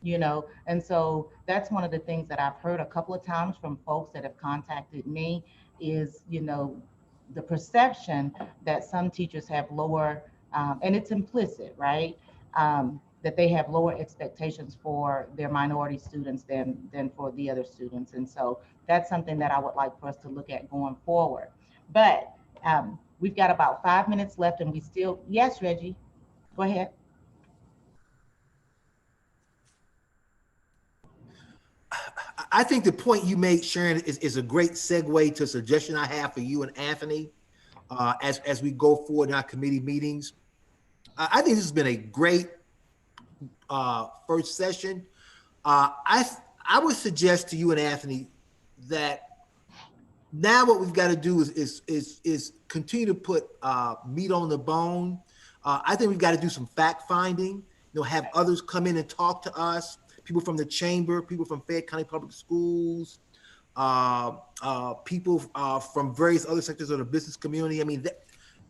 Speaker 5: you know? And so that's one of the things that I've heard a couple of times from folks that have contacted me is, you know, the perception that some teachers have lower, and it's implicit, right? That they have lower expectations for their minority students than for the other students. And so that's something that I would like for us to look at going forward. But we've got about 5 minutes left, and we still, yes, Reggie, go ahead.
Speaker 14: I think the point you made, Sharon, is a great segue to a suggestion I have for you and Anthony as we go forward in our committee meetings. I think this has been a great first session. I would suggest to you and Anthony that Now what we've got to do is continue to put meat on the bone. I think we've got to do some fact finding. Have others come in and talk to us. People from the chamber, people from Fayette County Public Schools, people from various other sectors of the business community. I mean,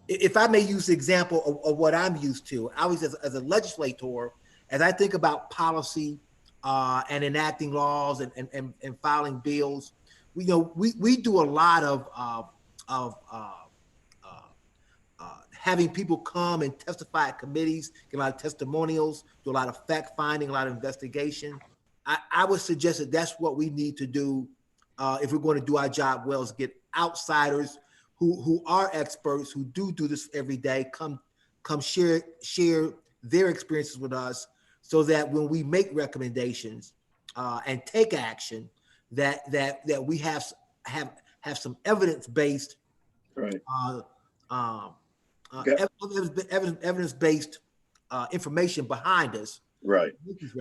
Speaker 14: if I may use the example of what I'm used to, I was as a legislator, as I think about policy and enacting laws and filing bills, we do a lot of having people come and testify at committees, get a lot of testimonials, do a lot of fact finding, a lot of investigation. I would suggest that that's what we need to do if we're going to do our job well, is get outsiders who are experts, who do this every day, come share their experiences with us, so that when we make recommendations and take action, that we have some evidence-based,
Speaker 3: Right.
Speaker 14: Evidence-based information behind us.
Speaker 3: Right.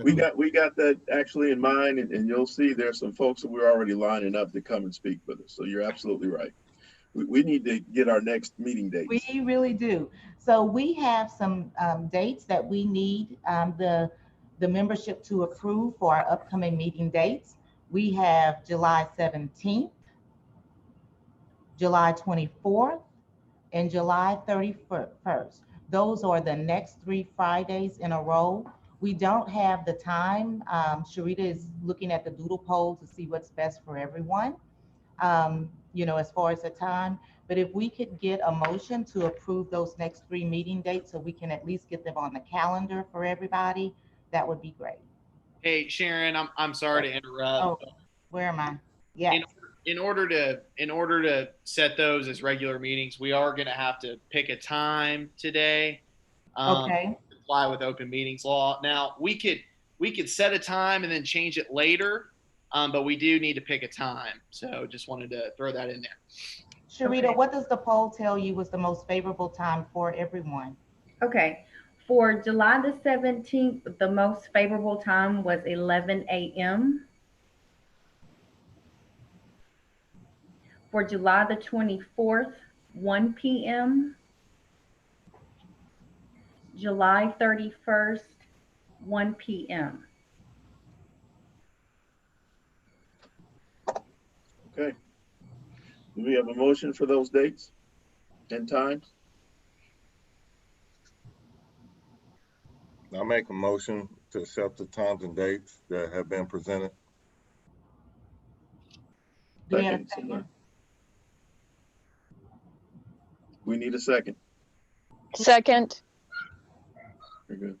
Speaker 3: We got that actually in mind, and you'll see there's some folks that we're already lining up to come and speak with us. So you're absolutely right. We need to get our next meeting dates.
Speaker 5: We really do. So we have some dates that we need the membership to approve for our upcoming meeting dates. We have July 17th, July 24th, and July 31st. Those are the next 3 Fridays in a row. We don't have the time. Sharita is looking at the doodle poll to see what's best for everyone, as far as the time. But if we could get a motion to approve those next 3 meeting dates so we can at least get them on the calendar for everybody, that would be great.
Speaker 1: Hey, Sharon, I'm sorry to interrupt.
Speaker 5: Oh, where am I? Yeah.
Speaker 1: In order to set those as regular meetings, we are going to have to pick a time today.
Speaker 5: Okay.
Speaker 1: To comply with open meetings law. Now we could set a time and then change it later, but we do need to pick a time. So just wanted to throw that in there.
Speaker 5: Sharita,
Speaker 2: Okay.
Speaker 5: what does the poll tell you was the most favorable time for everyone?
Speaker 2: Okay. For July the 17th, the most favorable time was 11 a.m. For July the 24th, 1 p.m. July 31st, 1 p.m.
Speaker 3: Okay. Do we have a motion for those dates and times?
Speaker 7: I make a motion to accept the times and dates that have been presented.
Speaker 5: Do we have a second?
Speaker 3: We need a second.
Speaker 15: Second.
Speaker 3: Very good.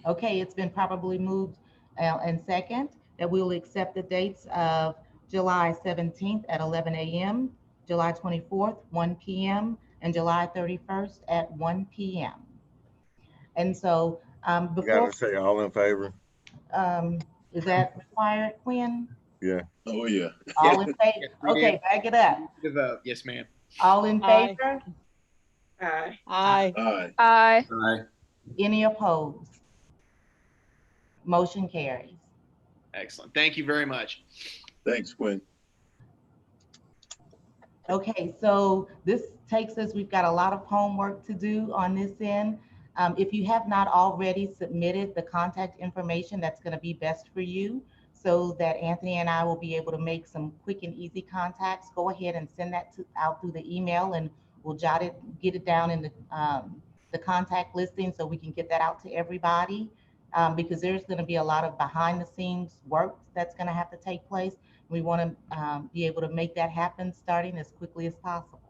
Speaker 5: Okay, it's been probably moved and second that we will accept the dates of July 17th at 11 a.m., July 24th, 1 p.m., and July 31st at 1 p.m. And so
Speaker 7: You gotta say all in favor.
Speaker 5: Is that required, Quinn?
Speaker 7: Yeah.
Speaker 3: Oh yeah.
Speaker 5: All in favor? Okay, back it up.
Speaker 1: The vote. Yes, ma'am.
Speaker 5: All in
Speaker 8: Aye.
Speaker 5: favor?
Speaker 11: Aye.
Speaker 8: Aye.
Speaker 3: Aye.
Speaker 15: Aye.
Speaker 13: Aye.
Speaker 5: Any opposed? Motion carries.
Speaker 1: Excellent. Thank you very much.
Speaker 3: Thanks, Quinn.
Speaker 5: Okay, so this takes us, we've got a lot of homework to do on this end. If you have not already submitted the contact information that's going to be best for you, so that Anthony and I will be able to make some quick and easy contacts, go ahead and send that out through the email, and we'll get it down in the contact listing so we can get that out to everybody. Because there's going to be a lot of behind the scenes work that's going to have to take place. We want to be able to make that happen starting as quickly as possible.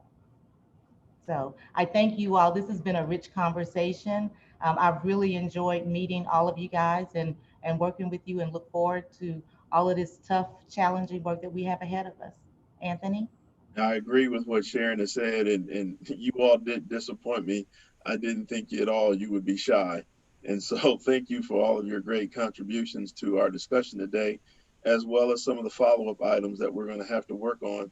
Speaker 5: So I thank you all. This has been a rich conversation. I've really enjoyed meeting all of you guys and working with you, and look forward to all of this tough, challenging work that we have ahead of us. Anthony?
Speaker 3: I agree with what Sharon has said, and you all did disappoint me. I didn't think at all you would be shy. And so thank you for all of your great contributions to our discussion today, as well as some of the follow-up items that we're going to have to work on.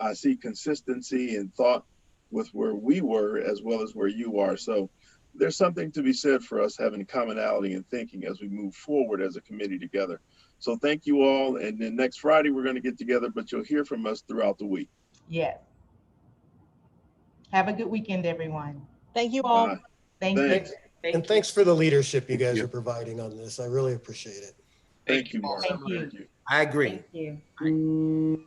Speaker 3: I see consistency and thought with where we were as well as where you are. So there's something to be said for us having commonality in thinking as we move forward as a committee together. So thank you all. And then next Friday, we're going to get together, but you'll hear from us throughout the week.
Speaker 5: Yes. Have a good weekend, everyone.
Speaker 8: Thank you all.
Speaker 3: Bye.
Speaker 5: Thank
Speaker 3: Thanks.
Speaker 5: you.
Speaker 4: And thanks for the leadership you guys
Speaker 3: you.
Speaker 4: are providing on this. I really appreciate it.
Speaker 3: Thank you, Mark.
Speaker 5: Thank you.
Speaker 3: Thank you.
Speaker 14: I agree.
Speaker 2: Thank you.